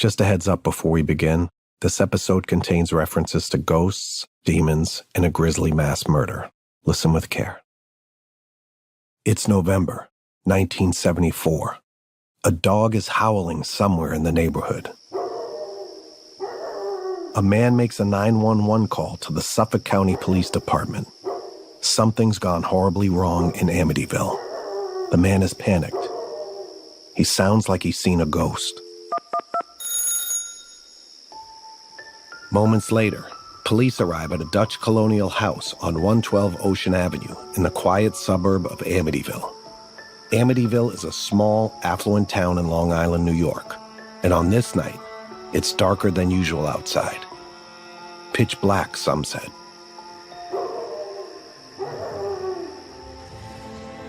Just a heads up before we begin, this episode contains references to ghosts, demons, and a grisly mass murder. Listen with care. It's November, 1974. A dog is howling somewhere in the neighborhood. A man makes a 911 call to the Suffolk County Police Department. Something's gone horribly wrong in Amityville. The man is panicked. He sounds like he's seen a ghost. Moments later, police arrive at a Dutch colonial house on 112 Ocean Avenue in the quiet suburb of Amityville. Amityville is a small, affluent town in Long Island, New York. And on this night, it's darker than usual outside. Pitch black, some said.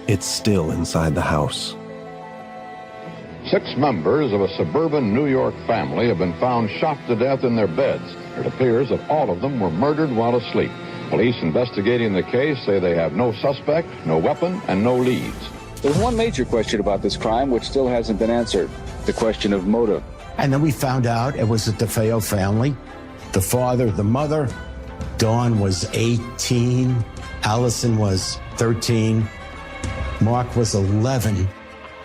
It's still inside the house. 6 members of a suburban New York family have been found shot to death in their beds. It appears that all of them were murdered while asleep. Police investigating the case say they have no suspect, no weapon, and no leads. There's one major question about this crime which still hasn't been answered, the question of motive. And then we found out it was a DeFeo family. The father, the mother. Dawn was 18. Allison was 13. Mark was 11.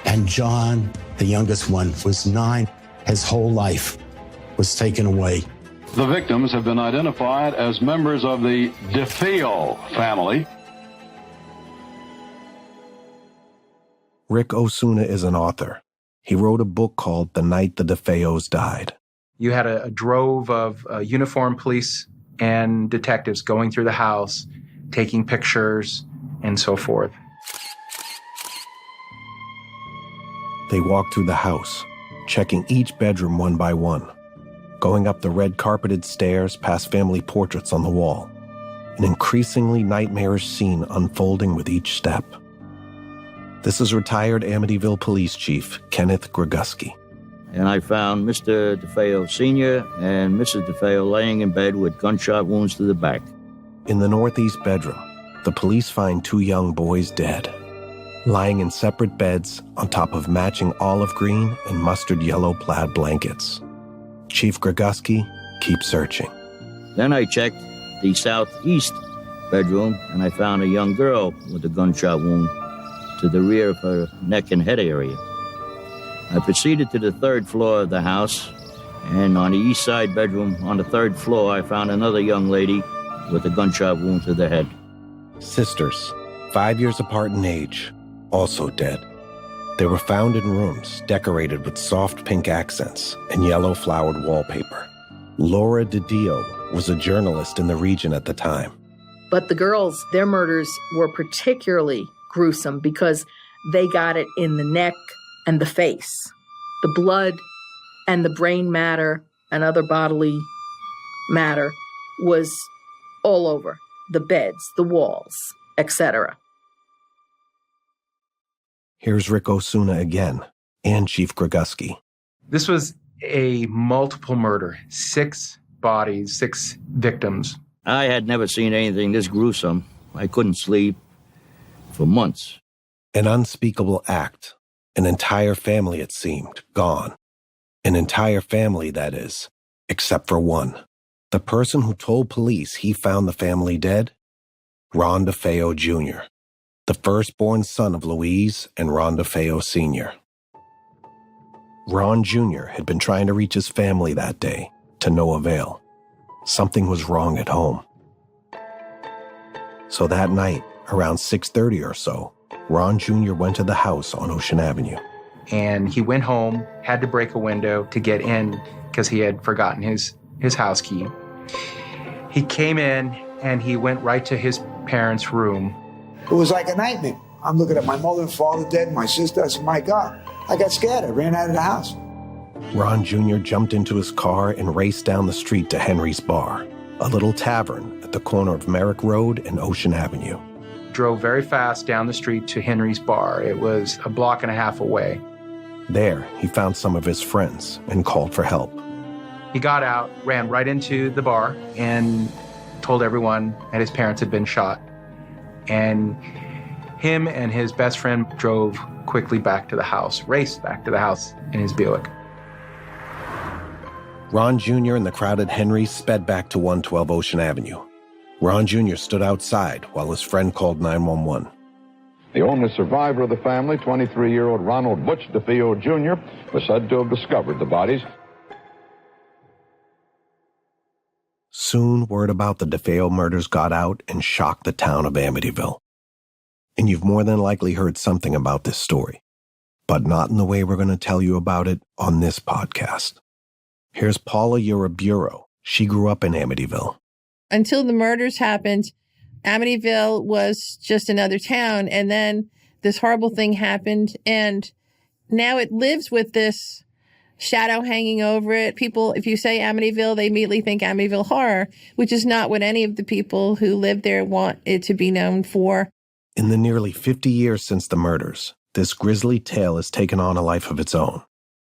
And John, the youngest one, was 9. His whole life was taken away. The victims have been identified as members of the DeFeo family. Rick Osuna is an author. He wrote a book called The Night the DeFeos Died. You had a drove of uniformed police and detectives going through the house, taking pictures, and so forth. They walked through the house, checking each bedroom one by one, going up the red carpeted stairs past family portraits on the wall, an increasingly nightmarish scene unfolding with each step. This is retired Amityville Police Chief Kenneth Greguski. And I found Mr. DeFeo Sr. and Mrs. DeFeo laying in bed with gunshot wounds to the back. In the northeast bedroom, the police find 2 young boys dead, lying in separate beds on top of matching olive green and mustard yellow plaid blankets. Chief Greguski keeps searching. Then I checked the southeast bedroom, and I found a young girl with a gunshot wound to the rear of her neck and head area. I proceeded to the 3rd floor of the house, and on the east side bedroom on the 3rd floor, I found another young lady with a gunshot wound to the head. Sisters, 5 years apart in age, also dead. They were found in rooms decorated with soft pink accents and yellow flowered wallpaper. Laura DiDio was a journalist in the region at the time. But the girls, their murders were particularly gruesome because they got it in the neck and the face. The blood and the brain matter and other bodily matter was all over the beds, the walls, etc. Here's Rick Osuna again, and Chief Greguski. This was a multiple murder, 6 bodies, 6 victims. I had never seen anything this gruesome. I couldn't sleep for months. An unspeakable act. An entire family, it seemed, gone. An entire family, that is, except for one. The person who told police he found the family dead? Ron DeFeo Jr., the firstborn son of Louise and Ron DeFeo Sr. Ron Jr. had been trying to reach his family that day, to no avail. Something was wrong at home. So that night, around 6:30 or so, Ron Jr. went to the house on Ocean Avenue. And he went home, had to break a window to get in because he had forgotten his house key. He came in and he went right to his parents' room. It was like a nightmare. I'm looking at my mother and father dead, my sister. I said, my God, I got scared. I ran out of the house. Ron Jr. jumped into his car and raced down the street to Henry's Bar, a little tavern at the corner of Merrick Road and Ocean Avenue. Drove very fast down the street to Henry's Bar. It was a block and a half away. There, he found some of his friends and called for help. He got out, ran right into the bar, and told everyone that his parents had been shot. And him and his best friend drove quickly back to the house, raced back to the house in his Buick. Ron Jr. and the crowded Henrys sped back to 112 Ocean Avenue. Ron Jr. stood outside while his friend called 911. The only survivor of the family, 23-year-old Ronald Butch DeFeo Jr., was said to have discovered the bodies. Soon, word about the DeFeo murders got out and shocked the town of Amityville. And you've more than likely heard something about this story, but not in the way we're going to tell you about it on this podcast. Here's Paula Uraburo. She grew up in Amityville. Until the murders happened, Amityville was just another town. And then this horrible thing happened. And now it lives with this shadow hanging over it. People, if you say Amityville, they immediately think Amityville Horror, which is not what any of the people who live there want it to be known for. In the nearly 50 years since the murders, this grisly tale has taken on a life of its own.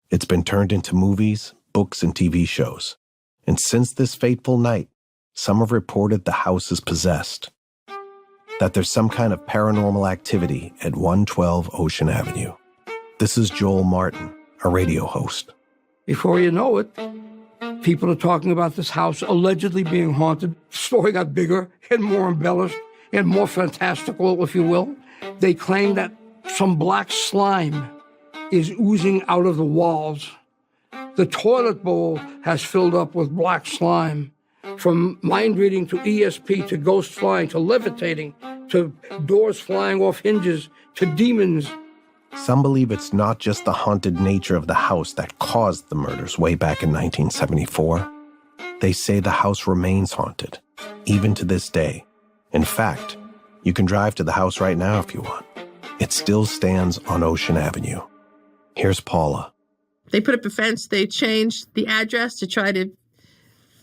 It's been turned into movies, books, and TV shows. And since this fateful night, some have reported the house is possessed, that there's some kind of paranormal activity at 112 Ocean Avenue. This is Joel Martin, a radio host. Before you know it, people are talking about this house allegedly being haunted. The story got bigger and more embellished and more fantastical, if you will. They claim that some black slime is oozing out of the walls. The toilet bowl has filled up with black slime. From mind reading to ESP to ghosts flying to levitating to doors flying off hinges to demons. Some believe it's not just the haunted nature of the house that caused the murders way back in 1974. They say the house remains haunted, even to this day. In fact, you can drive to the house right now if you want. It still stands on Ocean Avenue. Here's Paula. They put up a fence. They changed the address to try to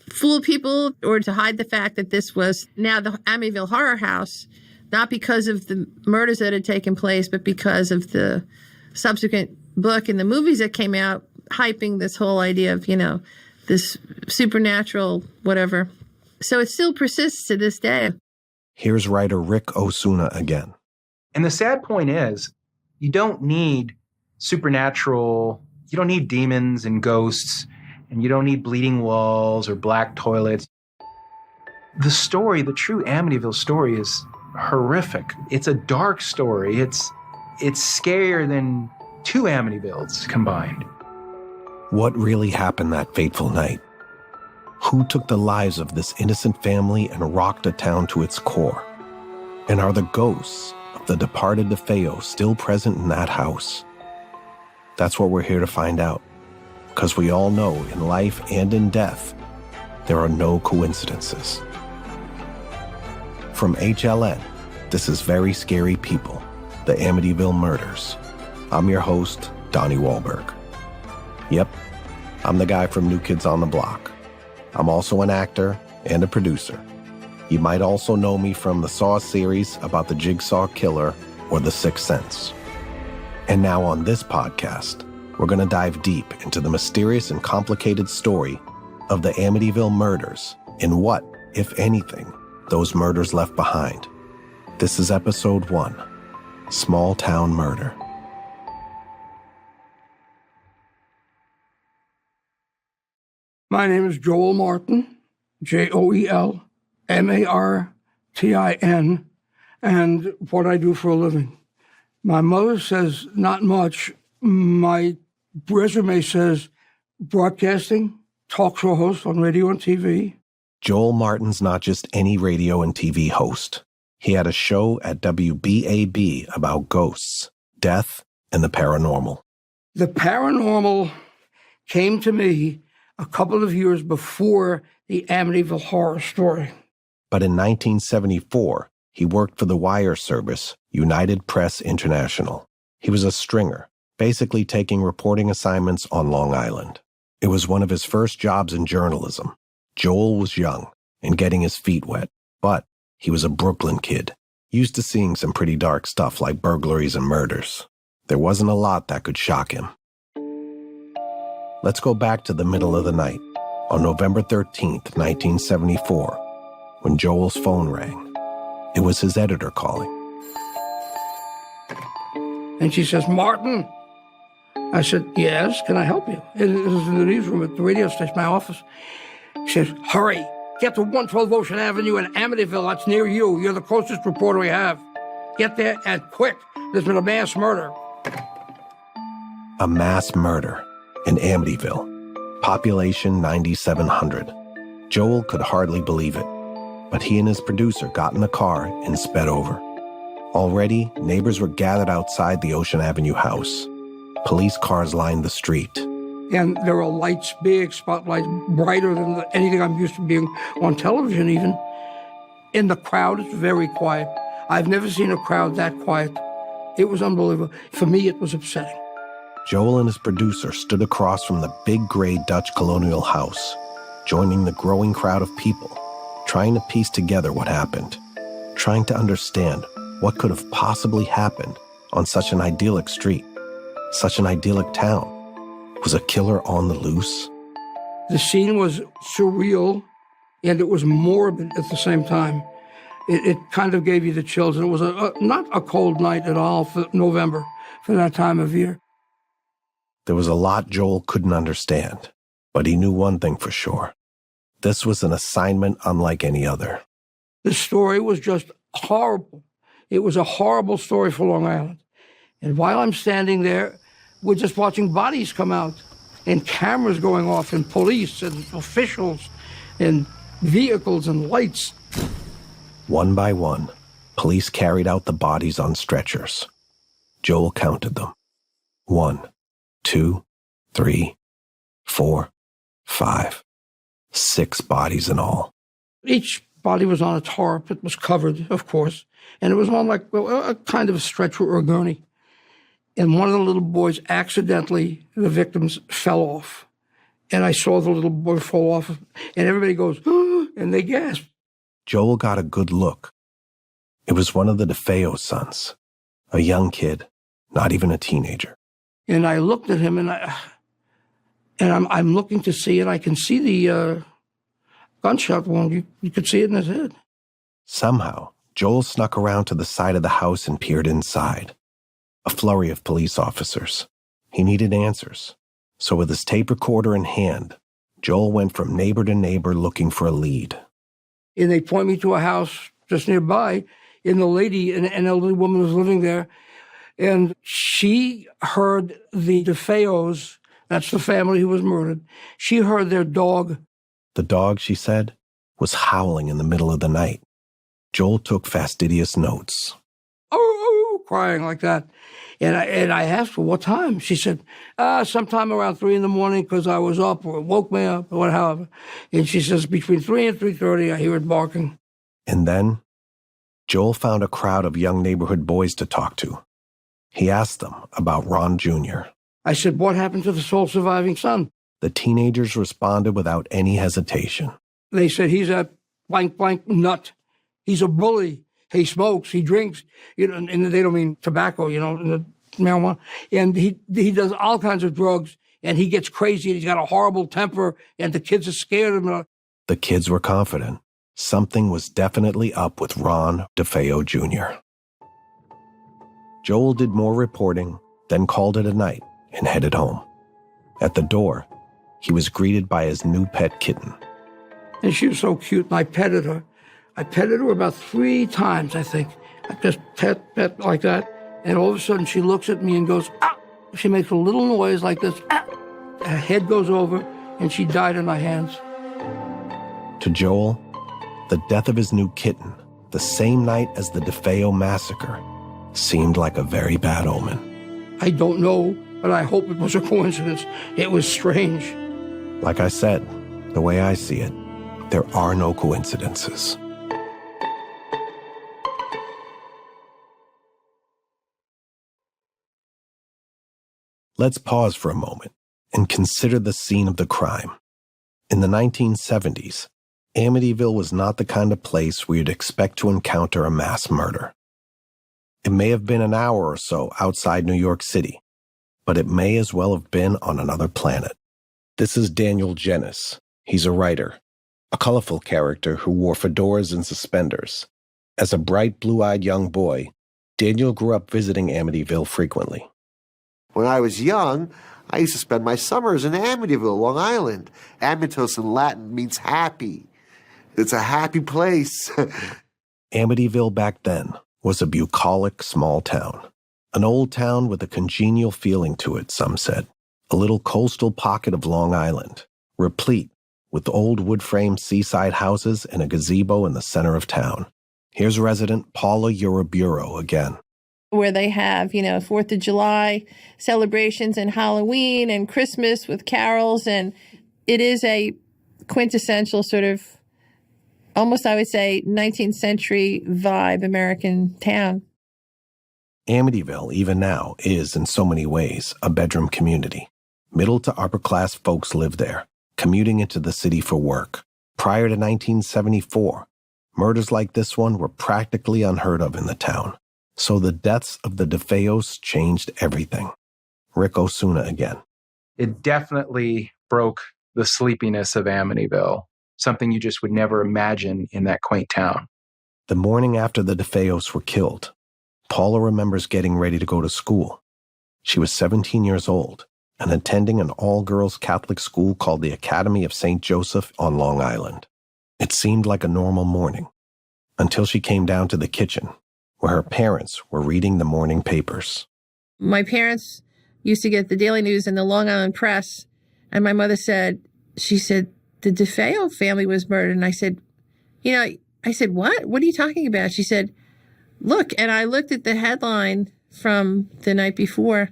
fool people or to hide the fact that this was now the Amityville Horror House, not because of the murders that had taken place, but because of the subsequent book and the movies that came out hyping this whole idea of, this supernatural whatever. So it still persists to this day. Here's writer Rick Osuna again. And the sad point is, you don't need supernatural, you don't need demons and ghosts, and you don't need bleeding walls or black toilets. The story, the true Amityville story, is horrific. It's a dark story. It's scarier than two Amityvilles combined. What really happened that fateful night? Who took the lives of this innocent family and rocked a town to its core? And are the ghosts of the departed DeFeos still present in that house? That's what we're here to find out. Because we all know in life and in death, there are no coincidences. From HLN, this is Very Scary People, the Amityville Murders. I'm your host, Donnie Wahlberg. Yep, I'm the guy from New Kids on the Block. I'm also an actor and a producer. You might also know me from the Saw series about the Jigsaw Killer or The Sixth Sense. And now on this podcast, we're going to dive deep into the mysterious and complicated story of the Amityville murders and what, if anything, those murders left behind. This is episode 1, Small Town Murder. My name is Joel Martin, Joel Martin, and what I do for a living. My mother says not much. My resume says broadcasting, talk show host on radio and TV. Joel Martin's not just any radio and TV host. He had a show at WBAB about ghosts, death, and the paranormal. The paranormal came to me a couple of years before the Amityville Horror story. But in 1974, he worked for the wire service, United Press International. He was a stringer, basically taking reporting assignments on Long Island. It was one of his first jobs in journalism. Joel was young and getting his feet wet, but he was a Brooklyn kid, used to seeing some pretty dark stuff like burglaries and murders. There wasn't a lot that could shock him. Let's go back to the middle of the night, on November 13th, 1974, when Joel's phone rang. It was his editor calling. And she says, Martin, I said, yes, can I help you? It was in the newsroom at the radio station, my office. He says, hurry, get to 112 Ocean Avenue in Amityville. That's near you. You're the closest reporter we have. Get there and quick. There's been a mass murder. A mass murder in Amityville. Population 9,700. Joel could hardly believe it, but he and his producer got in the car and sped over. Already, neighbors were gathered outside the Ocean Avenue house. Police cars lined the street. And there are lights, big spotlights, brighter than anything I'm used to being on television even. And the crowd is very quiet. I've never seen a crowd that quiet. It was unbelievable. For me, it was upsetting. Joel and his producer stood across from the big gray Dutch colonial house, joining the growing crowd of people, trying to piece together what happened, trying to understand what could have possibly happened on such an idyllic street, such an idyllic town. Was a killer on the loose? The scene was surreal, and it was morbid at the same time. It kind of gave you the chills. And it was not a cold night at all for November, for that time of year. There was a lot Joel couldn't understand, but he knew one thing for sure. This was an assignment unlike any other. The story was just horrible. It was a horrible story for Long Island. And while I'm standing there, we're just watching bodies come out and cameras going off and police and officials and vehicles and lights. One by one, police carried out the bodies on stretchers. Joel counted them. 1, 2, 3, 4, 5, 6 bodies in all. Each body was on a tarp. It was covered, of course, and it was on like a kind of a stretcher or a gurney. And one of the little boys accidentally, the victims, fell off. And I saw the little boy fall off, and everybody goes, oh, and they gasp. Joel got a good look. It was one of the DeFeo sons, a young kid, not even a teenager. And I looked at him, and I'm looking to see it. I can see the gunshot wound. You could see it in his head. Somehow, Joel snuck around to the side of the house and peered inside. A flurry of police officers. He needed answers. So with his tape recorder in hand, Joel went from neighbor to neighbor looking for a lead. And they point me to a house just nearby, and the lady, an elderly woman was living there, and she heard the DeFeos, that's the family who was murdered, she heard their dog. The dog, she said, was howling in the middle of the night. Joel took fastidious notes. Oh, crying like that. And I asked her, what time? She said, sometime around 3 in the morning because I was up or it woke me up or whatever. And she says, between 3 and 3:30, I hear it barking. And then Joel found a crowd of young neighborhood boys to talk to. He asked them about Ron Jr. I said, what happened to the sole surviving son? The teenagers responded without any hesitation. They said, he's a blank nut. He's a bully. He smokes, he drinks, and they don't mean tobacco, marijuana. And he does all kinds of drugs, and he gets crazy, and he's got a horrible temper, and the kids are scared of him. The kids were confident. Something was definitely up with Ron DeFeo Jr. Joel did more reporting, then called it a night and headed home. At the door, he was greeted by his new pet kitten. And she was so cute, and I petted her. I petted her about 3 times, I think. I just pet like that. And all of a sudden she looks at me and goes, ah! She makes a little noise like this, ah! Her head goes over, and she died in my hands. To Joel, the death of his new kitten, the same night as the DeFeo massacre, seemed like a very bad omen. I don't know, but I hope it was a coincidence. It was strange. Like I said, the way I see it, there are no coincidences. Let's pause for a moment and consider the scene of the crime. In the 1970s, Amityville was not the kind of place where you'd expect to encounter a mass murder. It may have been an hour or so outside New York City, but it may as well have been on another planet. This is Daniel Jennis. He's a writer, a colorful character who wore fedoras and suspenders. As a bright, blue-eyed young boy, Daniel grew up visiting Amityville frequently. When I was young, I used to spend my summers in Amityville, Long Island. Amitos in Latin means happy. It's a happy place. Amityville back then was a bucolic small town. An old town with a congenial feeling to it, some said. A little coastal pocket of Long Island, replete with old wood-frame seaside houses and a gazebo in the center of town. Here's resident Paula Uraburo again. Where they have, 4th of July celebrations and Halloween and Christmas with carols. And it is a quintessential sort of, almost I would say, 19th century vibe American town. Amityville, even now, is in so many ways a bedroom community. Middle to upper class folks live there, commuting into the city for work. Prior to 1974, murders like this one were practically unheard of in the town. So the deaths of the DeFeos changed everything. Rick Osuna again. It definitely broke the sleepiness of Amityville, something you just would never imagine in that quaint town. The morning after the DeFeos were killed, Paula remembers getting ready to go to school. She was 17 years old and attending an all-girls Catholic school called the Academy of St. Joseph on Long Island. It seemed like a normal morning until she came down to the kitchen where her parents were reading the morning papers. My parents used to get the Daily News and the Long Island Press, and my mother she said, the DeFeo family was murdered. And I said, I said, what? What are you talking about? She said, look. And I looked at the headline from the night before,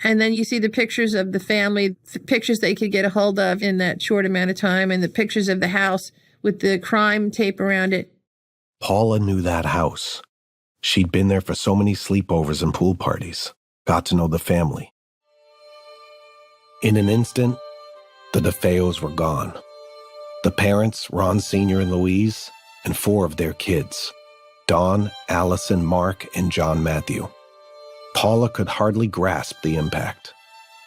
and then you see the pictures of the family, the pictures they could get a hold of in that short amount of time, and the pictures of the house with the crime tape around it. Paula knew that house. She'd been there for so many sleepovers and pool parties, got to know the family. In an instant, the DeFeos were gone. The parents, Ron Sr. and Louise, and 4 of their kids, Dawn, Allison, Mark, and John Matthew. Paula could hardly grasp the impact.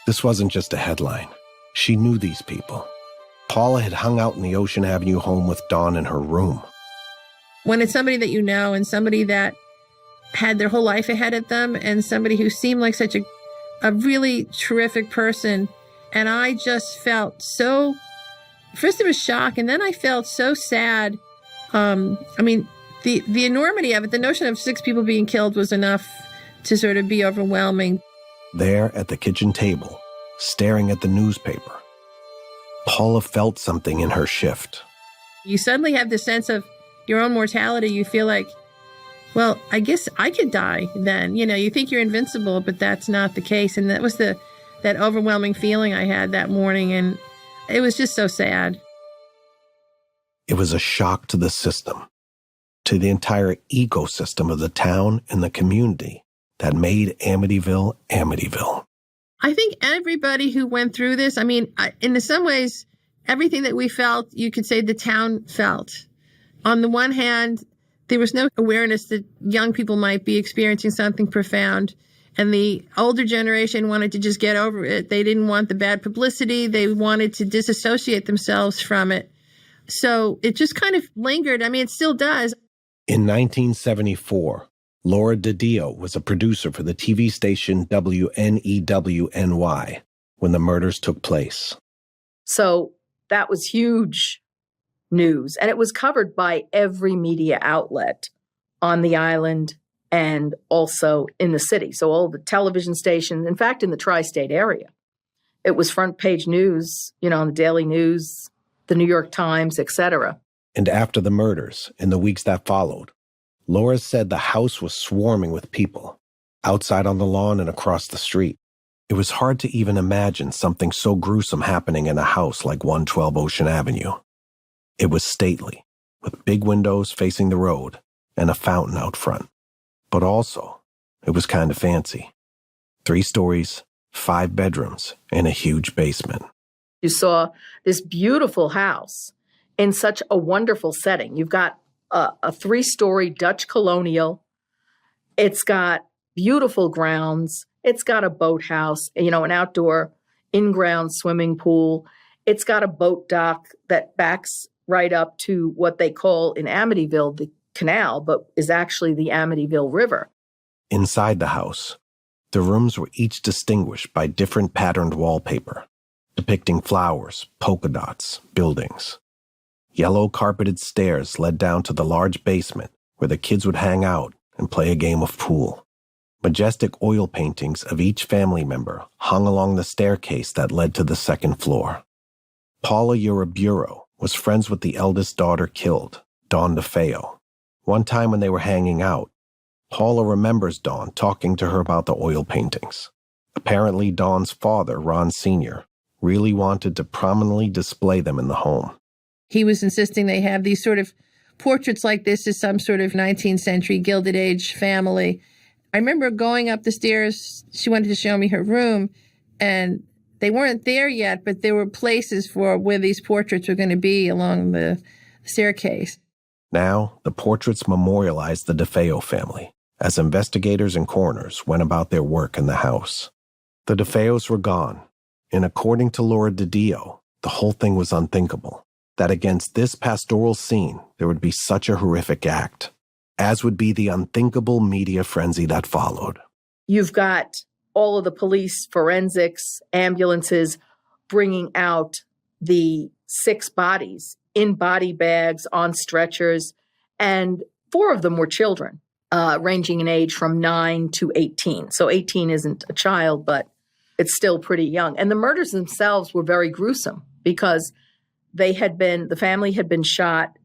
This wasn't just a headline. She knew these people. Paula had hung out in the Ocean Avenue home with Dawn in her room. When it's somebody that you know and somebody that had their whole life ahead of them and somebody who seemed like such a really terrific person, and I just felt so, first it was shock, and then I felt so sad. The enormity of it, the notion of 6 people being killed was enough to sort of be overwhelming. There at the kitchen table, staring at the newspaper, Paula felt something in her shift. You suddenly have this sense of your own mortality. You feel like, well, I guess I could die then. You think you're invincible, but that's not the case. And that was that overwhelming feeling I had that morning. And it was just so sad. It was a shock to the system, to the entire ecosystem of the town and the community that made Amityville, Amityville. I think everybody who went through this, in some ways, everything that we felt, you could say the town felt. On the one hand, there was no awareness that young people might be experiencing something profound. And the older generation wanted to just get over it. They didn't want the bad publicity. They wanted to disassociate themselves from it. So it just kind of lingered. It still does. In 1974, Laura DiDio was a producer for the TV station WNEWNY when the murders took place. So that was huge news. And it was covered by every media outlet on the island and also in the city. So all the television stations, in fact, in the tri-state area, it was front page news, on the Daily News, the New York Times, etc. And after the murders, in the weeks that followed, Laura said the house was swarming with people, outside on the lawn and across the street. It was hard to even imagine something so gruesome happening in a house like 112 Ocean Avenue. It was stately, with big windows facing the road and a fountain out front. But also, it was kind of fancy. 3 stories, 5 bedrooms, and a huge basement. You saw this beautiful house in such a wonderful setting. You've got a 3-story Dutch colonial. It's got beautiful grounds. It's got a boathouse, an outdoor in-ground swimming pool. It's got a boat dock that backs right up to what they call in Amityville the canal, but is actually the Amityville River. Inside the house, The rooms were each distinguished by different patterned wallpaper, depicting flowers, polka dots, buildings. Yellow carpeted stairs led down to the large basement where the kids would hang out and play a game of pool. Majestic oil paintings of each family member hung along the staircase that led to the second floor. Paula Uriburo was friends with the eldest daughter killed, Dawn DeFeo. One time when they were hanging out, Paula remembers Dawn talking to her about the oil paintings. Apparently, Dawn's father, Ron Sr., really wanted to prominently display them in the home. He was insisting they have these sort of portraits like this as some sort of 19th century Gilded Age family. I remember going up the stairs. She wanted to show me her room, and they weren't there yet, but there were places for where these portraits were going to be along the staircase. Now, the portraits memorialized the DeFeo family as investigators and coroners went about their work in the house. The DeFeos were gone, and according to Laura DiDio, the whole thing was unthinkable. That against this pastoral scene, there would be such a horrific act, as would be the unthinkable media frenzy that followed. You've got all of the police, forensics, ambulances bringing out the 6 bodies in body bags, on stretchers, and 4 of them were children, ranging in age from 9 to 18. So 18 isn't a child, but it's still pretty young. And the murders themselves were very gruesome because the family had been shot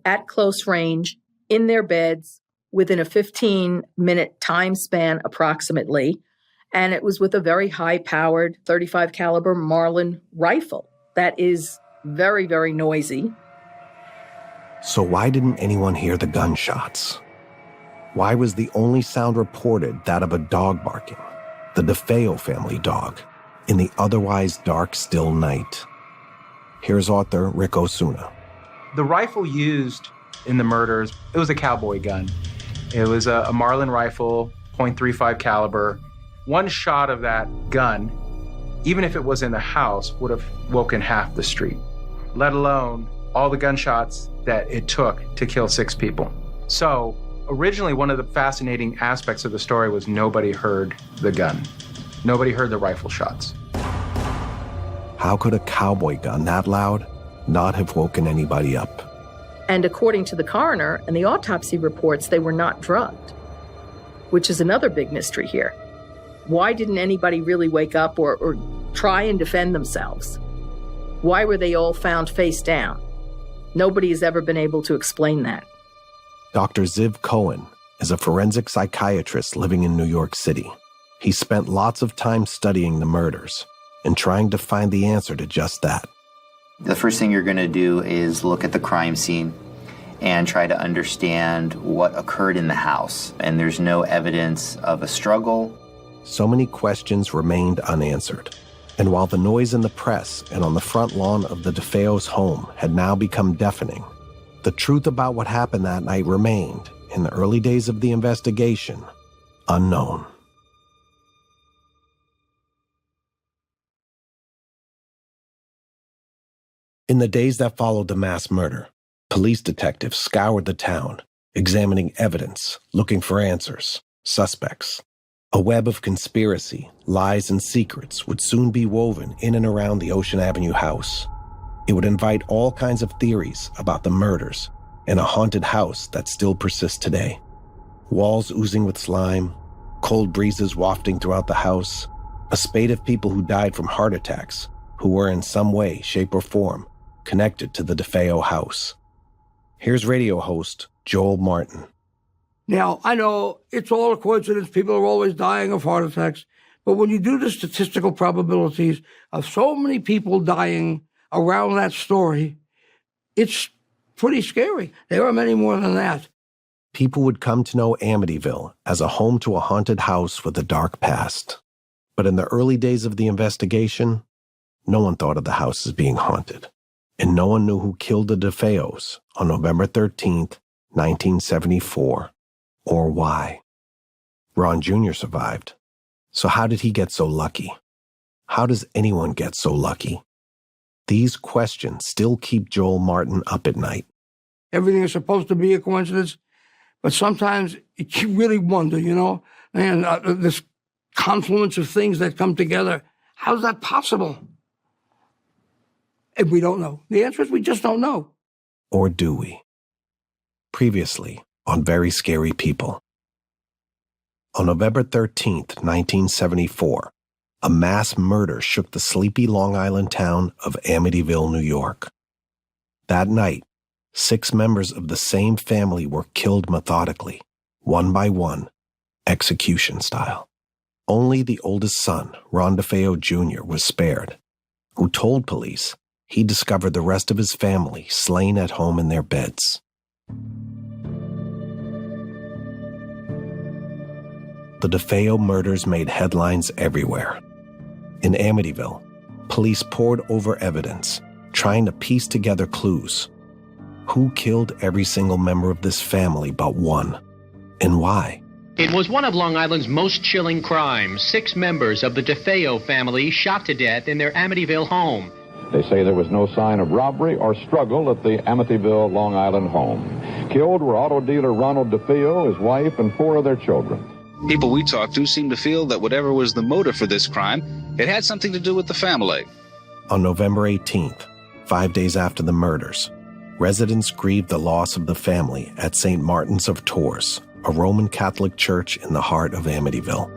at close range in their beds within a 15-minute time span approximately. And it was with a very high-powered 35 caliber Marlin rifle that is very, very noisy. So why didn't anyone hear the gunshots? Why was the only sound reported that of a dog barking, the DeFeo family dog, in the otherwise dark, still night? Here's author Rick Osuna. The rifle used in the murders, it was a cowboy gun. It was a Marlin rifle, .35 caliber. One shot of that gun, even if it was in the house, would have woken half the street, let alone all the gunshots that it took to kill 6 people. So originally, one of the fascinating aspects of the story was nobody heard the gun. Nobody heard the rifle shots. How could a cowboy gun that loud not have woken anybody up? And according to the coroner and the autopsy reports, they were not drugged, which is another big mystery here. Why didn't anybody really wake up or try and defend themselves? Why were they all found face down? Nobody has ever been able to explain that. Dr. Ziv Cohen is a forensic psychiatrist living in New York City. He spent lots of time studying the murders and trying to find the answer to just that. The first thing you're going to do is look at the crime scene and try to understand what occurred in the house. And there's no evidence of a struggle. So many questions remained unanswered. And while the noise in the press and on the front lawn of the DeFeos' home had now become deafening, the truth about what happened that night remained, in the early days of the investigation, unknown. In the days that followed the mass murder, police detectives scoured the town, examining evidence, looking for answers, suspects. A web of conspiracy, lies, and secrets would soon be woven in and around the Ocean Avenue house. It would invite all kinds of theories about the murders in a haunted house that still persists today. Walls oozing with slime, cold breezes wafting throughout the house, a spate of people who died from heart attacks who were in some way, shape, or form connected to the DeFeo house. Here's radio host Joel Martin. Now, I know it's all a coincidence. People are always dying of heart attacks. But when you do the statistical probabilities of so many people dying around that story, it's pretty scary. There are many more than that. People would come to know Amityville as a home to a haunted house with a dark past. But in the early days of the investigation, no one thought of the house as being haunted. And no one knew who killed the DeFeos on November 13th, 1974, or why. Ron Jr. survived. So how did he get so lucky? How does anyone get so lucky? These questions still keep Joel Martin up at night. Everything is supposed to be a coincidence, but sometimes you really wonder, and this confluence of things that come together. How's that possible? And we don't know. The answer is we just don't know. Or do we? Previously on Very Scary People. On November 13th, 1974, a mass murder shook the sleepy Long Island town of Amityville, New York. That night, 6 members of the same family were killed methodically, one by one, execution style. Only the oldest son, Ron DeFeo Jr., was spared, who told police he discovered the rest of his family slain at home in their beds. The DeFeo murders made headlines everywhere. In Amityville, police pored over evidence, trying to piece together clues. Who killed every single member of this family but one? And why? It was one of Long Island's most chilling crimes. 6 members of the DeFeo family shot to death in their Amityville home. They say there was no sign of robbery or struggle at the Amityville, Long Island home. Killed were auto dealer Ronald DeFeo, his wife, and 4 of their children. People we talked to seemed to feel that whatever was the motive for this crime, it had something to do with the family. On November 18th, 5 days after the murders, residents grieved the loss of the family at St. Martin's of Tours, a Roman Catholic church in the heart of Amityville.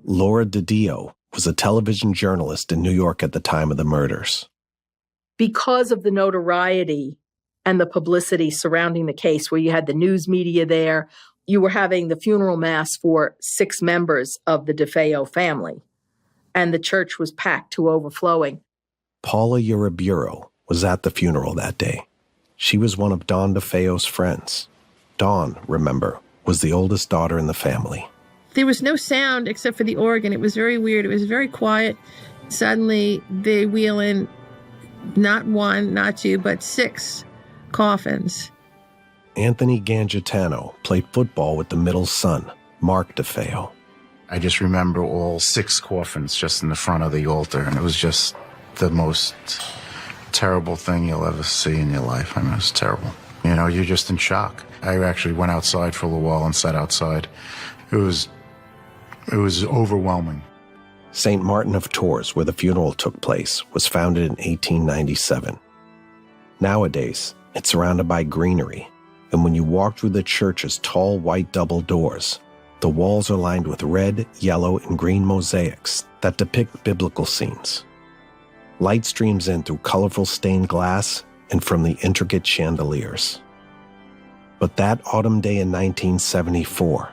Laura DiDio was a television journalist in New York at the time of the murders. Because of the notoriety and the publicity surrounding the case, where you had the news media there, you were having the funeral mass for 6 members of the DeFeo family, and the church was packed to overflowing. Paula Uriburo was at the funeral that day. She was one of Don DeFeo's friends. Dawn, remember, was the oldest daughter in the family. There was no sound except for the organ. It was very weird. It was very quiet. Suddenly, they wheel in not 1, not 2, but 6 coffins. Anthony Gangitano played football with the middle son, Mark DeFeo. I just remember all 6 coffins just in the front of the altar, and it was just the most terrible thing you'll ever see in your life. I mean, it was terrible. You know, you're just in shock. I actually went outside for a little while and sat outside. It was overwhelming. St. Martin of Tours, where the funeral took place, was founded in 1897. Nowadays, it's surrounded by greenery, and when you walk through the church's tall white double doors, the walls are lined with red, yellow, and green mosaics that depict biblical scenes. Light streams in through colorful stained glass and from the intricate chandeliers. But that autumn day in 1974,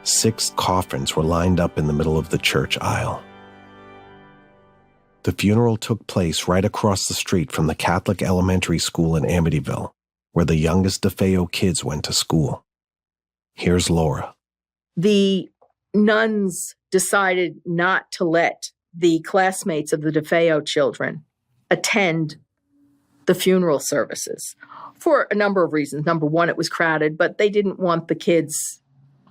6 coffins were lined up in the middle of the church aisle. The funeral took place right across the street from the Catholic elementary school in Amityville, where the youngest DeFeo kids went to school. Here's Laura. The nuns decided not to let the classmates of the DeFeo children attend the funeral services for a number of reasons. Number one, it was crowded, but they didn't want the kids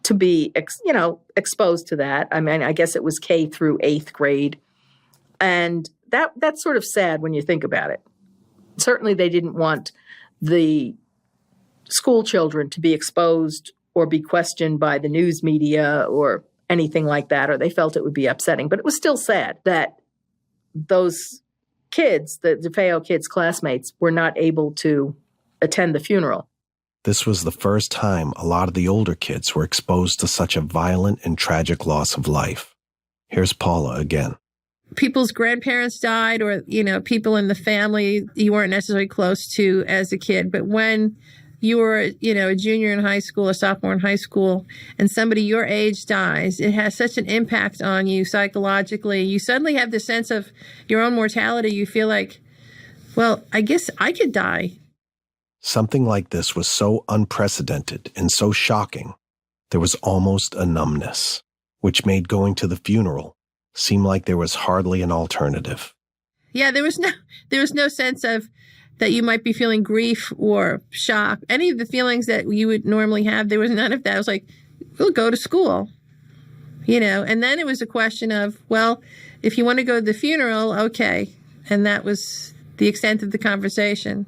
to be, exposed to that. I mean, I guess it was K through 8th grade. And that's sort of sad when you think about it. Certainly they didn't want the school children to be exposed or be questioned by the news media or anything like that, or they felt it would be upsetting. But it was still sad that those kids, the DeFeo kids' classmates, were not able to attend the funeral. This was the first time a lot of the older kids were exposed to such a violent and tragic loss of life. Here's Paula again. People's grandparents died, or, people in the family you weren't necessarily close to as a kid. But when you were, a junior in high school, a sophomore in high school, and somebody your age dies, it has such an impact on you psychologically. You suddenly have this sense of your own mortality. You feel like, well, I guess I could die. Something like this was so unprecedented and so shocking, there was almost a numbness, which made going to the funeral seem like there was hardly an alternative. Yeah, there was no sense of that you might be feeling grief or shock. Any of the feelings that you would normally have, there was none of that. I was like, we'll go to school, And then it was a question of, well, if you want to go to the funeral, okay. And that was the extent of the conversation.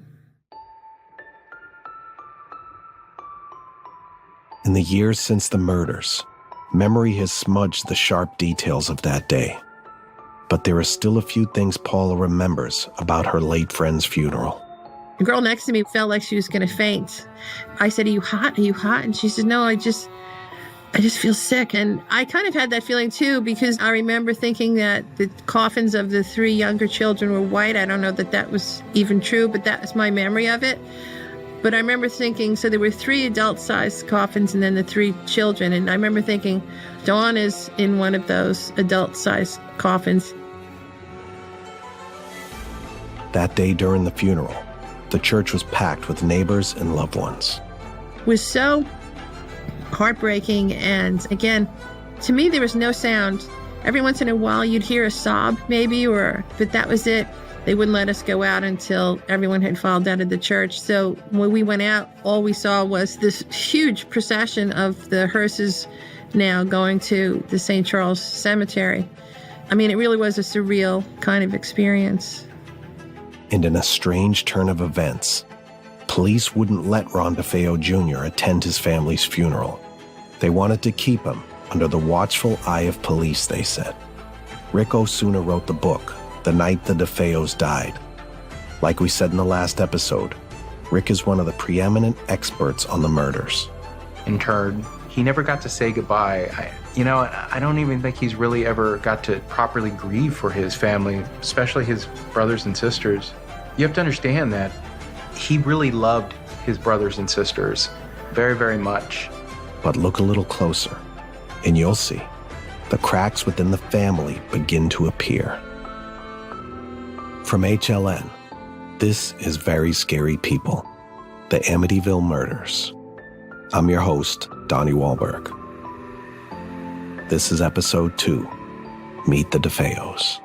In the years since the murders, memory has smudged the sharp details of that day. But there are still a few things Paula remembers about her late friend's funeral. The girl next to me felt like she was going to faint. I said, "Are you hot? Are you hot?" And she said, "No, I just feel sick." And I kind of had that feeling too, because I remember thinking that the coffins of the 3 younger children were white. I don't know that that was even true, but that was my memory of it. But I remember thinking, so there were 3 adult-sized coffins and then the 3 children. And I remember thinking, Dawn is in one of those adult-sized coffins. That day during the funeral, the church was packed with neighbors and loved ones. It was so heartbreaking. And again, to me, there was no sound. Every once in a while, you'd hear a sob maybe, but that was it. They wouldn't let us go out until everyone had filed out of the church. So when we went out, all we saw was this huge procession of the hearses now going to the St. Charles Cemetery. I mean, it really was a surreal kind of experience. And in a strange turn of events, police wouldn't let Ron DeFeo Jr. attend his family's funeral. They wanted to keep him under the watchful eye of police, they said. Rick Osuna wrote the book, The Night the DeFeos Died. Like we said in the last episode, Rick is one of the preeminent experts on the murders. In turn, he never got to say goodbye. I don't even think he's really ever got to properly grieve for his family, especially his brothers and sisters. You have to understand that he really loved his brothers and sisters very, very much. But look a little closer, and you'll see the cracks within the family begin to appear. From HLN, this is Very Scary People, the Amityville Murders. I'm your host, Donnie Wahlberg. This is episode 2, Meet the DeFeos.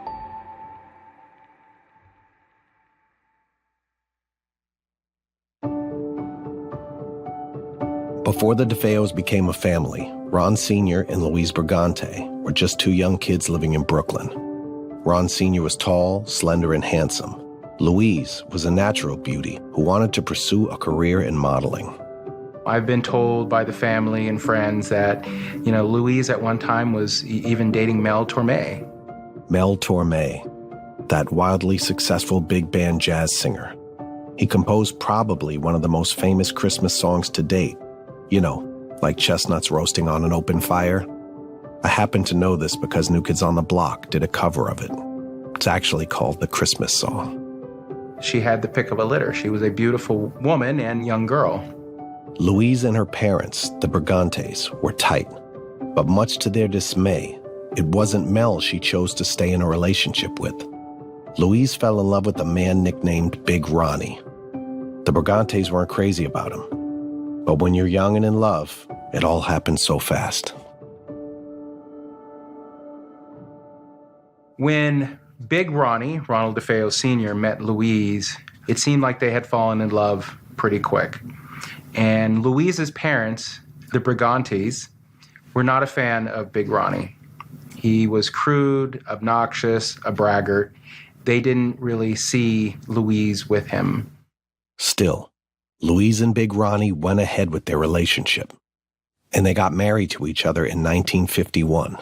Before the DeFeos became a family, Ron Sr. and Louise Brigante were just 2 young kids living in Brooklyn. Ron Sr. was tall, slender, and handsome. Louise was a natural beauty who wanted to pursue a career in modeling. I've been told by the family and friends that, Louise at one time was even dating Mel Torme. Mel Torme, that wildly successful big band jazz singer. He composed probably one of the most famous Christmas songs to date. Like chestnuts roasting on an open fire. I happen to know this because New Kids on the Block did a cover of it. It's actually called The Christmas Song. She had the pick of a litter. She was a beautiful woman and young girl. Louise and her parents, the Brigantes, were tight. But much to their dismay, it wasn't Mel she chose to stay in a relationship with. Louise fell in love with a man nicknamed Big Ronnie. The Brigantes weren't crazy about him. But when you're young and in love, it all happens so fast. When Big Ronnie, Ronald DeFeo Sr., met Louise, it seemed like they had fallen in love pretty quick. And Louise's parents, the Brigantes, were not a fan of Big Ronnie. He was crude, obnoxious, a braggart. They didn't really see Louise with him. Still, Louise and Big Ronnie went ahead with their relationship, and they got married to each other in 1951.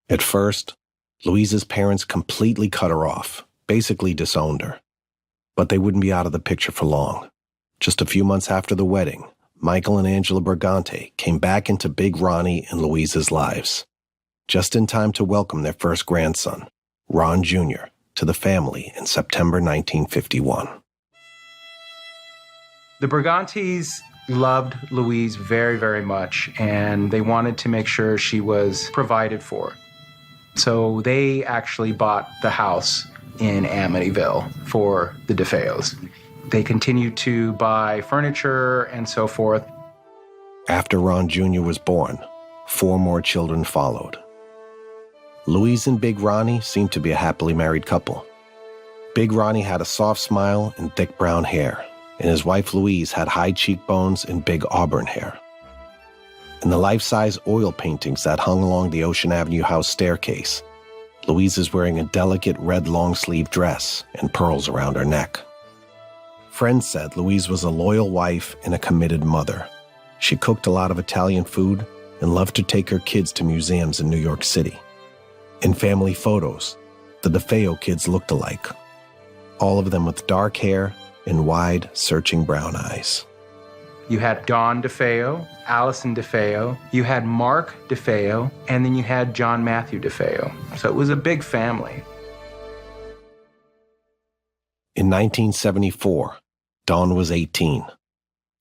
At first, Louise's parents completely cut her off, basically disowned her. But they wouldn't be out of the picture for long. Just a few months after the wedding, Michael and Angela Brigante came back into Big Ronnie and Louise's lives, just in time to welcome their first grandson, Ron Jr., to the family in September 1951. The Brigantes loved Louise very, very much, and they wanted to make sure she was provided for. So they actually bought the house in Amityville for the DeFeos. They continued to buy furniture and so forth. After Ron Jr. was born, 4 more children followed. Louise and Big Ronnie seemed to be a happily married couple. Big Ronnie had a soft smile and thick brown hair, and his wife Louise had high cheekbones and big auburn hair. In the life-size oil paintings that hung along the Ocean Avenue house staircase, Louise is wearing a delicate red long-sleeve dress and pearls around her neck. Friends said Louise was a loyal wife and a committed mother. She cooked a lot of Italian food and loved to take her kids to museums in New York City. In family photos, the DeFeo kids looked alike, all of them with dark hair and wide, searching brown eyes. You had Don DeFeo, Allison DeFeo, you had Mark DeFeo, and then you had John Matthew DeFeo. So it was a big family. In 1974, Dawn was 18,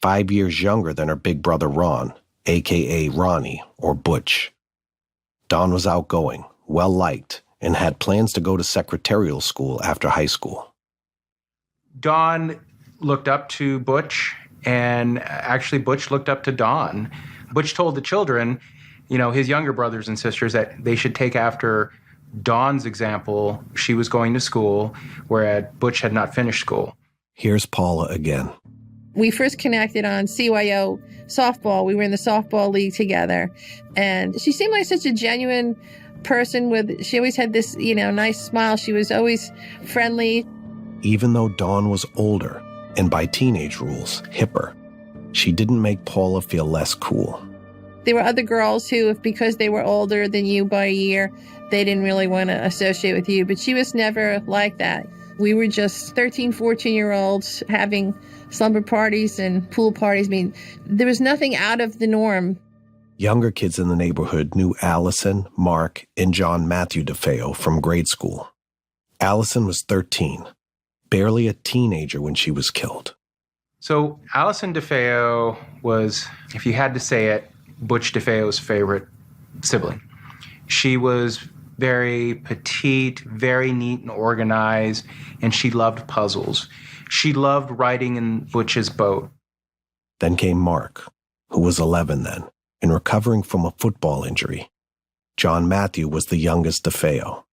5 years younger than her big brother Ron, a.k.a. Ronnie or Butch. Dawn was outgoing, well-liked, and had plans to go to secretarial school after high school. Dawn looked up to Butch, and actually Butch looked up to Dawn. Butch told the children, his younger brothers and sisters, that they should take after Dawn's example. She was going to school, whereas Butch had not finished school. Here's Paula again. We first connected on CYO softball. We were in the softball league together. And she seemed like such a genuine person she always had this, nice smile. She was always friendly. Even though Dawn was older, and by teenage rules, hipper, she didn't make Paula feel less cool. There were other girls who, because they were older than you by a year, they didn't really want to associate with you. But she was never like that. We were just 13, 14-year-olds having slumber parties and pool parties. I mean, there was nothing out of the norm. Younger kids in the neighborhood knew Allison, Mark, and John Matthew DeFeo from grade school. Allison was 13, barely a teenager when she was killed. So Allison DeFeo was, if you had to say it, Butch DeFeo's favorite sibling. She was very petite, very neat and organized, and she loved puzzles. She loved riding in Butch's boat. Then came Mark, who was 11 then, and recovering from a football injury. John Matthew was the youngest DeFeo.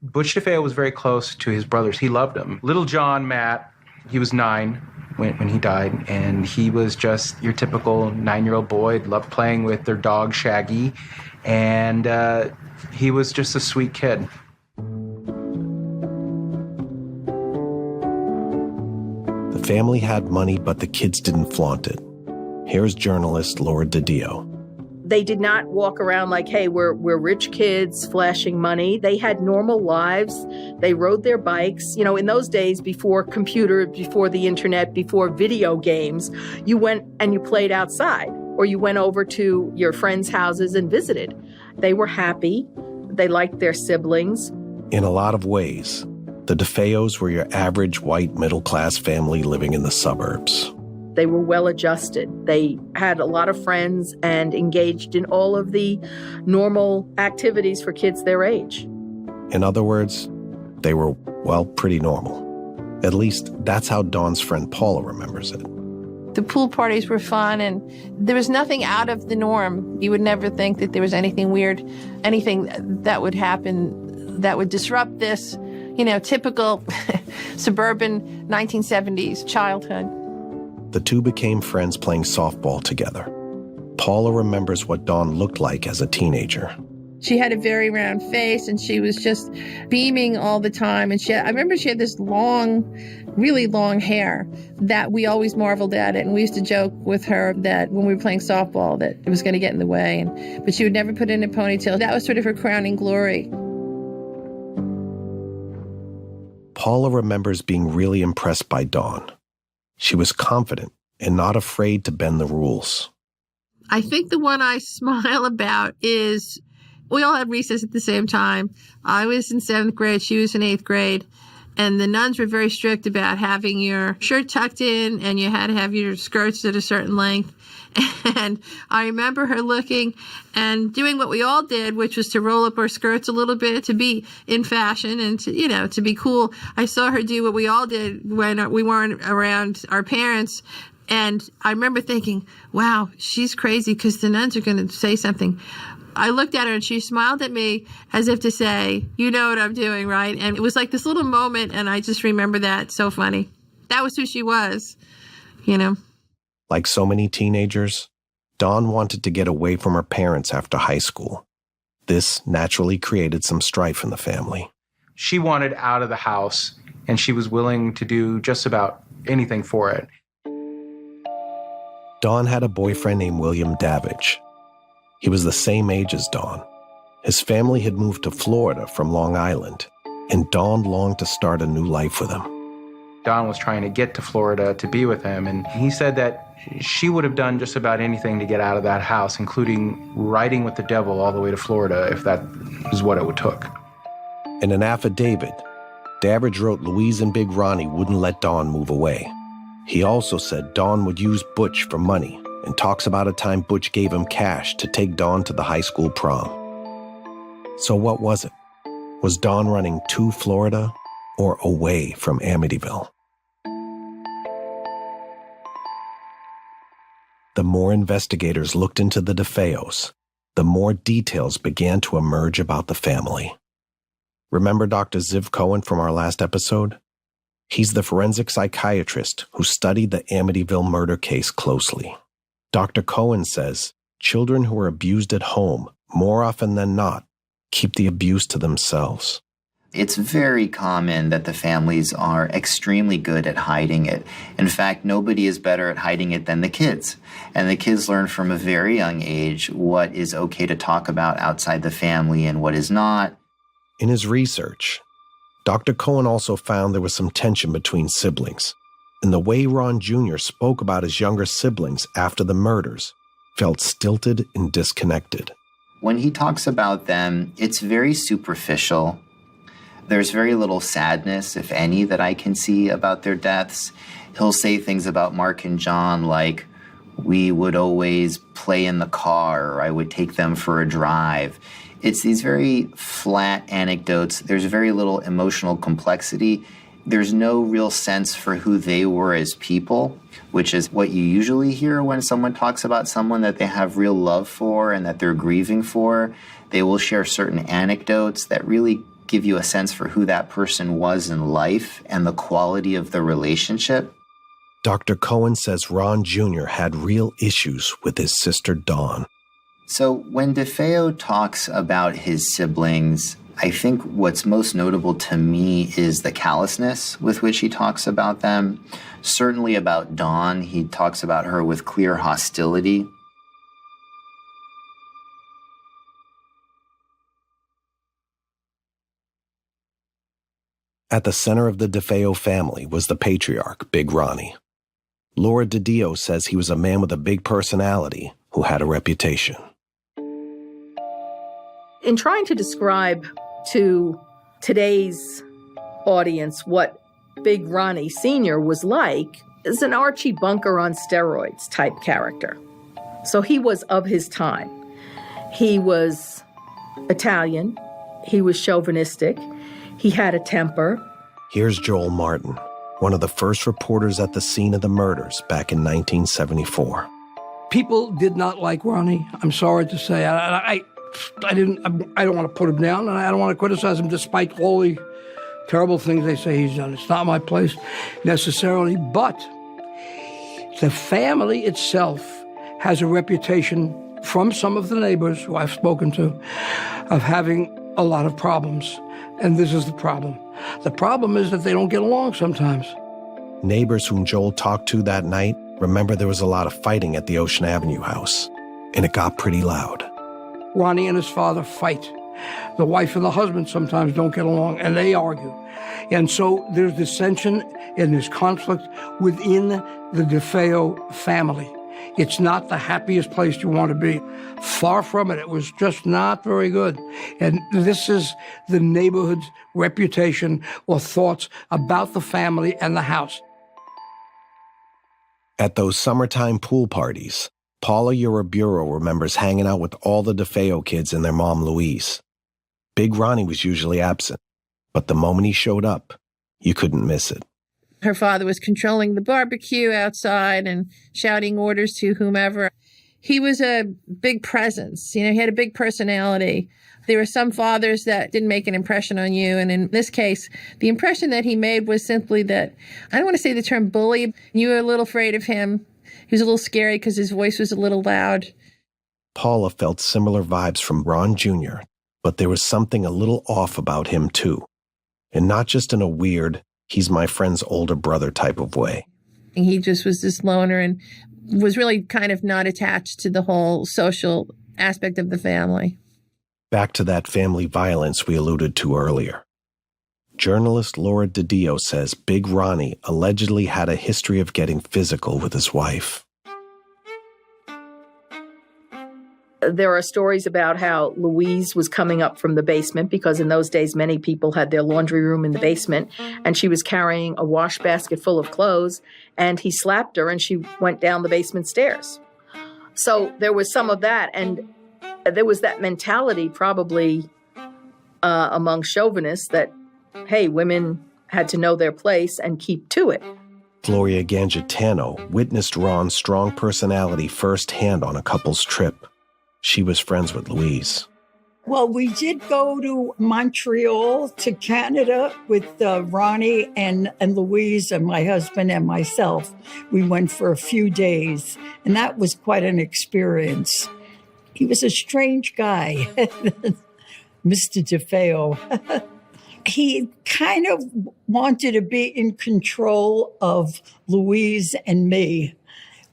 Butch DeFeo was very close to his brothers. He loved them. Little John, Matt, he was 9 when he died, and he was just your typical 9-year-old boy, loved playing with their dog, Shaggy, and he was just a sweet kid. The family had money, but the kids didn't flaunt it. Here's journalist Laura DiDio. They did not walk around like, hey, we're rich kids flashing money. They had normal lives. They rode their bikes. In those days, before computers, before the internet, before video games, you went and you played outside, or you went over to your friends' houses and visited. They were happy. They liked their siblings. In a lot of ways, the DeFeos were your average white middle-class family living in the suburbs. They were well-adjusted. They had a lot of friends and engaged in all of the normal activities for kids their age. In other words, they were, pretty normal. At least that's how Dawn's friend Paula remembers it. The pool parties were fun, and there was nothing out of the norm. You would never think that there was anything weird, anything that would happen that would disrupt this, typical suburban 1970s childhood. The two became friends playing softball together. Paula remembers what Dawn looked like as a teenager. She had a very round face, and she was just beaming all the time. And I remember she had this long, really long hair that we always marveled at it. And we used to joke with her that when we were playing softball that it was going to get in the way. But she would never put it in a ponytail. That was sort of her crowning glory. Paula remembers being really impressed by Dawn. She was confident and not afraid to bend the rules. I think the one I smile about is we all had recess at the same time. I was in 7th grade. She was in 8th grade. And the nuns were very strict about having your shirt tucked in, and you had to have your skirts at a certain length. And I remember her looking and doing what we all did, which was to roll up our skirts a little bit to be in fashion and to be cool. I saw her do what we all did when we weren't around our parents. And I remember thinking, wow, she's crazy because the nuns are going to say something. I looked at her and she smiled at me as if to say, you know what I'm doing, right? And it was like this little moment, and I just remember that. So funny. That was who she was, Like so many teenagers, Dawn wanted to get away from her parents after high school. This naturally created some strife in the family. She wanted out of the house, and she was willing to do just about anything for it. Dawn had a boyfriend named William Davidge. He was the same age as Dawn. His family had moved to Florida from Long Island, and Dawn longed to start a new life with him. Dawn was trying to get to Florida to be with him, and he said that she would have done just about anything to get out of that house, including riding with the devil all the way to Florida, if that is what it would took. In an affidavit, Davidge wrote Louise and Big Ronnie wouldn't let Dawn move away. He also said Dawn would use Butch for money, and talks about a time Butch gave him cash to take Dawn to the high school prom. So what was it? Was Dawn running to Florida or away from Amityville? The more investigators looked into the DeFeos, the more details began to emerge about the family. Remember Dr. Ziv Cohen from our last episode? He's the forensic psychiatrist who studied the Amityville murder case closely. Dr. Cohen says children who are abused at home, more often than not, keep the abuse to themselves. It's very common that the families are extremely good at hiding it. In fact, nobody is better at hiding it than the kids. And the kids learn from a very young age what is okay to talk about outside the family and what is not. In his research, Dr. Cohen also found there was some tension between siblings, and the way Ron Jr. spoke about his younger siblings after the murders felt stilted and disconnected. When he talks about them, it's very superficial. There's very little sadness, if any, that I can see about their deaths. He'll say things about Mark and John like, we would always play in the car, or I would take them for a drive. It's these very flat anecdotes. There's very little emotional complexity. There's no real sense for who they were as people, which is what you usually hear when someone talks about someone that they have real love for and that they're grieving for. They will share certain anecdotes that really give you a sense for who that person was in life and the quality of the relationship. Dr. Cohen says Ron Jr. had real issues with his sister Dawn. So when DeFeo talks about his siblings, I think what's most notable to me is the callousness with which he talks about them. Certainly about Dawn, he talks about her with clear hostility. At the center of the DeFeo family was the patriarch, Big Ronnie. Laura DiDio says he was a man with a big personality who had a reputation. In trying to describe to today's audience what Big Ronnie Sr. was like, is an Archie Bunker on steroids type character. So he was of his time. He was Italian. He was chauvinistic. He had a temper. Here's Joel Martin, one of the first reporters at the scene of the murders back in 1974. People did not like Ronnie. I'm sorry to say. I don't want to put him down, and I don't want to criticize him despite all the terrible things they say he's done. It's not my place necessarily, but the family itself has a reputation from some of the neighbors who I've spoken to of having a lot of problems. And this is the problem. The problem is that they don't get along sometimes. Neighbors whom Joel talked to that night remember there was a lot of fighting at the Ocean Avenue house, and it got pretty loud. Ronnie and his father fight. The wife and the husband sometimes don't get along, and they argue. And so there's dissension and there's conflict within the DeFeo family. It's not the happiest place you want to be. Far from it. It was just not very good. And this is the neighborhood's reputation or thoughts about the family and the house. At those summertime pool parties, Paula Uraburo remembers hanging out with all the DeFeo kids and their mom, Louise. Big Ronnie was usually absent, but the moment he showed up, you couldn't miss it. Her father was controlling the barbecue outside and shouting orders to whomever. He was a big presence. He had a big personality. There were some fathers that didn't make an impression on you. And in this case, the impression that he made was simply that, I don't want to say the term bully. You were a little afraid of him. He was a little scary because his voice was a little loud. Paula felt similar vibes from Ron Jr., but there was something a little off about him too. And not just in a weird, he's my friend's older brother type of way. He just was this loner, and was really kind of not attached to the whole social aspect of the family. Back to that family violence we alluded to earlier. Journalist Laura DiDio says Big Ronnie allegedly had a history of getting physical with his wife. There are stories about how Louise was coming up from the basement, because in those days many people had their laundry room in the basement, and she was carrying a wash basket full of clothes, and he slapped her and she went down the basement stairs. So there was some of that, and there was that mentality probably among chauvinists that, hey, women had to know their place and keep to it. Gloria Gangitano witnessed Ron's strong personality firsthand on a couple's trip. She was friends with Louise. Well, we did go to Montreal, to Canada, with Ronnie and Louise and my husband and myself. We went for a few days, and that was quite an experience. He was a strange guy, Mr. DeFeo. He kind of wanted to be in control of Louise and me.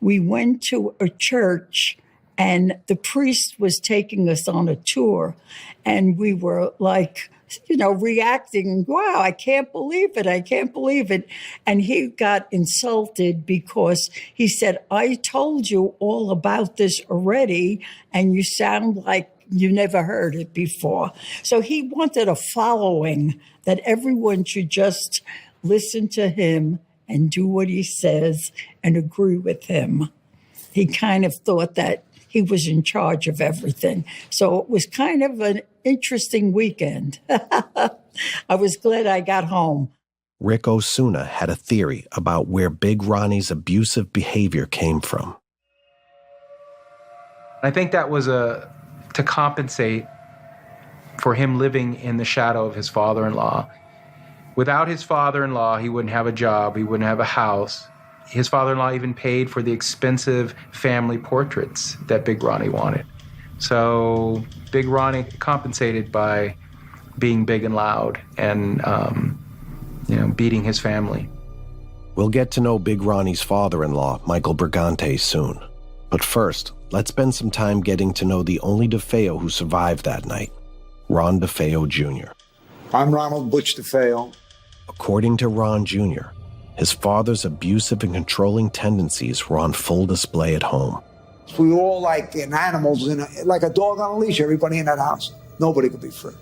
We went to a church, and the priest was taking us on a tour, and we were like, reacting, wow, I can't believe it, I can't believe it. And he got insulted because he said, I told you all about this already, and you sound like you never heard it before. So he wanted a following, that everyone should just listen to him and do what he says and agree with him. He kind of thought that he was in charge of everything. So it was kind of an interesting weekend. I was glad I got home. Rick Osuna had a theory about where Big Ronnie's abusive behavior came from. I think that was to compensate for him living in the shadow of his father-in-law. Without his father-in-law, he wouldn't have a job, he wouldn't have a house. His father-in-law even paid for the expensive family portraits that Big Ronnie wanted. So Big Ronnie compensated by being big and loud and, beating his family. We'll get to know Big Ronnie's father-in-law, Michael Brigante, soon. But first, let's spend some time getting to know the only DeFeo who survived that night, Ron DeFeo Jr. I'm Ronald Butch DeFeo. According to Ron Jr., his father's abusive and controlling tendencies were on full display at home. We were all like animals, like a dog on a leash, everybody in that house. Nobody could be free.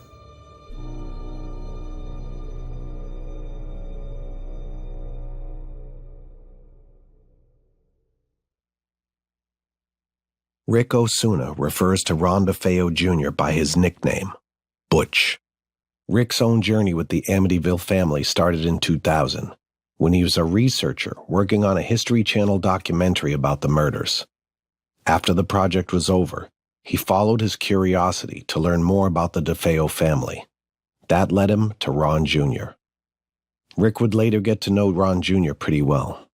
Rick Osuna refers to Ron DeFeo Jr. by his nickname, Butch. Rick's own journey with the Amityville family started in 2000, when he was a researcher working on a History Channel documentary about the murders. After the project was over, he followed his curiosity to learn more about the DeFeo family. That led him to Ron Jr. Rick would later get to know Ron Jr. pretty well.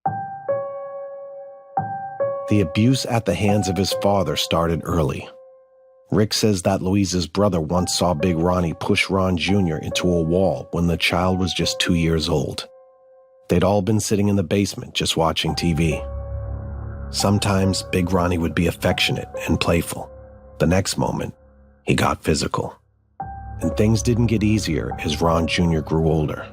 The abuse at the hands of his father started early. Rick says that Louise's brother once saw Big Ronnie push Ron Jr. into a wall when the child was just 2 years old. They'd all been sitting in the basement just watching TV. Sometimes Big Ronnie would be affectionate and playful. The next moment, he got physical. And things didn't get easier as Ron Jr. grew older.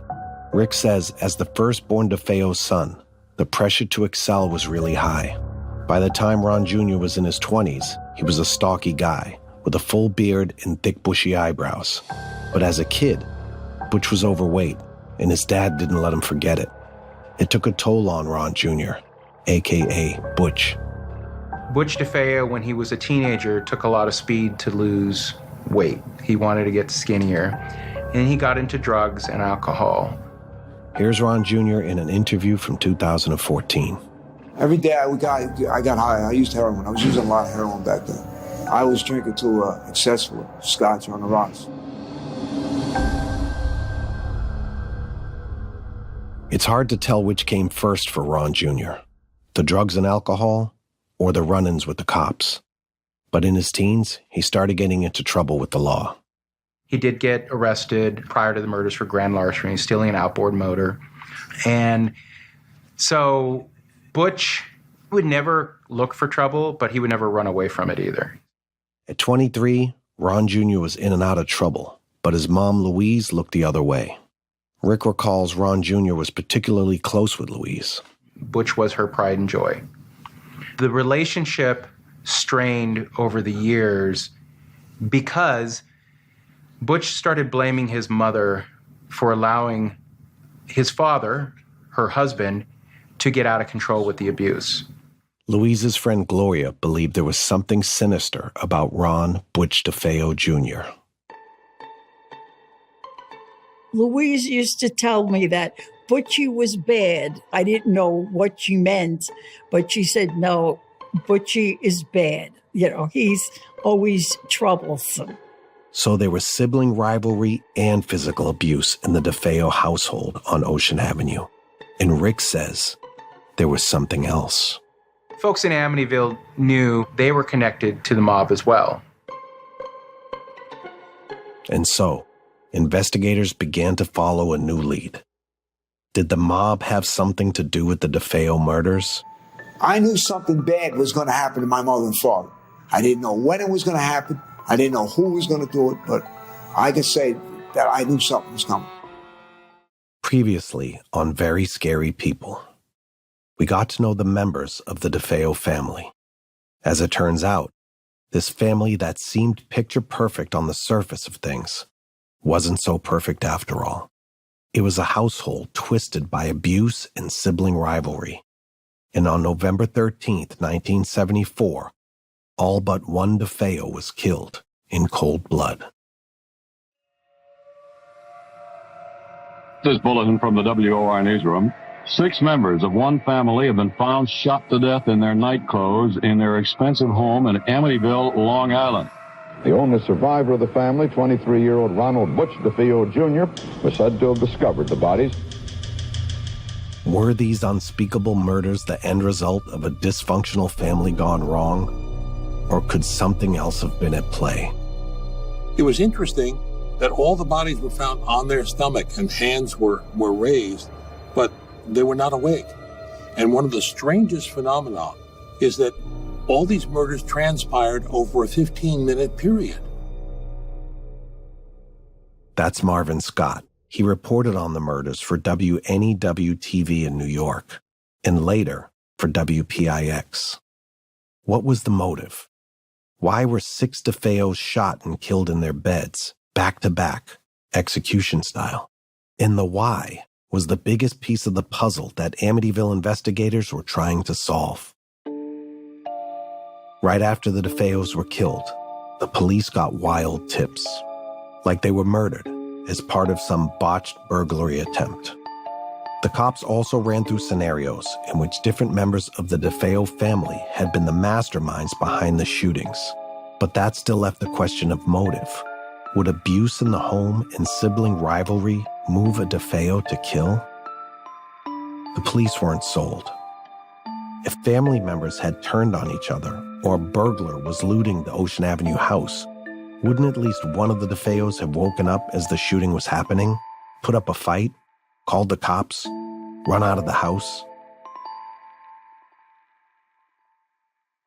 Rick says as the firstborn DeFeo son, the pressure to excel was really high. By the time Ron Jr. was in his 20s, he was a stocky guy with a full beard and thick bushy eyebrows. But as a kid, Butch was overweight, and his dad didn't let him forget it. It took a toll on Ron Jr., a.k.a. Butch. Butch DeFeo, when he was a teenager, took a lot of speed to lose weight. He wanted to get skinnier, and he got into drugs and alcohol. Here's Ron Jr. in an interview from 2014. Every day I got high. I used heroin. I was using a lot of heroin back then. I was drinking to excessively, scotch on the rocks. It's hard to tell which came first for Ron Jr., the drugs and alcohol, or the run-ins with the cops. But in his teens, he started getting into trouble with the law. He did get arrested prior to the murders for grand larceny, stealing an outboard motor. And so Butch He would never look for trouble, but he would never run away from it either. At 23, Ron Jr. was in and out of trouble, but his mom, Louise, looked the other way. Rick recalls Ron Jr. was particularly close with Louise. Butch was her pride and joy. The relationship strained over the years because Butch started blaming his mother for allowing his father, her husband, to get out of control with the abuse. Louise's friend Gloria believed there was something sinister about Ron Butch DeFeo Jr. Louise used to tell me that Butchie was bad. I didn't know what she meant, but she said, no, Butchie is bad. You know, he's always troublesome. So there was sibling rivalry and physical abuse in the DeFeo household on Ocean Avenue. And Rick says there was something else. Folks in Amityville knew they were connected to the mob as well. And so, investigators began to follow a new lead. Did the mob have something to do with the DeFeo murders? I knew something bad was going to happen to my mother and father. I didn't know when it was going to happen. I didn't know who was going to do it, but I could say that I knew something was coming. Previously on Very Scary People, we got to know the members of the DeFeo family. As it turns out, this family that seemed picture perfect on the surface of things wasn't so perfect after all. It was a household twisted by abuse and sibling rivalry. And on November 13th, 1974, all but one DeFeo was killed in cold blood. This bulletin from the WOR newsroom. 6 members of one family have been found shot to death in their night clothes in their expensive home in Amityville, Long Island. The only survivor of the family, 23-year-old Ronald Butch DeFeo Jr., was said to have discovered the bodies. Were these unspeakable murders the end result of a dysfunctional family gone wrong? Or could something else have been at play? It was interesting that all the bodies were found on their stomach and hands were raised, but they were not awake. And one of the strangest phenomena is that all these murders transpired over a 15-minute period. That's Marvin Scott. He reported on the murders for WNEW-TV in New York, and later for WPIX. What was the motive? Why were 6 DeFeos shot and killed in their beds, back-to-back, execution style? And the why was the biggest piece of the puzzle that Amityville investigators were trying to solve. Right after the DeFeos were killed, the police got wild tips, like they were murdered as part of some botched burglary attempt. The cops also ran through scenarios in which different members of the DeFeo family had been the masterminds behind the shootings. But that still left the question of motive. Would abuse in the home and sibling rivalry move a DeFeo to kill? The police weren't sold. If family members had turned on each other, or a burglar was looting the Ocean Avenue house, wouldn't at least one of the DeFeos have woken up as the shooting was happening, put up a fight, called the cops, run out of the house?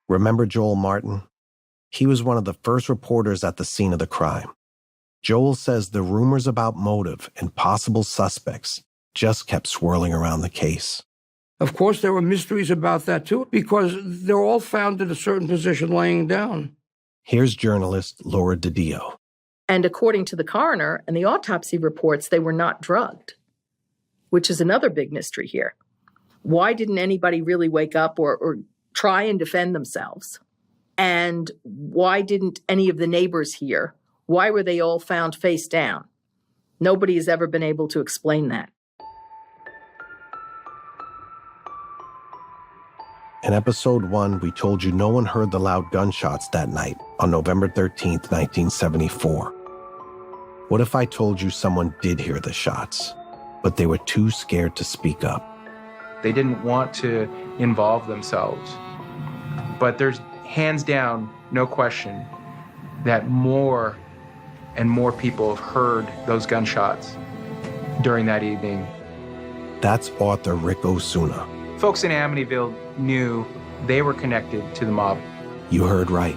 Remember Joel Martin? He was one of the first reporters at the scene of the crime. Joel says the rumors about motive and possible suspects just kept swirling around the case. Of course, there were mysteries about that, too, because they're all found in a certain position laying down. Here's journalist Laura DiDio. And according to the coroner and the autopsy reports, they were not drugged, which is another big mystery here. Why didn't anybody really wake up or try and defend themselves? And why didn't any of the neighbors hear? Why were they all found face down? Nobody has ever been able to explain that. In episode 1, we told you no one heard the loud gunshots that night on November 13th, 1974. What if I told you someone did hear the shots, but they were too scared to speak up? They didn't want to involve themselves. But there's hands down, no question, that more and more people have heard those gunshots during that evening. That's author Rick Osuna. Folks in Amityville knew they were connected to the mob. You heard right.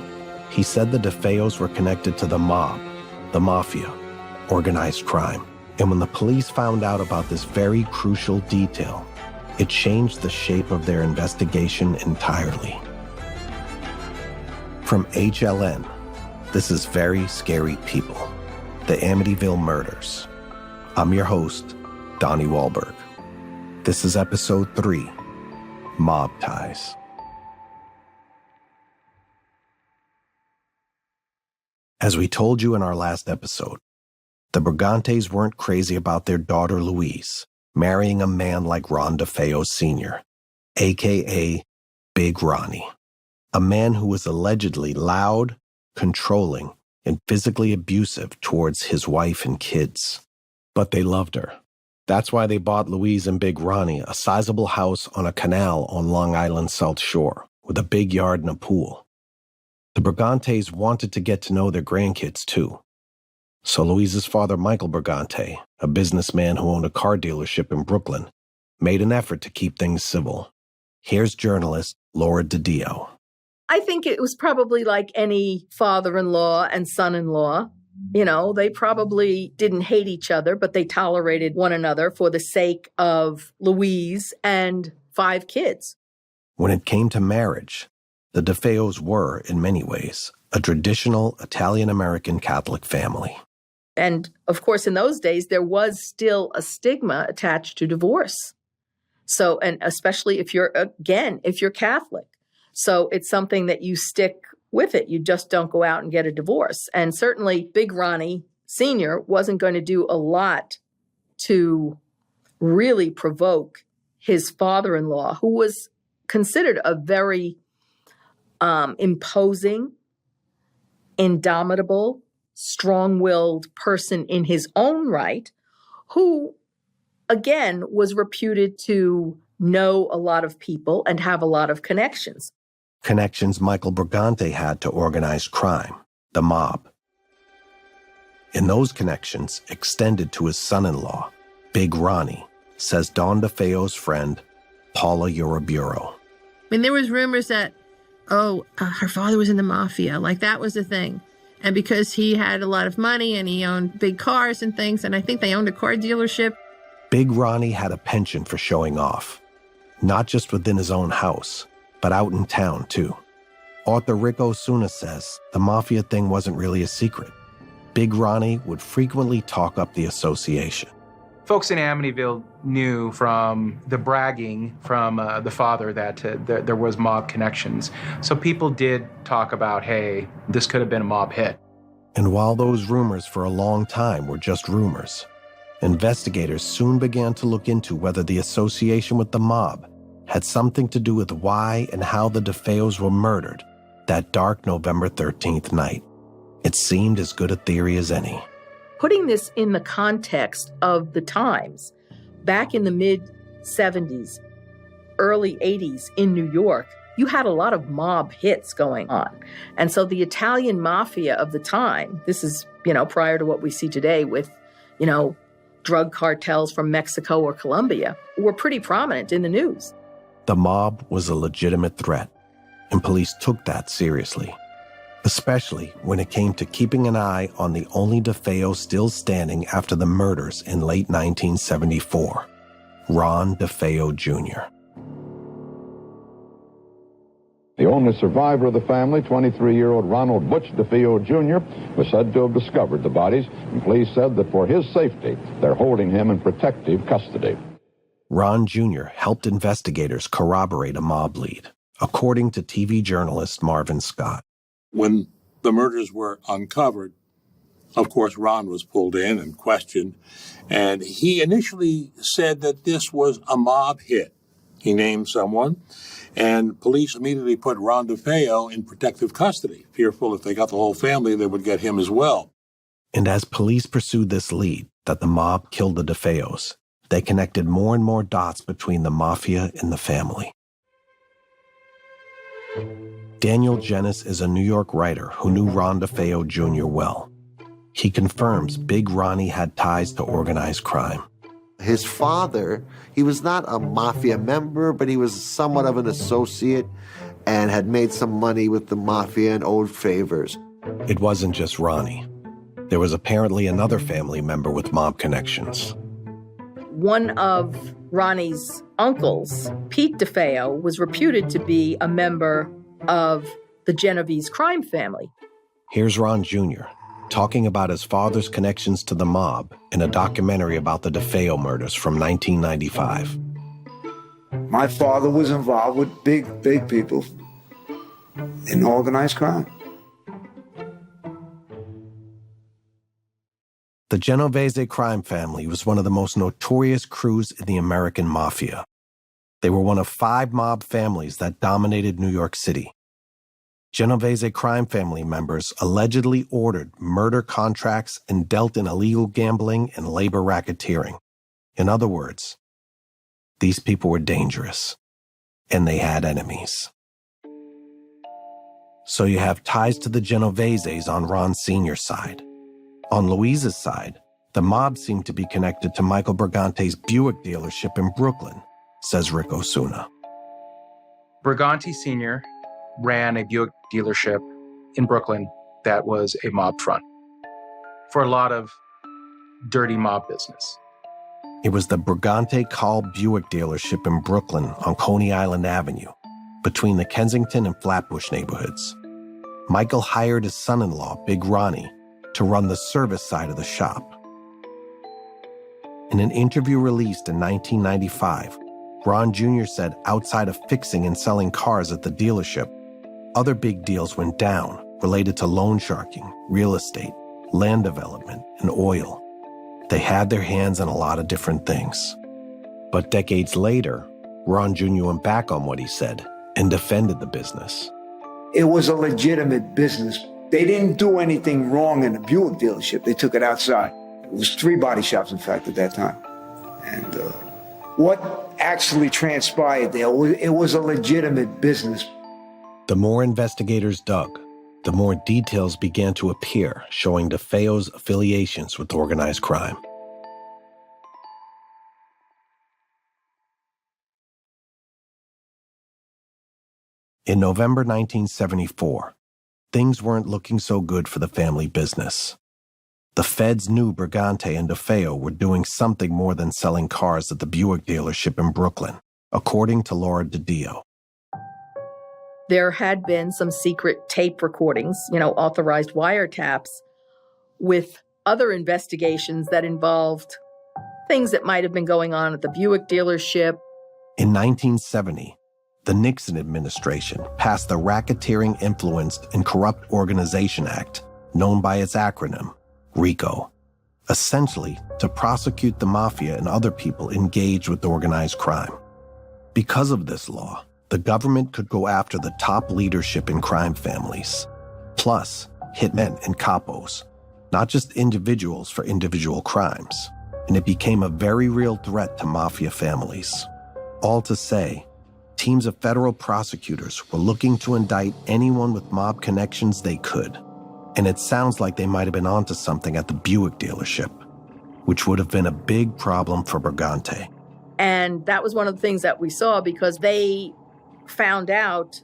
He said the DeFeos were connected to the mob, the mafia, organized crime. And when the police found out about this very crucial detail, it changed the shape of their investigation entirely. From HLN, this is Very Scary People, the Amityville Murders. I'm your host, Donnie Wahlberg. This is episode 3, Mob Ties. As we told you in our last episode, the Brigantes weren't crazy about their daughter Louise marrying a man like Ron DeFeo Jr., a.k.a. Big Ronnie, a man who was allegedly loud, controlling, and physically abusive towards his wife and kids. But they loved her. That's why they bought Louise and Big Ronnie a sizable house on a canal on Long Island's South Shore with a big yard and a pool. The Brigantes wanted to get to know their grandkids, too. So Louise's father, Michael Brigante, a businessman who owned a car dealership in Brooklyn, made an effort to keep things civil. Here's journalist Laura DiDio. I think it was probably like any father-in-law and son-in-law. You know, they probably didn't hate each other, but they tolerated one another for the sake of Louise and 5 kids. When it came to marriage, the DeFeos were, in many ways, a traditional Italian-American Catholic family. And, of course, in those days, there was still a stigma attached to divorce. So, and especially if you're Catholic. So it's something that you stick with it. You just don't go out and get a divorce. And certainly Big Ronnie Sr. wasn't going to do a lot to really provoke his father-in-law, who was considered a very imposing, indomitable, strong-willed person in his own right, who, again, was reputed to know a lot of people and have a lot of connections. Connections Michael Brigante had to organized crime, the mob. And those connections extended to his son-in-law, Big Ronnie, says Don DeFeo's friend, Paula Uraburo. I mean, there was rumors that, her father was in the mafia. Like, that was the thing. And because he had a lot of money and he owned big cars and things, and I think they owned a car dealership. Big Ronnie had a penchant for showing off, not just within his own house, but out in town, too. Author Rick Osuna says the mafia thing wasn't really a secret. Big Ronnie would frequently talk up the association. Folks in Amityville knew from the bragging from the father that there was mob connections. So people did talk about, hey, this could have been a mob hit. And while those rumors for a long time were just rumors, investigators soon began to look into whether the association with the mob had something to do with why and how the DeFeos were murdered that dark November 13th night. It seemed as good a theory as any. Putting this in the context of the times, back in the mid-'70s, early 80s in New York, you had a lot of mob hits going on. And so the Italian mafia of the time, this is, prior to what we see today with, drug cartels from Mexico or Colombia, were pretty prominent in the news. The mob was a legitimate threat, and police took that seriously. Especially when it came to keeping an eye on the only DeFeo still standing after the murders in late 1974, Ron DeFeo Jr. The only survivor of the family, 23-year-old Ronald Butch DeFeo Jr., was said to have discovered the bodies, and police said that for his safety, they're holding him in protective custody. Ron Jr. helped investigators corroborate a mob lead, according to TV journalist Marvin Scott. When the murders were uncovered, of course, Ron was pulled in and questioned, and he initially said that this was a mob hit. He named someone, and police immediately put Ron DeFeo in protective custody, fearful if they got the whole family, they would get him as well. And as police pursued this lead that the mob killed the DeFeos, they connected more and more dots between the mafia and the family. Daniel Jennis is a New York writer who knew Ron DeFeo Jr. well. He confirms Big Ronnie had ties to organized crime. His father, he was not a mafia member, but he was somewhat of an associate. and had made some money with the mafia and owed favors. It wasn't just Ronnie. There was apparently another family member with mob connections. One of Ronnie's uncles, Pete DeFeo, was reputed to be a member of the Genovese crime family. Here's Ron Jr. talking about his father's connections to the mob in a documentary about the DeFeo murders from 1995. My father was involved with big people in organized crime. The Genovese crime family was one of the most notorious crews in the American mafia. They were one of 5 mob families that dominated New York City. Genovese crime family members allegedly ordered murder contracts and dealt in illegal gambling and labor racketeering. In other words, these people were dangerous, and they had enemies. So you have ties to the Genoveses on Ron Sr.'s side. On Louise's side, the mob seemed to be connected to Michael Brigante's Buick dealership in Brooklyn, says Rick Osuna. Brigante Sr. ran a Buick dealership in Brooklyn that was a mob front for a lot of dirty mob business. It was the Brigante Call Buick dealership in Brooklyn on Coney Island Avenue, between the Kensington and Flatbush neighborhoods. Michael hired his son-in-law, Big Ronnie, to run the service side of the shop. In an interview released in 1995, Ron Jr. said outside of fixing and selling cars at the dealership, other big deals went down related to loan sharking, real estate, land development, and oil. They had their hands in a lot of different things. But decades later, Ron Jr. went back on what he said and defended the business. It was a legitimate business. They didn't do anything wrong in the Buick dealership. They took it outside. It was 3 body shops, in fact, at that time. And what actually transpired there, it was a legitimate business. The more investigators dug, the more details began to appear showing DeFeo's affiliations with organized crime. In November 1974, things weren't looking so good for the family business. The feds knew Brigante and DeFeo were doing something more than selling cars at the Buick dealership in Brooklyn, according to Laura DiDio. There had been some secret tape recordings, authorized wiretaps, with other investigations that involved things that might have been going on at the Buick dealership. In 1970, the Nixon administration passed the Racketeering Influenced and Corrupt Organization Act, known by its acronym, RICO, essentially to prosecute the mafia and other people engaged with organized crime. Because of this law, the government could go after the top leadership in crime families, plus hitmen and capos, not just individuals for individual crimes, and it became a very real threat to mafia families. All to say, teams of federal prosecutors were looking to indict anyone with mob connections they could, and it sounds like they might have been onto something at the Buick dealership, which would have been a big problem for Brigante. And that was one of the things that we saw because they found out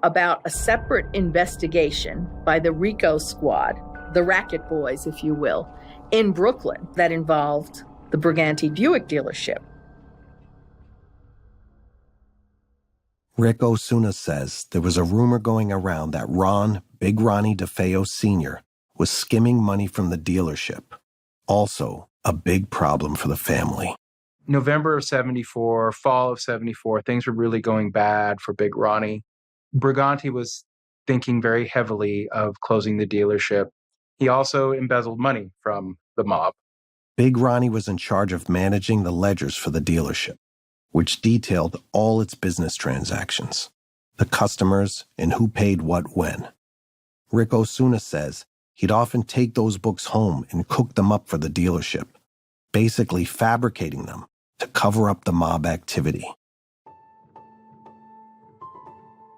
about a separate investigation by the RICO squad, the racket boys, if you will, in Brooklyn that involved the Brigante Buick dealership. Rick Osuna says there was a rumor going around that Ron, Big Ronnie DeFeo Sr., was skimming money from the dealership. Also, a big problem for the family. November of 74, fall of 74, things were really going bad for Big Ronnie. Brigante was thinking very heavily of closing the dealership. He also embezzled money from the mob. Big Ronnie was in charge of managing the ledgers for the dealership, which detailed all its business transactions, the customers, and who paid what when. Rick Osuna says he'd often take those books home and cook them up for the dealership, basically fabricating them to cover up the mob activity.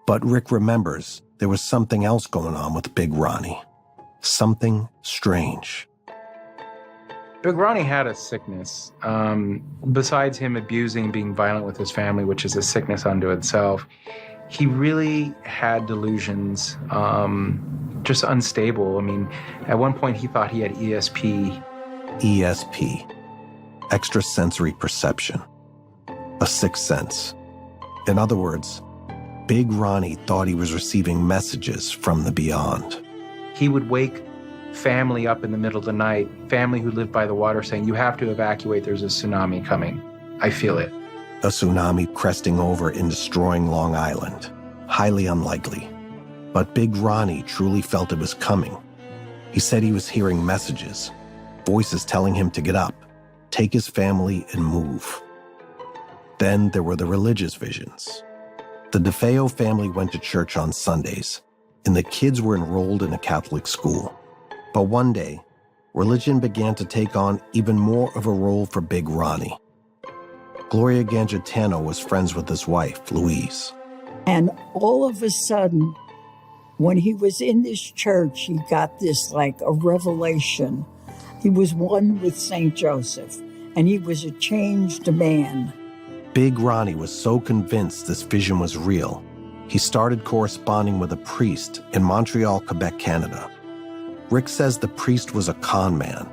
But Rick remembers there was something else going on with Big Ronnie. Something strange. Big Ronnie had a sickness. Besides him abusing, being violent with his family, which is a sickness unto itself, He really had delusions, just unstable. I mean, at one point he thought he had ESP. ESP, extrasensory perception, a sixth sense. In other words, Big Ronnie thought he was receiving messages from the beyond. He would wake family up in the middle of the night, family who lived by the water, saying, "You have to evacuate, there's a tsunami coming. I feel it." A tsunami cresting over and destroying Long Island. Highly unlikely. But Big Ronnie truly felt it was coming. He said he was hearing messages, voices telling him to get up, take his family, and move. Then there were the religious visions. The DeFeo family went to church on Sundays, and the kids were enrolled in a Catholic school. But one day, religion began to take on even more of a role for Big Ronnie. Gloria Gangitano was friends with his wife, Louise. And all of a sudden, when he was in this church, he got this like a revelation. He was one with St. Joseph, and he was a changed man. Big Ronnie was so convinced this vision was real, he started corresponding with a priest in Montreal, Quebec, Canada. Rick says the priest was a con man,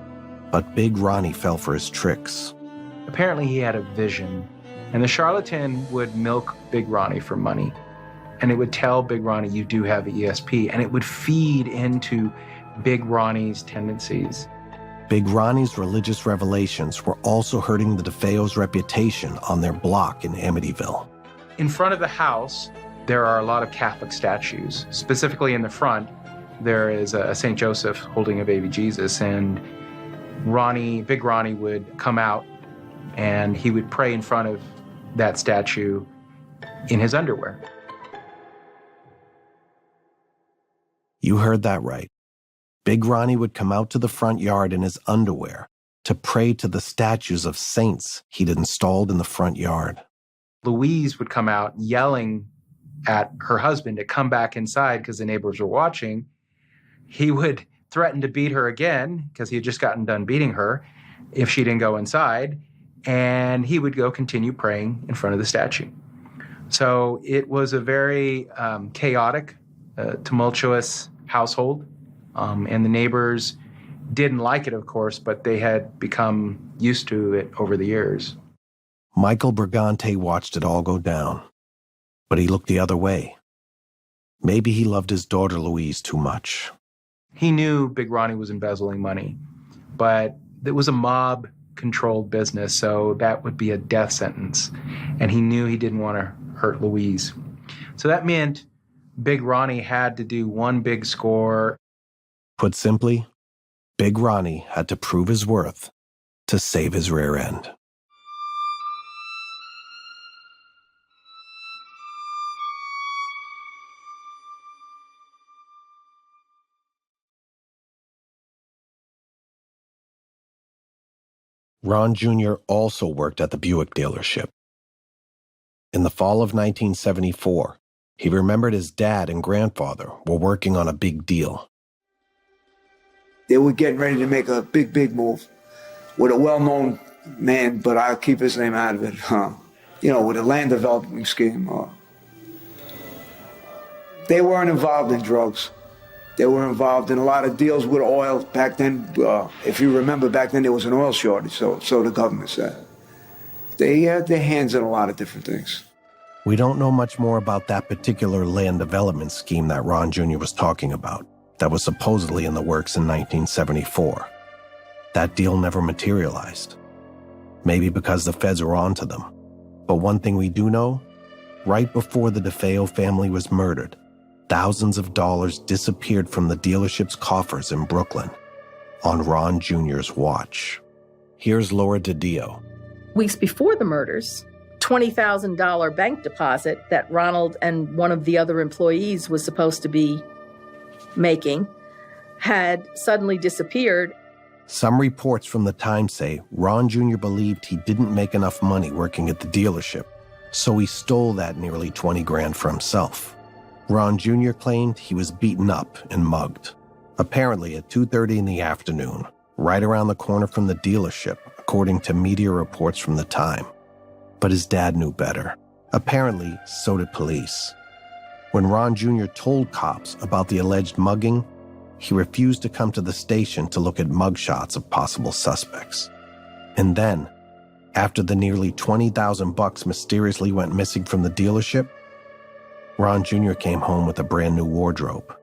but Big Ronnie fell for his tricks. Apparently he had a vision, and the charlatan would milk Big Ronnie for money. And it would tell Big Ronnie, "You do have ESP," and it would feed into Big Ronnie's tendencies. Big Ronnie's religious revelations were also hurting the DeFeos' reputation on their block in Amityville. In front of the house, there are a lot of Catholic statues. Specifically in the front, there is a St. Joseph holding a baby Jesus, and Big Ronnie would come out and he would pray in front of that statue in his underwear. You heard that right. Big Ronnie would come out to the front yard in his underwear to pray to the statues of saints he'd installed in the front yard. Louise would come out yelling at her husband to come back inside because the neighbors were watching. He would threaten to beat her again because he had just gotten done beating her if she didn't go inside. And he would go continue praying in front of the statue. So it was a very chaotic, tumultuous household. And the neighbors didn't like it, of course, but they had become used to it over the years. Michael Brigante watched it all go down, but he looked the other way. Maybe he loved his daughter Louise too much. He knew Big Ronnie was embezzling money, but it was a mob-controlled business, so that would be a death sentence. And he knew he didn't want to hurt Louise. So that meant Big Ronnie had to do one big score. Put simply, Big Ronnie had to prove his worth to save his rear end. Ron Jr. also worked at the Buick dealership. In the fall of 1974, he remembered his dad and grandfather were working on a big deal. They were getting ready to make a big move with a well-known man, but I'll keep his name out of it. With a land development scheme. They weren't involved in drugs. They were involved in a lot of deals with oil. Back then, if you remember, back then there was an oil shortage, so the government said. They had their hands in a lot of different things. We don't know much more about that particular land development scheme that Ron Jr. was talking about, that was supposedly in the works in 1974. That deal never materialized. Maybe because the feds were onto them. But one thing we do know, right before the DeFeo family was murdered, thousands of dollars disappeared from the dealership's coffers in Brooklyn on Ron Jr.'s watch. Here's Laura DiDio. Weeks before the murders, $20,000 bank deposit that Ronald and one of the other employees was supposed to be making had suddenly disappeared. Some reports from the time say Ron Jr. believed he didn't make enough money working at the dealership, so he stole that nearly $20,000 for himself. Ron Jr. claimed he was beaten up and mugged, apparently at 2:30 in the afternoon, right around the corner from the dealership, according to media reports from the time. But his dad knew better. Apparently, so did police. When Ron Jr. told cops about the alleged mugging, he refused to come to the station to look at mugshots of possible suspects. And then, after the nearly $20,000 mysteriously went missing from the dealership, Ron Jr. came home with a brand new wardrobe.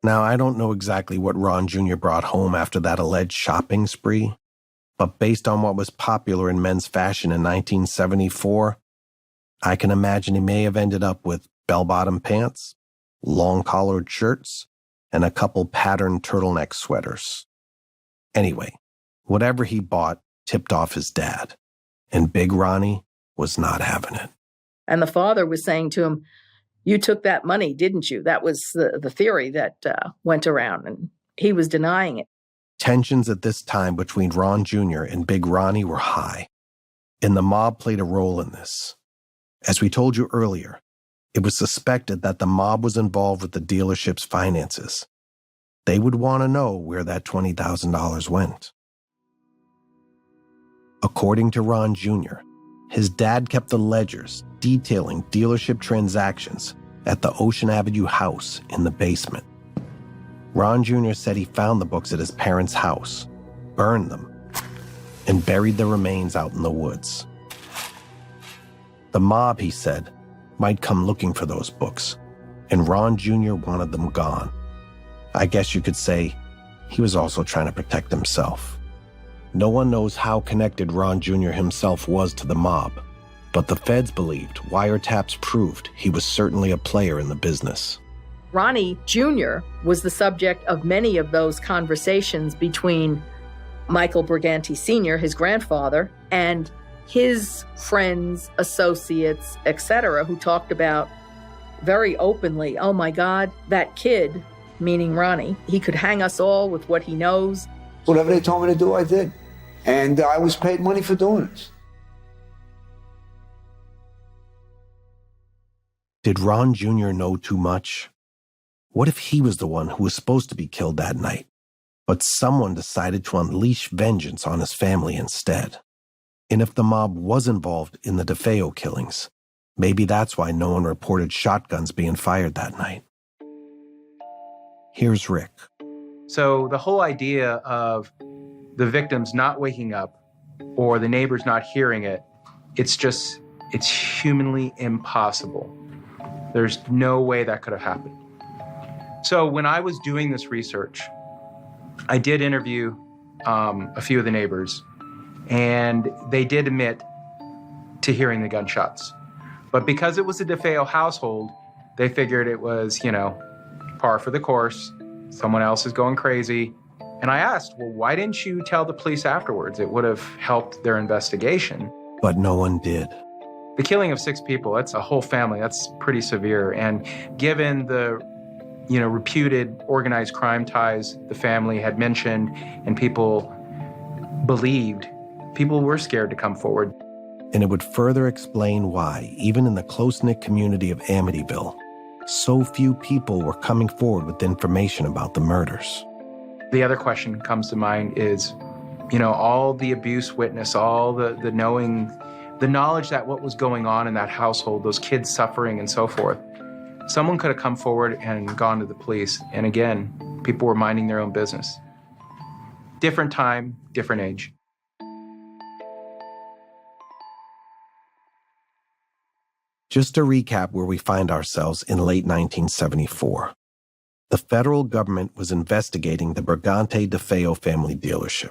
Now, I don't know exactly what Ron Jr. brought home after that alleged shopping spree, but based on what was popular in men's fashion in 1974, I can imagine he may have ended up with bell-bottom pants, long-collared shirts, and a couple patterned turtleneck sweaters. Anyway, whatever he bought tipped off his dad, and Big Ronnie was not having it. And the father was saying to him, "You took that money, didn't you?" That was the theory that went around, and he was denying it. Tensions at this time between Ron Jr. and Big Ronnie were high, and the mob played a role in this. As we told you earlier, it was suspected that the mob was involved with the dealership's finances. They would want to know where that $20,000 went. According to Ron Jr., his dad kept the ledgers detailing dealership transactions at the Ocean Avenue house in the basement. Ron Jr. said he found the books at his parents' house, burned them, and buried the remains out in the woods. The mob, he said, might come looking for those books, and Ron Jr. wanted them gone. I guess you could say he was also trying to protect himself. No one knows how connected Ron Jr. himself was to the mob, but the feds believed wiretaps proved he was certainly a player in the business. Ronnie Jr. was the subject of many of those conversations between Michael Briganti Sr., his grandfather, and his friends, associates, etc., who talked about very openly, "Oh my God, that kid," meaning Ronnie, "he could hang us all with what he knows." Whatever they told me to do, I did. And I was paid money for doing this. Did Ron Jr. know too much? What if he was the one who was supposed to be killed that night, but someone decided to unleash vengeance on his family instead? And if the mob was involved in the DeFeo killings, maybe that's why no one reported shotguns being fired that night. Here's Rick. So the whole idea of the victims not waking up or the neighbors not hearing it, it's humanly impossible. There's no way that could have happened. So when I was doing this research, I did interview a few of the neighbors, and they did admit to hearing the gunshots. But because it was a DeFeo household, they figured it was, par for the course. Someone else is going crazy. And I asked, well, why didn't you tell the police afterwards? It would have helped their investigation. But no one did. The killing of 6 people, that's a whole family. That's pretty severe. And given the, reputed organized crime ties the family had mentioned and people believed, people were scared to come forward. And it would further explain why, even in the close-knit community of Amityville, so few people were coming forward with information about the murders. The other question comes to mind is, all the abuse witnessed, all the knowing, the knowledge that what was going on in that household, those kids suffering and so forth. Someone could have come forward and gone to the police. And again, people were minding their own business. Different time, different age. Just to recap where we find ourselves in late 1974. The federal government was investigating the Briganti DeFeo family dealership.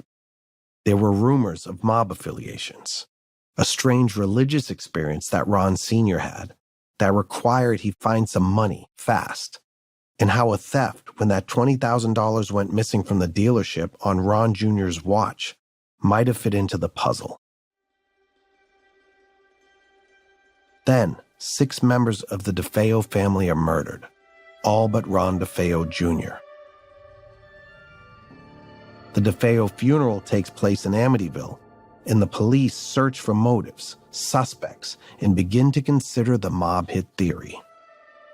There were rumors of mob affiliations, a strange religious experience that Ron Sr. had that required he find some money fast, and how a theft when that $20,000 went missing from the dealership on Ron Jr.'s watch might have fit into the puzzle. Then, 6 members of the DeFeo family are murdered, all but Ron DeFeo Jr. The DeFeo funeral takes place in Amityville, and the police search for motives, suspects, and begin to consider the mob hit theory.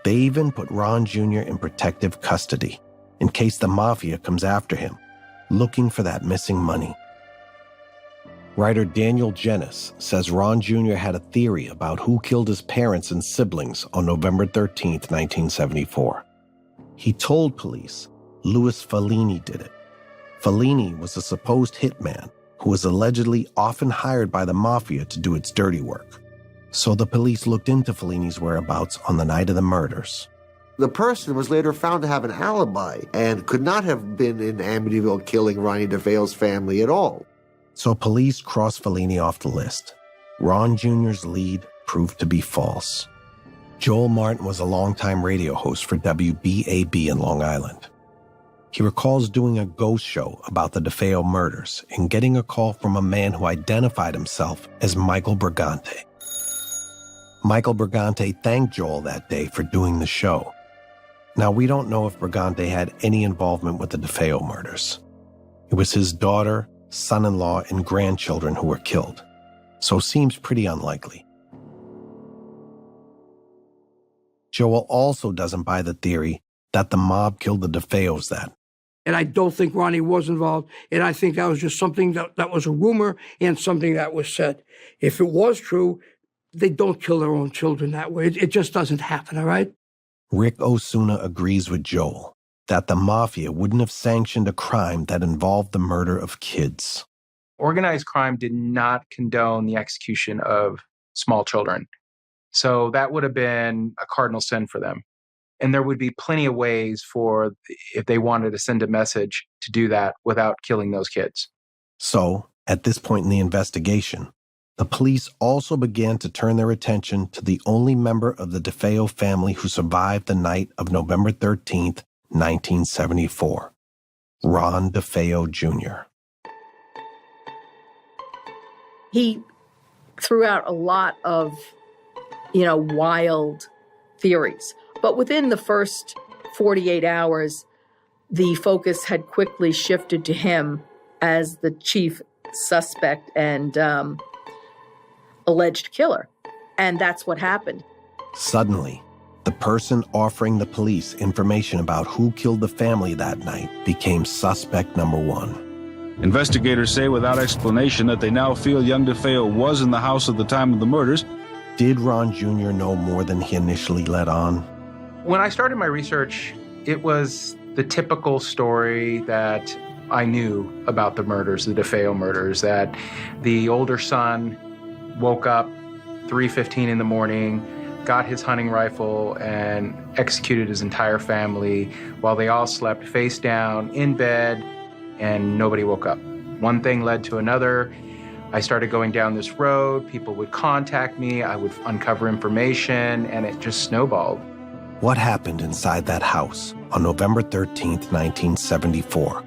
They even put Ron Jr. in protective custody in case the mafia comes after him, looking for that missing money. Writer Daniel Jennis says Ron Jr. had a theory about who killed his parents and siblings on November 13th, 1974. He told police Louis Fellini did it. Fellini was a supposed hitman who was allegedly often hired by the mafia to do its dirty work. So the police looked into Fellini's whereabouts on the night of the murders. The person was later found to have an alibi and could not have been in Amityville killing Ronnie DeFeo's family at all. So police crossed Fellini off the list. Ron Jr.'s lead proved to be false. Joel Martin was a longtime radio host for WBAB in Long Island. He recalls doing a ghost show about the DeFeo murders and getting a call from a man who identified himself as Michael Brigante. Michael Brigante thanked Joel that day for doing the show. Now, we don't know if Brigante had any involvement with the DeFeo murders. It was his daughter, son-in-law, and grandchildren who were killed, so seems pretty unlikely. Joel also doesn't buy the theory that the mob killed the DeFeos that. And I don't think Ronnie was involved, and I think that was just something that was a rumor and something that was said. If it was true, they don't kill their own children that way. It just doesn't happen, all right? Rick Osuna agrees with Joel that the mafia wouldn't have sanctioned a crime that involved the murder of kids. Organized crime did not condone the execution of small children. So that would have been a cardinal sin for them. And there would be plenty of ways for, if they wanted to send a message, to do that without killing those kids. So, at this point in the investigation, the police also began to turn their attention to the only member of the DeFeo family who survived the night of November 13th, 1974, Ron DeFeo Jr. He threw out a lot of, wild theories. But within the first 48 hours, the focus had quickly shifted to him as the chief suspect and alleged killer. And that's what happened. Suddenly, the person offering the police information about who killed the family that night became suspect number one. Investigators say without explanation that they now feel young DeFeo was in the house at the time of the murders. Did Ron Jr. know more than he initially let on? When I started my research, it was the typical story that I knew about the murders, the DeFeo murders, that the older son woke up 3:15 in the morning, got his hunting rifle, and executed his entire family while they all slept face down in bed and nobody woke up. One thing led to another. I started going down this road. People would contact me. I would uncover information, and it just snowballed. What happened inside that house on November 13th, 1974,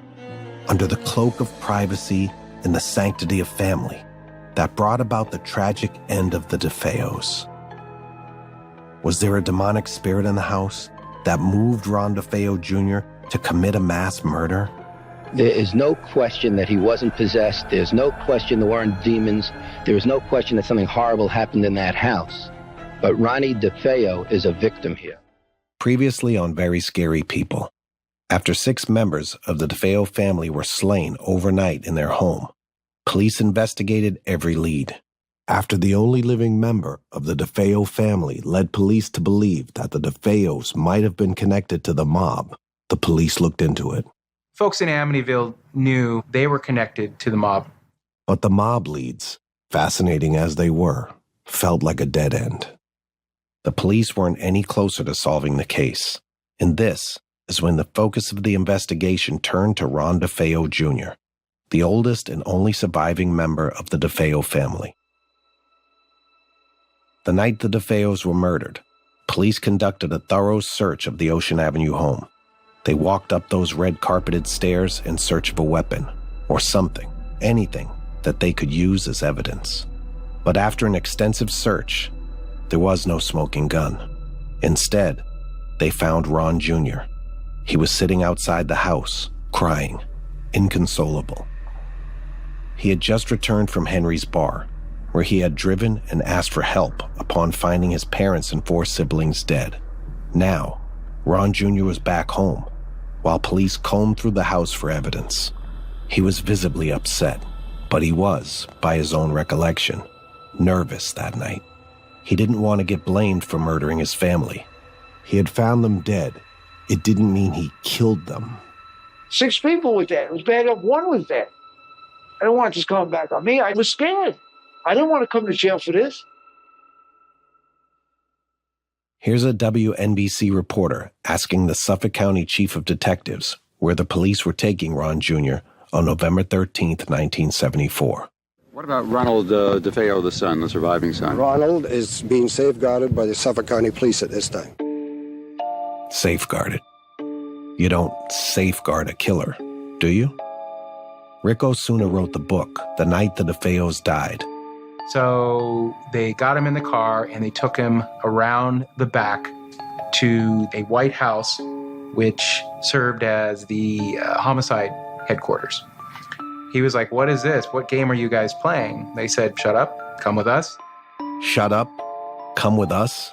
under the cloak of privacy and the sanctity of family, that brought about the tragic end of the DeFeos? Was there a demonic spirit in the house that moved Ron DeFeo Jr. to commit a mass murder? There is no question that he wasn't possessed. There's no question there weren't demons. There is no question that something horrible happened in that house. But Ronnie DeFeo is a victim here. Previously on Very Scary People, after 6 members of the DeFeo family were slain overnight in their home, police investigated every lead. After the only living member of the DeFeo family led police to believe that the DeFeos might have been connected to the mob, the police looked into it. Folks in Amityville knew they were connected to the mob. But the mob leads, fascinating as they were, felt like a dead end. The police weren't any closer to solving the case. And this is when the focus of the investigation turned to Ron DeFeo Jr., the oldest and only surviving member of the DeFeo family. The night the DeFeos were murdered, police conducted a thorough search of the Ocean Avenue home. They walked up those red-carpeted stairs in search of a weapon, or something, anything that they could use as evidence. But after an extensive search, there was no smoking gun. Instead, they found Ron Jr. He was sitting outside the house, crying, inconsolable. He had just returned from Henry's bar, where he had driven and asked for help upon finding his parents and 4 siblings dead. Now, Ron Jr. was back home, while police combed through the house for evidence. He was visibly upset, But he was, by his own recollection, nervous that night. He didn't want to get blamed for murdering his family. He had found them dead. It didn't mean he killed them. 6 people were dead. It was bad enough 1 was dead. I don't want this coming back on me. I was scared. I didn't want to come to jail for this. Here's a WNBC reporter asking the Suffolk County Chief of Detectives where the police were taking Ron Jr. on November 13th, 1974. What about Ronald DeFeo, the son, the surviving son? Ronald is being safeguarded by the Suffolk County Police at this time. Safeguarded. You don't safeguard a killer, do you? Rick Osuna wrote the book, The Night the DeFeos Died. So they got him in the car and they took him around the back to a White House, which served as the homicide headquarters. He was like, "What is this? What game are you guys playing?" They said, "Shut up, come with us." Shut up, come with us?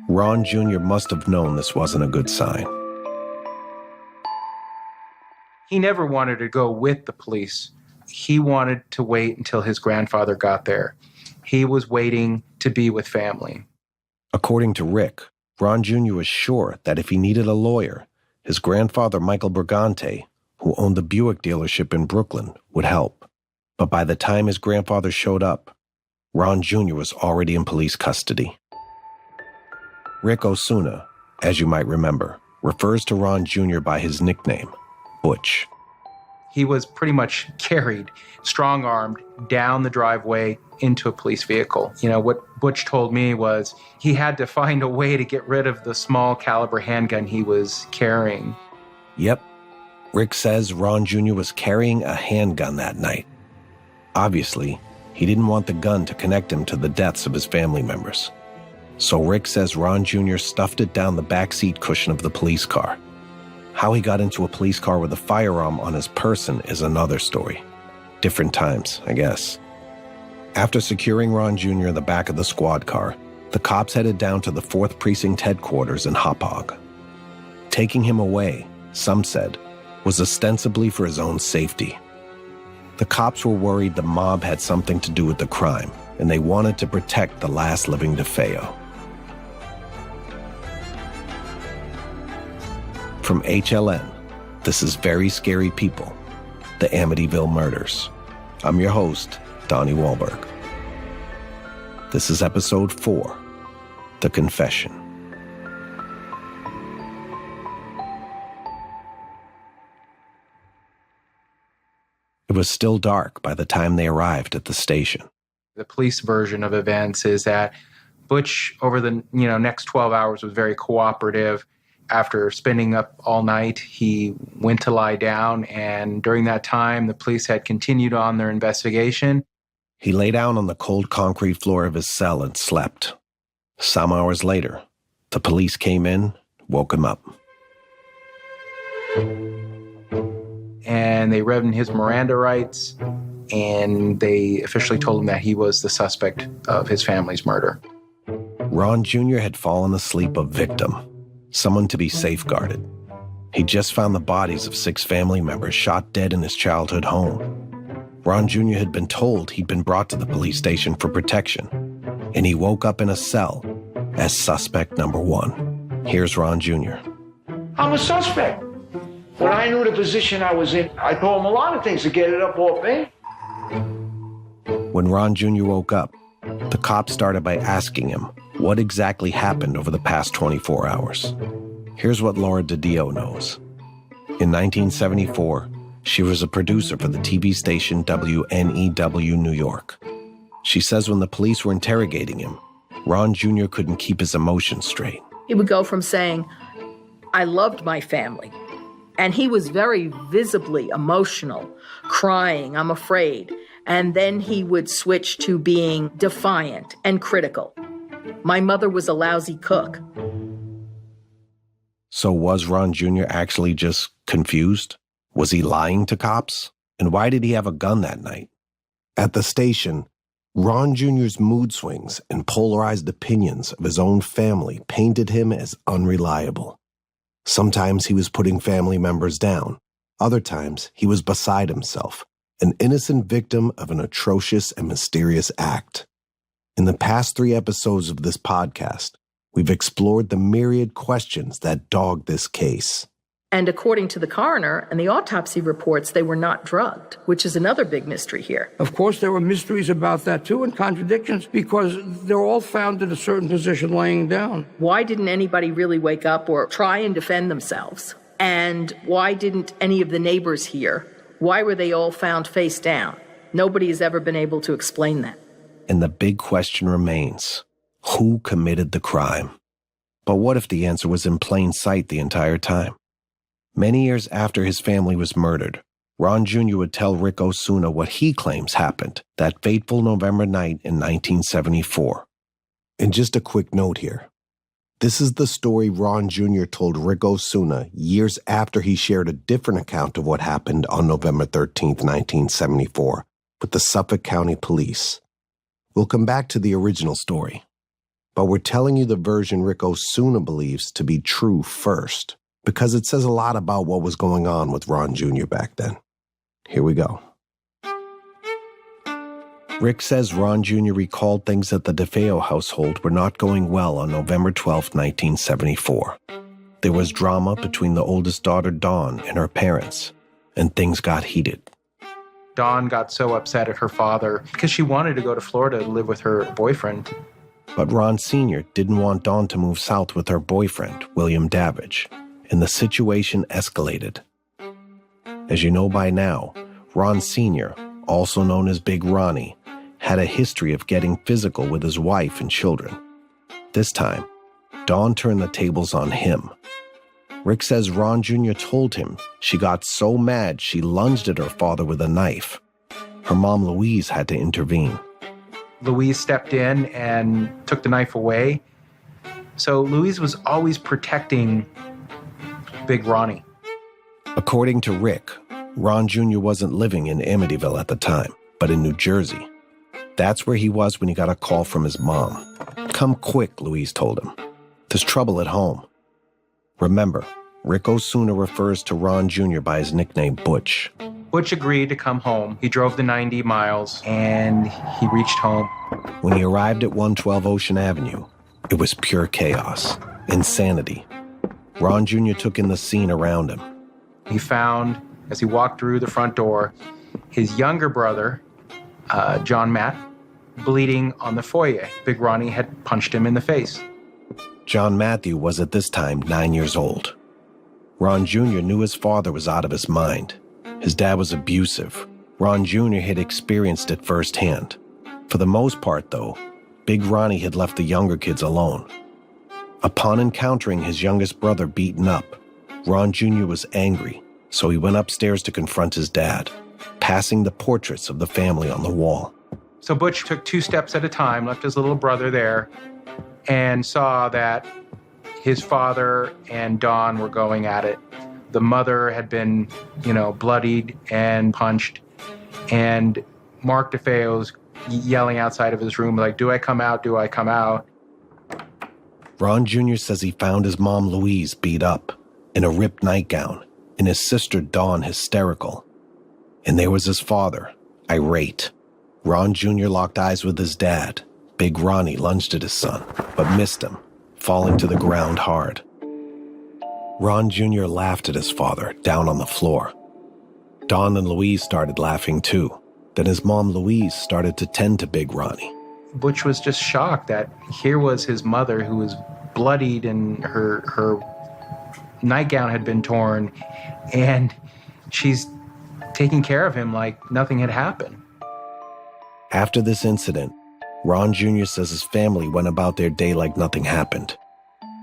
Ron Jr. must have known this wasn't a good sign. He never wanted to go with the police. He wanted to wait until his grandfather got there. He was waiting to be with family. According to Rick, Ron Jr. was sure that if he needed a lawyer, his grandfather, Michael Brigante, who owned the Buick dealership in Brooklyn, would help. But by the time his grandfather showed up, Ron Jr. was already in police custody. Rick Osuna, as you might remember, refers to Ron Jr. by his nickname, Butch. He was pretty much carried, strong-armed, down the driveway into a police vehicle. You know, what Butch told me was he had to find a way to get rid of the small caliber handgun he was carrying. Yep. Rick says Ron Jr. was carrying a handgun that night. Obviously, he didn't want the gun to connect him to the deaths of his family members. So Rick says Ron Jr. stuffed it down the backseat cushion of the police car. How he got into a police car with a firearm on his person is another story. Different times, I guess. After securing Ron Jr. in the back of the squad car, the cops headed down to the 4th Precinct headquarters in Hauppauge. Taking him away, some said, was ostensibly for his own safety. The cops were worried the mob had something to do with the crime, and they wanted to protect the last living DeFeo. From HLN, this is Very Scary People, the Amityville Murders. I'm your host, Donnie Wahlberg. This is episode 4, The Confession. It was still dark by the time they arrived at the station. The police version of events is that Butch, over the next 12 hours, was very cooperative. After spending up all night, he went to lie down, and during that time, the police had continued on their investigation. He lay down on the cold concrete floor of his cell and slept. Some hours later, the police came in, woke him up. And they read in his Miranda rights, and they officially told him that he was the suspect of his family's murder. Ron Jr. had fallen asleep a victim, someone to be safeguarded. He just found the bodies of 6 family members shot dead in his childhood home. Ron Jr. had been told he'd been brought to the police station for protection, and he woke up in a cell as suspect number 1. Here's Ron Jr. I'm a suspect. When I knew the position I was in, I told him a lot of things to get it up off me. When Ron Jr. woke up, the cops started by asking him what exactly happened over the past 24 hours. Here's what Laura DiDio knows. In 1974, she was a producer for the TV station WNEW New York. She says when the police were interrogating him, Ron Jr. couldn't keep his emotions straight. He would go from saying, "I loved my family," and he was very visibly emotional, crying, "I'm afraid." And then he would switch to being defiant and critical. "My mother was a lousy cook." So was Ron Jr. actually just confused? Was he lying to cops? And why did he have a gun that night? At the station, Ron Jr.'s mood swings and polarized opinions of his own family painted him as unreliable. Sometimes he was putting family members down. Other times, he was beside himself, an innocent victim of an atrocious and mysterious act. In the past 3 episodes of this podcast, we've explored the myriad questions that dog this case. And according to the coroner and the autopsy reports, they were not drugged, which is another big mystery here. Of course, there were mysteries about that too, and contradictions, because they're all found in a certain position laying down. Why didn't anybody really wake up or try and defend themselves? And why didn't any of the neighbors hear? Why were they all found face down? Nobody has ever been able to explain that. And the big question remains, who committed the crime? But what if the answer was in plain sight the entire time? Many years after his family was murdered, Ron Jr. would tell Rick Osuna what he claims happened that fateful November night in 1974. And just a quick note here. This is the story Ron Jr. told Rick Osuna years after he shared a different account of what happened on November 13th, 1974, with the Suffolk County Police. We'll come back to the original story, but we're telling you the version Rick Osuna believes to be true first, because it says a lot about what was going on with Ron Jr. back then. Here we go. Rick says Ron Jr. recalled things at the DeFeo household were not going well on November 12, 1974. There was drama between the oldest daughter, Dawn, and her parents, and things got heated. Dawn got so upset at her father because she wanted to go to Florida to live with her boyfriend. But Ron Sr. didn't want Dawn to move south with her boyfriend, William Davidge, and the situation escalated. As you know by now, Ron Sr., also known as Big Ronnie, had a history of getting physical with his wife and children. This time, Dawn turned the tables on him. Rick says Ron Jr. told him she got so mad she lunged at her father with a knife. Her mom, Louise, had to intervene. Louise stepped in and took the knife away. So Louise was always protecting Big Ronnie. According to Rick, Ron Jr. wasn't living in Amityville at the time, but in New Jersey. That's where he was when he got a call from his mom. "Come quick," Louise told him. "There's trouble at home." Remember, Rick Osuna refers to Ron Jr. by his nickname Butch. Butch agreed to come home. He drove the 90 miles and he reached home. When he arrived at 112 Ocean Avenue, it was pure chaos, insanity. Ron Jr. took in the scene around him. He found, as he walked through the front door, his younger brother, John Matt, bleeding on the foyer. Big Ronnie had punched him in the face. John Matthew was at this time 9 years old. Ron Jr. knew his father was out of his mind. His dad was abusive. Ron Jr. had experienced it firsthand. For the most part, though, Big Ronnie had left the younger kids alone. Upon encountering his youngest brother beaten up, Ron Jr. was angry, so he went upstairs to confront his dad, passing the portraits of the family on the wall. So Butch took 2 steps at a time, left his little brother there, and saw that his father and Dawn were going at it. The mother had been, bloodied and punched, and Mark DeFeos yelling outside of his room, like, "Do I come out? Do I come out?" Ron Jr. says he found his mom, Louise, beat up, in a ripped nightgown, and his sister, Dawn, hysterical. And there was his father, irate. Ron Jr. locked eyes with his dad. Big Ronnie lunged at his son, but missed him, falling to the ground hard. Ron Jr. laughed at his father, down on the floor. Dawn and Louise started laughing too. Then his mom, Louise, started to tend to Big Ronnie. Butch was just shocked that here was his mother who was bloodied and her nightgown had been torn, and she's taking care of him like nothing had happened. After this incident, Ron Jr. says his family went about their day like nothing happened.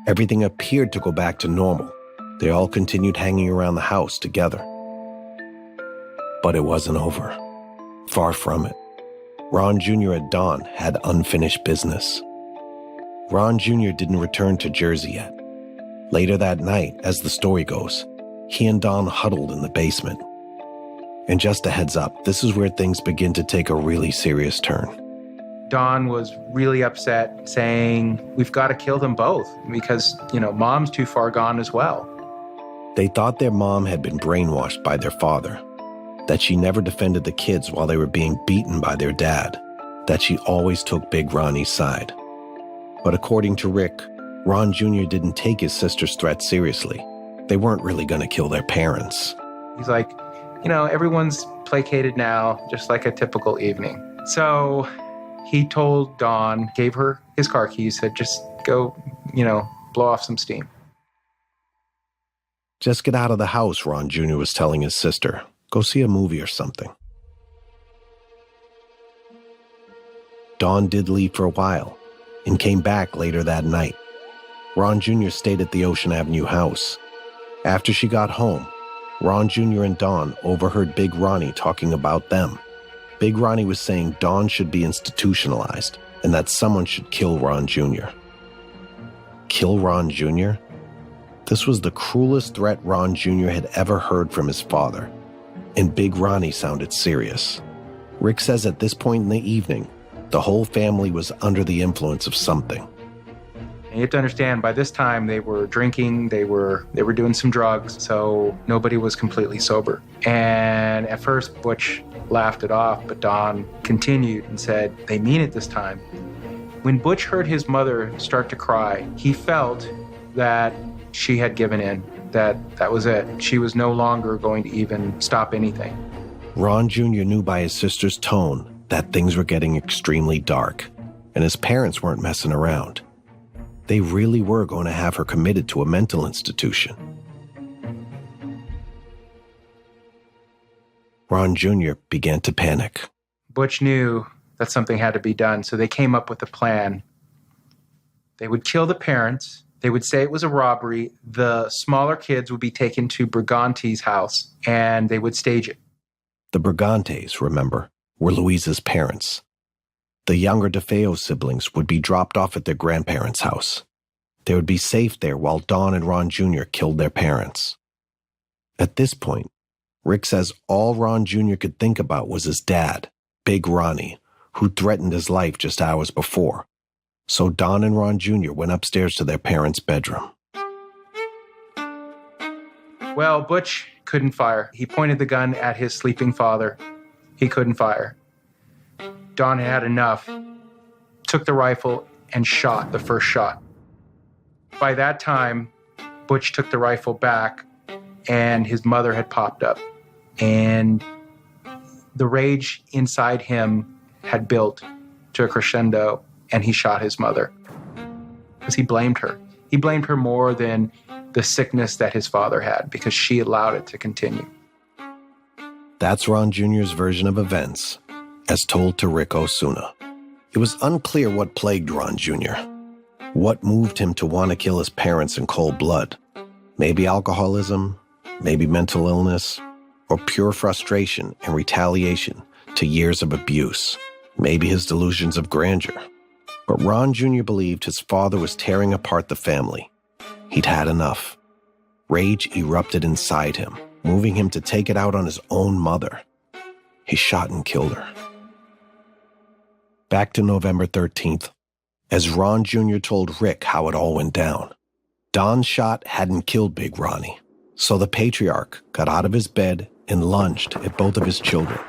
Everything appeared to go back to normal. They all continued hanging around the house together. But it wasn't over. Far from it. Ron Jr. and Dawn had unfinished business. Ron Jr. didn't return to Jersey yet. Later that night, as the story goes, he and Dawn huddled in the basement. And just a heads up, this is where things begin to take a really serious turn. Dawn was really upset, saying, "We've got to kill them both because, mom's too far gone as well." They thought their mom had been brainwashed by their father. that she never defended the kids while they were being beaten by their dad, that she always took Big Ronnie's side. But according to Rick, Ron Jr. didn't take his sister's threat seriously. They weren't really going to kill their parents. He's like, everyone's placated now, just like a typical evening. So he told Dawn, gave her his car keys, said, just go, blow off some steam. Just get out of the house, Ron Jr. was telling his sister. Go see a movie or something. Dawn did leave for a while and came back later that night. Ron Jr. stayed at the Ocean Avenue house. After she got home, Ron Jr. and Dawn overheard Big Ronnie talking about them. Big Ronnie was saying Dawn should be institutionalized and that someone should kill Ron Jr. Kill Ron Jr.? This was the cruelest threat Ron Jr. had ever heard from his father, and Big Ronnie sounded serious. Rick says at this point in the evening, the whole family was under the influence of something. And you have to understand, by this time they were drinking, they were doing some drugs, so nobody was completely sober. And at first Butch laughed it off, but Dawn continued and said, they mean it this time. When Butch heard his mother start to cry, he felt that she had given in, that was it. She was no longer going to even stop anything. Ron Jr. knew by his sister's tone that things were getting extremely dark, and his parents weren't messing around. They really were going to have her committed to a mental institution. Ron Jr. began to panic. Butch knew that something had to be done, so they came up with a plan. They would kill the parents. They would say it was a robbery. The smaller kids would be taken to Brigante's house, and they would stage it. The Brigantes, remember, were Louisa's parents. The younger DeFeo siblings would be dropped off at their grandparents' house. They would be safe there while Dawn and Ron Jr. killed their parents. At this point, Rick says all Ron Jr. could think about was his dad, Big Ronnie, who threatened his life just hours before. So Dawn and Ron Jr. went upstairs to their parents' bedroom. Well, Butch couldn't fire. He pointed the gun at his sleeping father. He couldn't fire. Dawn had enough, took the rifle, and shot the first shot. By that time, Butch took the rifle back, and his mother had popped up. And the rage inside him had built to a crescendo, and he shot his mother. Because he blamed her. He blamed her more than the sickness that his father had, because she allowed it to continue. That's Ron Jr.'s version of events, as told to Rick Osuna. It was unclear what plagued Ron Jr., what moved him to want to kill his parents in cold blood. Maybe alcoholism, maybe mental illness, or pure frustration and retaliation to years of abuse. Maybe his delusions of grandeur. But Ron Jr. believed his father was tearing apart the family. He'd had enough. Rage erupted inside him, moving him to take it out on his own mother. He shot and killed her. Back to November 13th, as Ron Jr. told Rick how it all went down. Don's shot hadn't killed Big Ronnie, so the patriarch got out of his bed and lunged at both of his children.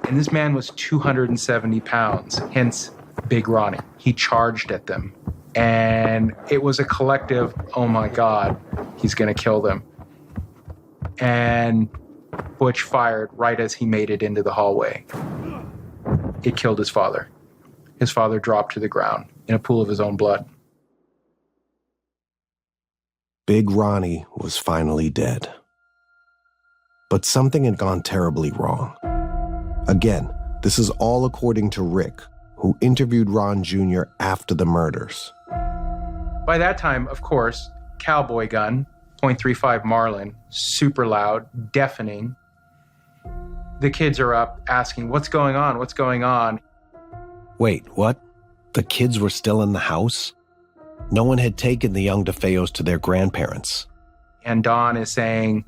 And this man was 270 pounds, hence Big Ronnie. He charged at them. And it was a collective, oh my God, he's going to kill them. And Butch fired right as he made it into the hallway. It killed his father. His father dropped to the ground in a pool of his own blood. Big Ronnie was finally dead. But something had gone terribly wrong. Again, this is all according to Rick, who interviewed Ron Jr. after the murders. By that time, of course, cowboy gun, .35 Marlin, super loud, deafening. The kids are up asking, what's going on? What's going on? Wait, what? The kids were still in the house? No one had taken the young DeFeos to their grandparents. And Don is saying,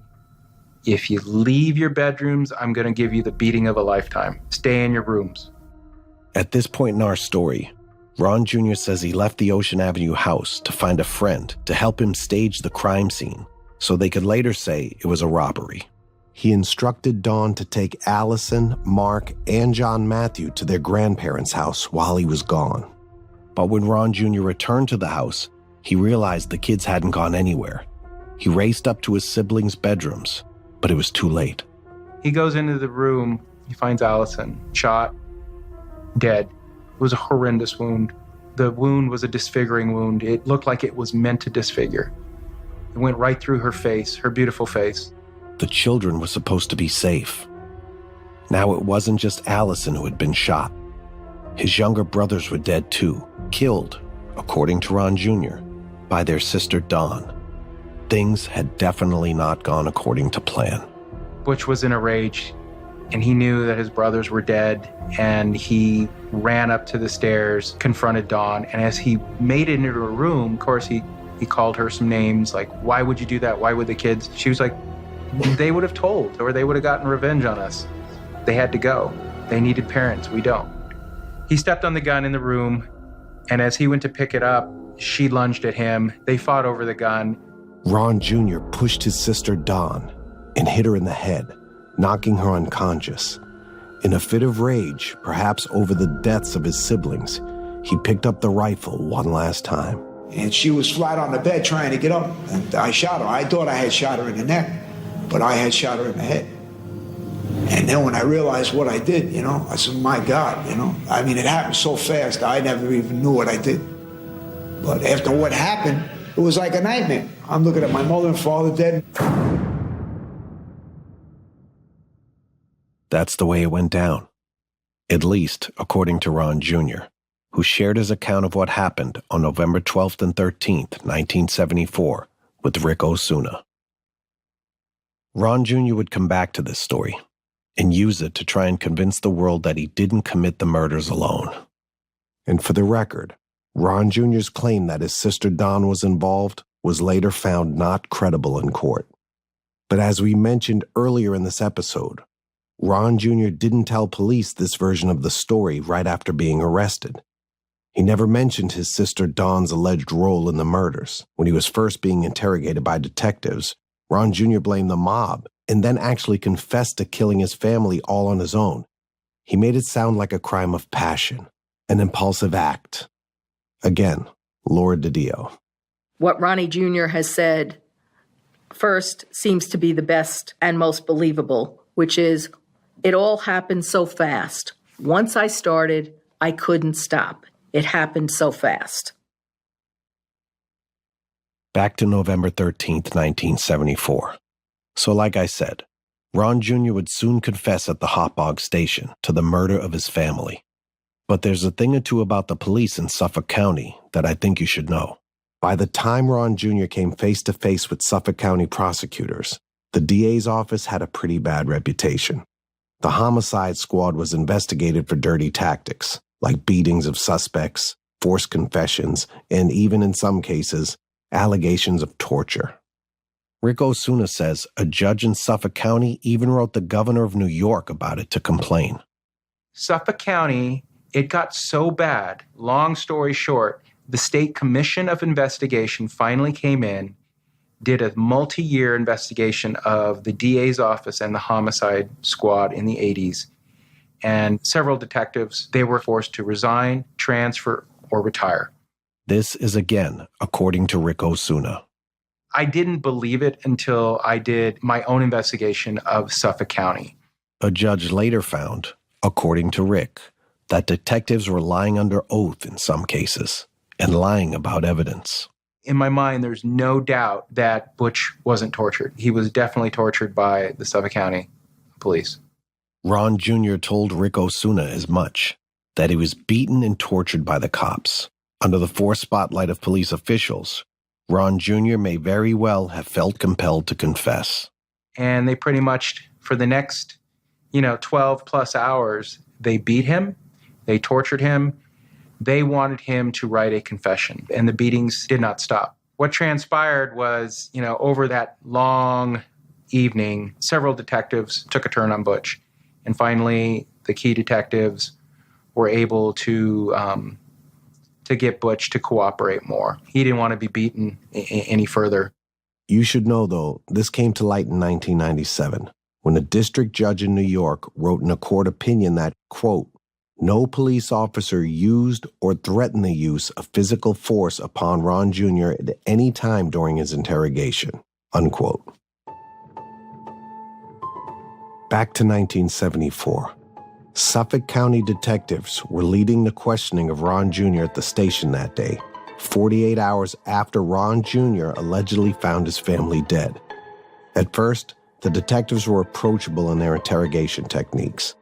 if you leave your bedrooms, I'm going to give you the beating of a lifetime. Stay in your rooms. At this point in our story, Ron Jr. says he left the Ocean Avenue house to find a friend to help him stage the crime scene so they could later say it was a robbery. he instructed Dawn to take Allison, Mark, and John Matthew to their grandparents' house while he was gone. But when Ron Jr. returned to the house, he realized the kids hadn't gone anywhere. He raced up to his siblings' bedrooms, but it was too late. He goes into the room, he finds Allison, shot, dead. It was a horrendous wound. The wound was a disfiguring wound. It looked like it was meant to disfigure. It went right through her face, her beautiful face. The children were supposed to be safe. Now it wasn't just Allison who had been shot. His younger brothers were dead too, killed, according to Ron Jr., by their sister Dawn. Things had definitely not gone according to plan. Butch was in a rage, and he knew that his brothers were dead, and he ran up to the stairs, confronted Dawn, and as he made it into her room, of course, he called her some names, like, why would you do that? Why would the kids? She was like, they would have told, or they would have gotten revenge on us. They had to go. They needed parents. We don't. He stepped on the gun in the room, and as he went to pick it up, she lunged at him. They fought over the gun. Ron Jr. pushed his sister Dawn and hit her in the head, knocking her unconscious. In a fit of rage, perhaps over the deaths of his siblings, he picked up the rifle one last time. And she was flat on the bed trying to get up, and I shot her. I thought I had shot her in the neck, but I had shot her in the head. And then when I realized what I did, I said, my God, I mean, it happened so fast, I never even knew what I did. But after what happened, it was like a nightmare. I'm looking at my mother and father dead. That's the way it went down. At least, according to Ron Jr., who shared his account of what happened on November 12th and 13th, 1974, with Rick Osuna. Ron Jr. would come back to this story and use it to try and convince the world that he didn't commit the murders alone. And for the record, Ron Jr.'s claim that his sister Dawn was involved was later found not credible in court. But as we mentioned earlier in this episode, Ron Jr. didn't tell police this version of the story right after being arrested. He never mentioned his sister Dawn's alleged role in the murders. When he was first being interrogated by detectives, Ron Jr. blamed the mob and then actually confessed to killing his family all on his own. He made it sound like a crime of passion, an impulsive act. Again, Lord DeDeo. What Ronnie Jr. has said first seems to be the best and most believable, which is, it all happened so fast. Once I started, I couldn't stop. It happened so fast. Back to November 13th, 1974. So like I said, Ron Jr. would soon confess at the Hot Bog Station to the murder of his family. But there's a thing or two about the police in Suffolk County that I think you should know. By the time Ron Jr. came face to face with Suffolk County prosecutors, the DA's office had a pretty bad reputation. The homicide squad was investigated for dirty tactics, like beatings of suspects, forced confessions, and even in some cases, allegations of torture. Rick Osuna says a judge in Suffolk County even wrote the governor of New York about it to complain. Suffolk County, it got so bad, long story short, the State Commission of Investigation finally came in, did a multi-year investigation of the DA's office and the homicide squad in the 80s. And several detectives, they were forced to resign, transfer, or retire. This is again, according to Rick Osuna. I didn't believe it until I did my own investigation of Suffolk County. A judge later found, according to Rick, that detectives were lying under oath in some cases and lying about evidence. In my mind, there's no doubt that Butch wasn't tortured. He was definitely tortured by the Suffolk County police. Ron Jr. told Rick Osuna as much, that he was beaten and tortured by the cops. Under the forced spotlight of police officials, Ron Jr. may very well have felt compelled to confess. And they pretty much, for the next, 12 plus hours, they beat him, they tortured him, they wanted him to write a confession, and the beatings did not stop. What transpired was, over that long evening, several detectives took a turn on Butch. And finally, the key detectives were able to get Butch to cooperate more. He didn't want to be beaten any further. You should know, though, this came to light in 1997, when a district judge in New York wrote in a court opinion that, quote, no police officer used or threatened the use of physical force upon Ron Jr. at any time during his interrogation, unquote. Back to 1974. Suffolk County detectives were leading the questioning of Ron Jr. at the station that day, 48 hours after Ron Jr. allegedly found his family dead. At first, the detectives were approachable in their interrogation techniques.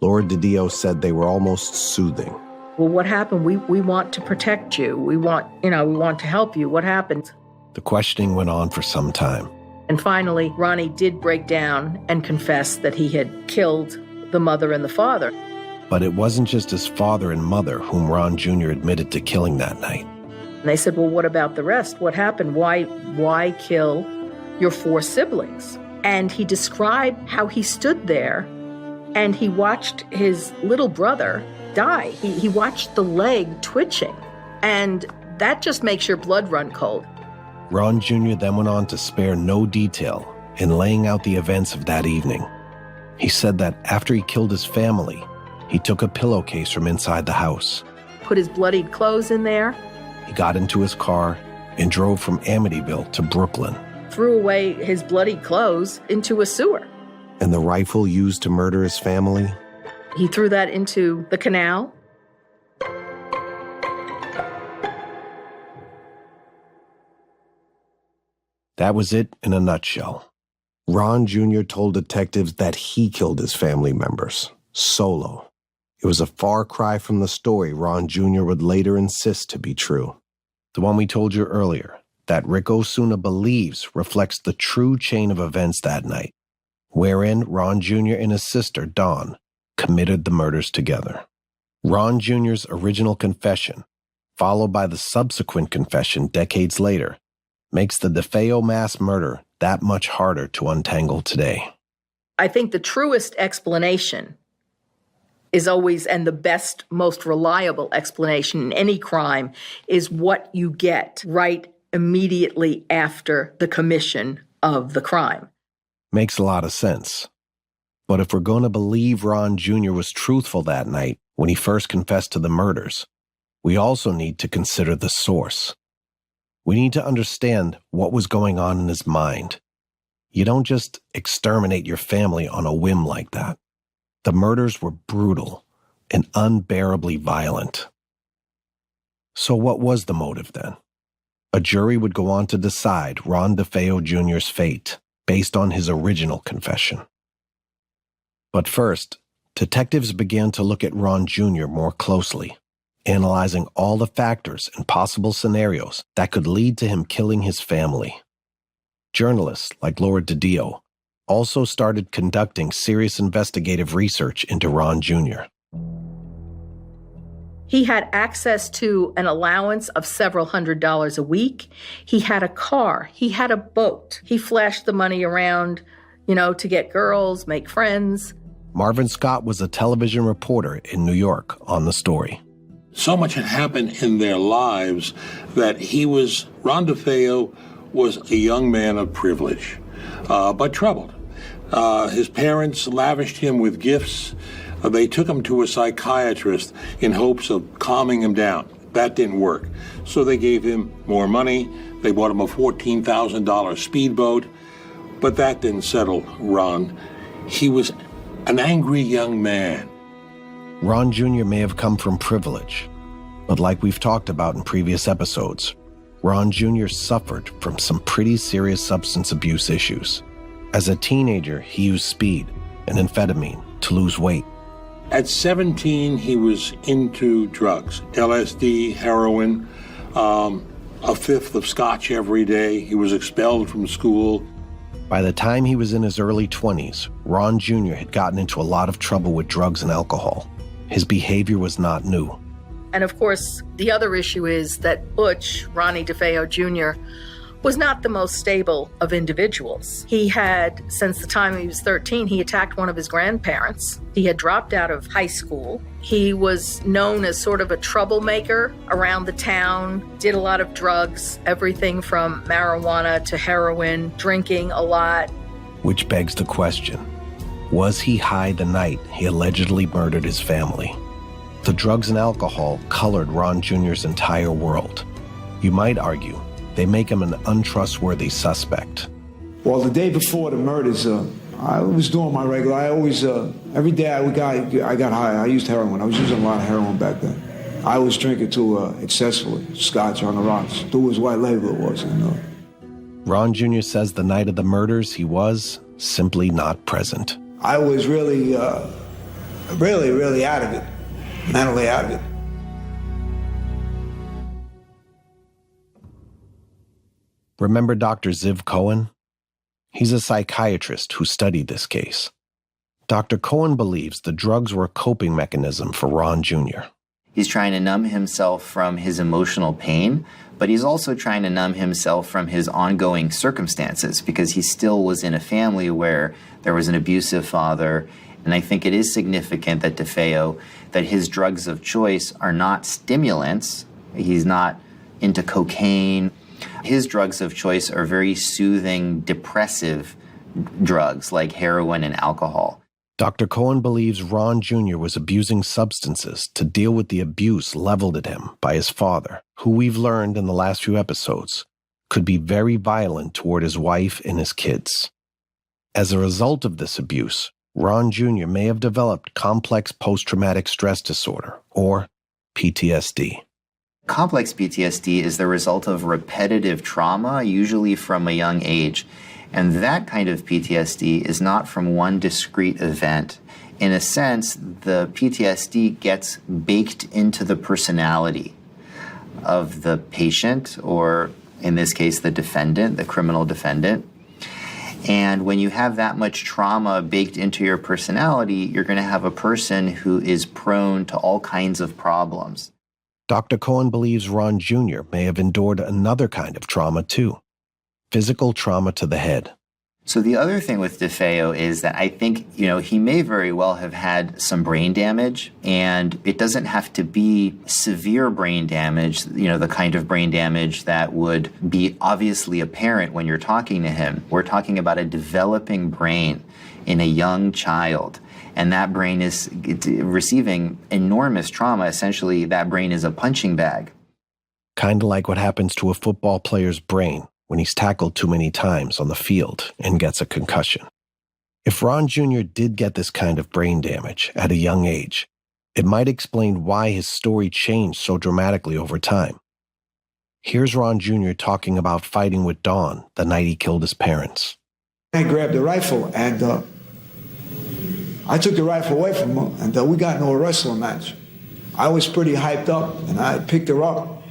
Laura DeFeo said they were almost soothing. Well, what happened? We want to protect you. We want to help you. What happened? The questioning went on for some time. And finally, Ronnie did break down and confess that he had killed the mother and the father. But it wasn't just his father and mother whom Ron Jr. admitted to killing that night. And they said, well, what about the rest? What happened? Why kill your 4 siblings? And he described how he stood there and he watched his little brother die. He watched the leg twitching. And that just makes your blood run cold. Ron Jr. then went on to spare no detail in laying out the events of that evening. He said that after he killed his family, he took a pillowcase from inside the house. Put his bloodied clothes in there. He got into his car and drove from Amityville to Brooklyn. Threw away his bloodied clothes into a sewer. And the rifle used to murder his family? He threw that into the canal. That was it in a nutshell. Ron Jr. told detectives that he killed his family members, solo. It was a far cry from the story Ron Jr. would later insist to be true. The one we told you earlier, that Rick Osuna believes reflects the true chain of events that night, wherein Ron Jr. and his sister, Dawn, committed the murders together. Ron Jr.'s original confession, followed by the subsequent confession decades later, makes the DeFeo mass murder that much harder to untangle today. I think the truest explanation is always, and the best, most reliable explanation in any crime, is what you get right immediately after the commission of the crime. Makes a lot of sense. But if we're going to believe Ron Jr. was truthful that night when he first confessed to the murders, we also need to consider the source. We need to understand what was going on in his mind. You don't just exterminate your family on a whim like that. The murders were brutal and unbearably violent. So what was the motive then? A jury would go on to decide Ron DeFeo Jr.'s fate based on his original confession. But first, detectives began to look at Ron Jr. more closely, analyzing all the factors and possible scenarios that could lead to him killing his family. Journalists like Laura DeFeo also started conducting serious investigative research into Ron Jr. He had access to an allowance of several $100s a week. He had a car. He had a boat. He flashed the money around, to get girls, make friends. Marvin Scott was a television reporter in New York on the story. So much had happened in their lives that Ron DeFeo was a young man of privilege, but troubled. His parents lavished him with gifts. They took him to a psychiatrist in hopes of calming him down. That didn't work. So they gave him more money. They bought him a $14,000 speedboat. But that didn't settle Ron. He was an angry young man. Ron Jr. may have come from privilege, but like we've talked about in previous episodes, Ron Jr. suffered from some pretty serious substance abuse issues. As a teenager, he used speed and amphetamine to lose weight. At 17, he was into drugs, LSD, heroin, a fifth of scotch every day. He was expelled from school. By the time he was in his early 20s, Ron Jr. had gotten into a lot of trouble with drugs and alcohol. His behavior was not new. And of course, the other issue is that Butch, Ronnie DeFeo Jr., was not the most stable of individuals. He had, since the time he was 13, he attacked one of his grandparents. He had dropped out of high school. He was known as sort of a troublemaker around the town, did a lot of drugs, everything from marijuana to heroin, drinking a lot. Which begs the question, Was he high the night he allegedly murdered his family? The drugs and alcohol colored Ron Jr.'s entire world. You might argue they make him an untrustworthy suspect. Well, the day before the murders, I was doing my regular. I always, every day I got high. I used heroin. I was using a lot of heroin back then. I was drinking too excessively, scotch on the rocks. It was white label, it was, you know. Ron Jr. says the night of the murders, he was simply not present. I was really out of it, mentally out of it. Remember Dr. Ziv Cohen? He's a psychiatrist who studied this case. Dr. Cohen believes the drugs were a coping mechanism for Ron Jr. He's trying to numb himself from his emotional pain, but he's also trying to numb himself from his ongoing circumstances because he still was in a family where there was an abusive father. And I think it is significant that DeFeo, that his drugs of choice are not stimulants. He's not into cocaine. His drugs of choice are very soothing, depressive drugs like heroin and alcohol. Dr. Cohen believes Ron Jr. was abusing substances to deal with the abuse leveled at him by his father, who we've learned in the last few episodes could be very violent toward his wife and his kids. As a result of this abuse, Ron Jr. may have developed complex post-traumatic stress disorder, or PTSD. Complex PTSD is the result of repetitive trauma, usually from a young age. And that kind of PTSD is not from one discrete event. In a sense, the PTSD gets baked into the personality of the patient, or in this case, the defendant, the criminal defendant. And when you have that much trauma baked into your personality, you're going to have a person who is prone to all kinds of problems. Dr. Cohen believes Ron Jr. may have endured another kind of trauma too. Physical trauma to the head. So the other thing with DeFeo is that I think, he may very well have had some brain damage, and it doesn't have to be severe brain damage, the kind of brain damage that would be obviously apparent when you're talking to him. We're talking about a developing brain in a young child, and that brain is receiving enormous trauma. Essentially, that brain is a punching bag. Kind of like what happens to a football player's brain when he's tackled too many times on the field and gets a concussion. If Ron Jr. did get this kind of brain damage at a young age, it might explain why his story changed so dramatically over time. Here's Ron Jr. talking about fighting with Dawn the night he killed his parents. I grabbed the rifle and I took the rifle away from him, and we got into a wrestling match. I was pretty hyped up, and I picked her up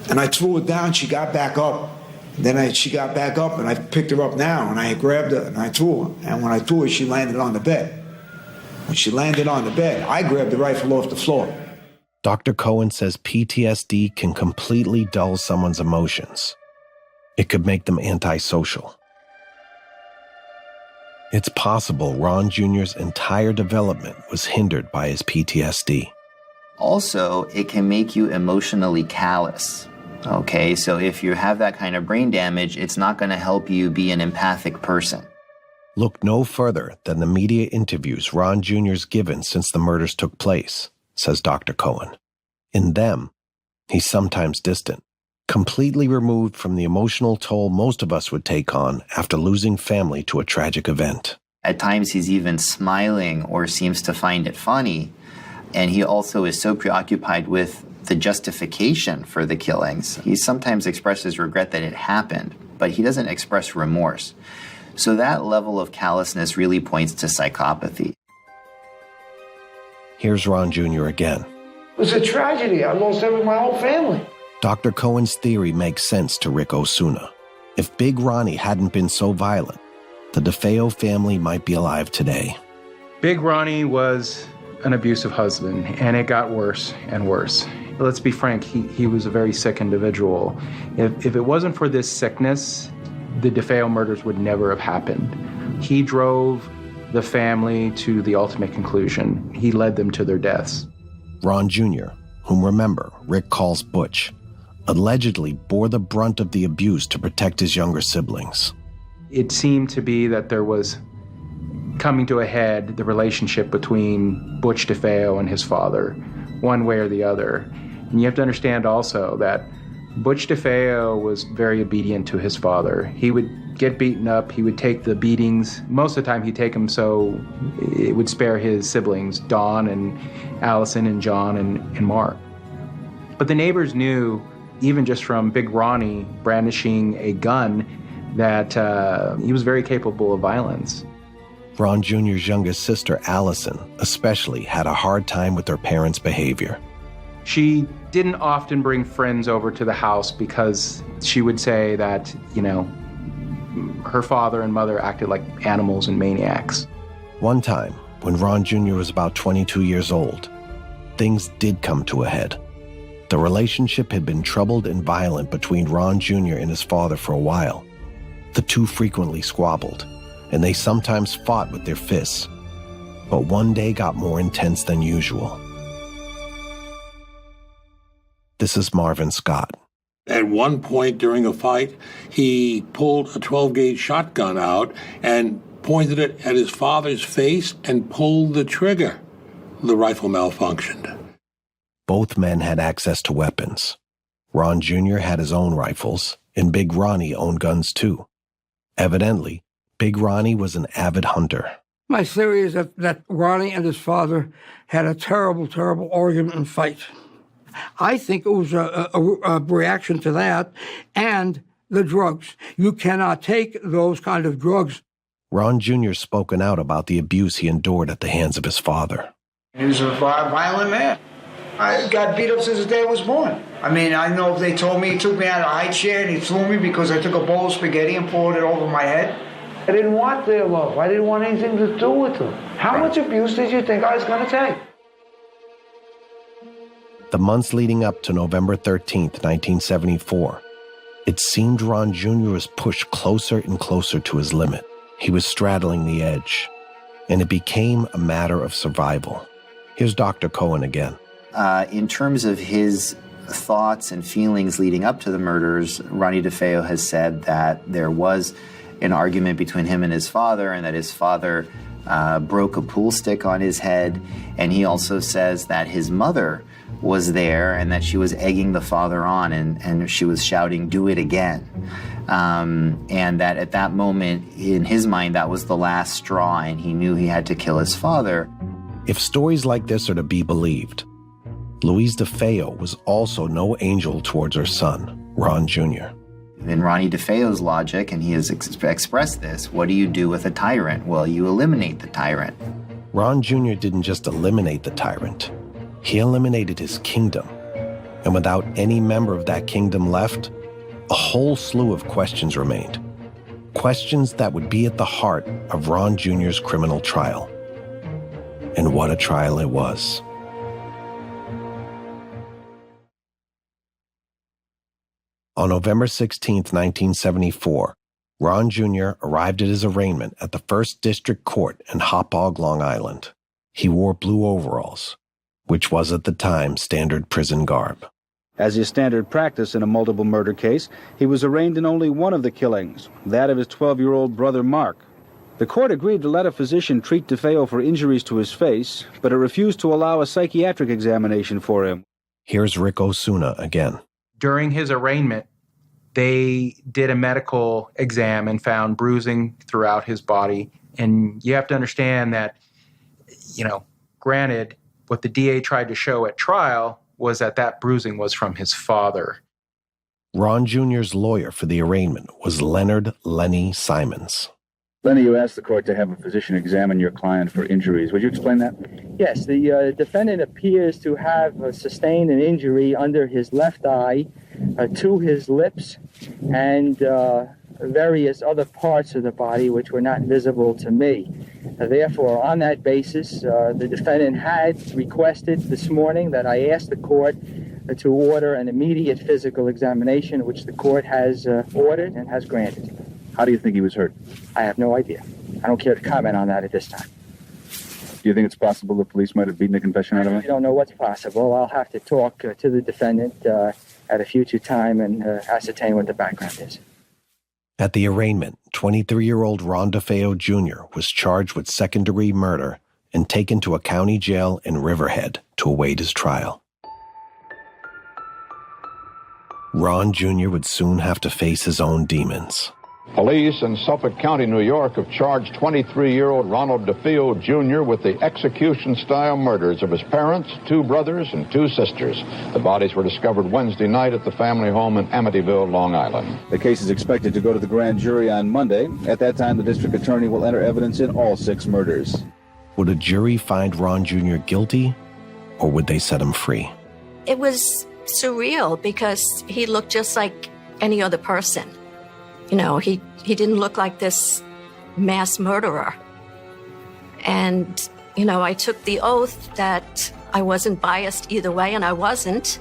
and I threw her down. She got back up. Then she got back up, and I picked her up now, and I grabbed her, and I threw her. And when I threw her, she landed on the bed. When she landed on the bed, I grabbed the rifle off the floor. Dr. Cohen says PTSD can completely dull someone's emotions. It could make them antisocial. It's possible Ron Jr.'s entire development was hindered by his PTSD. Also, it can make you emotionally callous. Okay, so if you have that kind of brain damage, it's not going to help you be an empathic person. Look no further than the media interviews Ron Jr.'s given since the murders took place, says Dr. Cohen. In them, he's sometimes distant, completely removed from the emotional toll most of us would take on after losing family to a tragic event. At times, he's even smiling or seems to find it funny, and he also is so preoccupied with the justification for the killings. He sometimes expresses regret that it happened, but he doesn't express remorse. So that level of callousness really points to psychopathy. Here's Ron Jr. again. It was a tragedy. I lost my whole family. Dr. Cohen's theory makes sense to Rick Osuna. If Big Ronnie hadn't been so violent, the DeFeo family might be alive today. Big Ronnie was an abusive husband, and it got worse and worse. Let's be frank, he was a very sick individual. If it wasn't for this sickness, the DeFeo murders would never have happened. He drove the family to the ultimate conclusion. He led them to their deaths. Ron Jr., whom remember Rick calls Butch, allegedly bore the brunt of the abuse to protect his younger siblings. It seemed to be that there was coming to a head the relationship between Butch DeFeo and his father, one way or the other. And you have to understand also that Butch DeFeo was very obedient to his father. He would get beaten up, he would take the beatings. Most of the time he'd take them so it would spare his siblings, Don and Allison and John and Mark. But the neighbors knew, even just from Big Ronnie brandishing a gun, that he was very capable of violence. Ron Jr.'s youngest sister, Allison, especially had a hard time with her parents' behavior. She didn't often bring friends over to the house because she would say that, her father and mother acted like animals and maniacs. One time, when Ron Jr. was about 22 years old, things did come to a head. The relationship had been troubled and violent between Ron Jr. and his father for a while. The two frequently squabbled, and they sometimes fought with their fists. But one day got more intense than usual. This is Marvin Scott. At one point during a fight, he pulled a 12-gauge shotgun out and pointed it at his father's face and pulled the trigger. The rifle malfunctioned. Both men had access to weapons. Ron Jr. had his own rifles, and Big Ronnie owned guns too. Evidently, Big Ronnie was an avid hunter. My theory is that Ronnie and his father had a terrible, terrible argument and fight. I think it was a reaction to that and the drugs. You cannot take those kind of drugs. Ron Jr. spoken out about the abuse he endured at the hands of his father. He was a violent man. I got beat up since the day I was born. I mean, I know if they told me he took me out of a high chair and he threw me because I took a bowl of spaghetti and poured it over my head. I didn't want their love. I didn't want anything to do with them. How much abuse did you think I was going to take? The months leading up to November 13th, 1974, it seemed Ron Jr. was pushed closer and closer to his limit. He was straddling the edge, and it became a matter of survival. Here's Dr. Cohen again. In terms of his thoughts and feelings leading up to the murders, Ronnie DeFeo has said that there was an argument between him and his father, and that his father broke a pool stick on his head. And he also says that his mother was there and that she was egging the father on, and she was shouting, "Do it again." And that at that moment, in his mind, that was the last straw, and he knew he had to kill his father. If stories like this are to be believed, Louise DeFeo was also no angel towards her son, Ron Jr. In Ronnie DeFeo's logic, and he has expressed this, what do you do with a tyrant? Well, you eliminate the tyrant. Ron Jr. didn't just eliminate the tyrant. He eliminated his kingdom. And without any member of that kingdom left, a whole slew of questions remained. Questions that would be at the heart of Ron Jr.'s criminal trial. And what a trial it was. On November 16, 1974, Ron Jr. arrived at his arraignment at the 1st District Court in Hauppauge, Long Island. He wore blue overalls, which was at the time standard prison garb. As is standard practice in a multiple murder case, he was arraigned in only one of the killings, that of his 12-year-old brother Mark. The court agreed to let a physician treat DeFeo for injuries to his face, but it refused to allow a psychiatric examination for him. Here's Rick Osuna again. During his arraignment, they did a medical exam and found bruising throughout his body. And you have to understand that, granted, what the DA tried to show at trial was that bruising was from his father. Ron Jr.'s lawyer for the arraignment was Leonard Lenny Simons. Lenny, you asked the court to have a physician examine your client for injuries. Would you explain that? Yes, the defendant appears to have sustained an injury under his left eye, to his lips, and various other parts of the body which were not visible to me. Therefore, on that basis, the defendant had requested this morning that I ask the court to order an immediate physical examination, which the court has ordered and has granted. How do you think he was hurt? I have no idea. I don't care to comment on that at this time. Do you think it's possible the police might have beaten the confession out of him? I don't know what's possible. I'll have to talk to the defendant at a future time and ascertain what the background is. At the arraignment, 23-year-old Ron DeFeo Jr. was charged with second-degree murder and taken to a county jail in Riverhead to await his trial. Ron Jr. would soon have to face his own demons. Police in Suffolk County, New York, have charged 23-year-old Ronald DeFeo Jr. with the execution-style murders of his parents, 2 brothers, and 2 sisters. The bodies were discovered Wednesday night at the family home in Amityville, Long Island. The case is expected to go to the grand jury on Monday. At that time, the district attorney will enter evidence in all 6 murders. Would a jury find Ron Jr. guilty, or would they set him free? It was surreal because he looked just like any other person. You know, he didn't look like this mass murderer. And, you know, I took the oath that I wasn't biased either way, and I wasn't.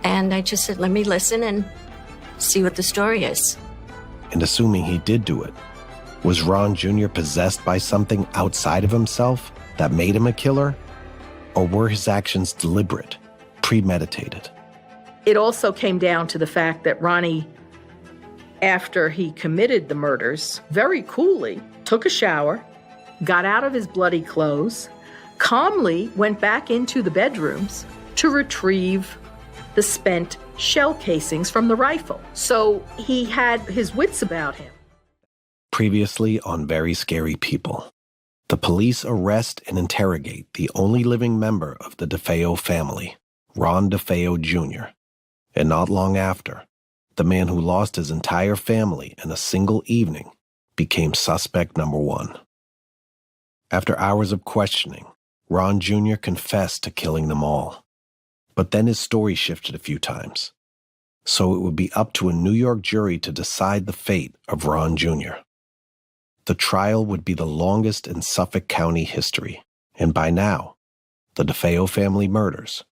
And I just said, let me listen and see what the story is. And assuming he did do it, was Ron Jr. possessed by something outside of himself that made him a killer? Or were his actions deliberate, premeditated? It also came down to the fact that Ronnie, after he committed the murders, very coolly took a shower, got out of his bloody clothes, calmly went back into the bedrooms to retrieve the spent shell casings from the rifle. So he had his wits about him. Previously on Very Scary People, the police arrest and interrogate the only living member of the DeFeo family, Ron DeFeo Jr. And not long after, the man who lost his entire family in a single evening became suspect number 1. After hours of questioning, Ron Jr. confessed to killing them all. But then his story shifted a few times. So it would be up to a New York jury to decide the fate of Ron Jr. The trial would be the longest in Suffolk County history, and by now, the DeFeo family murders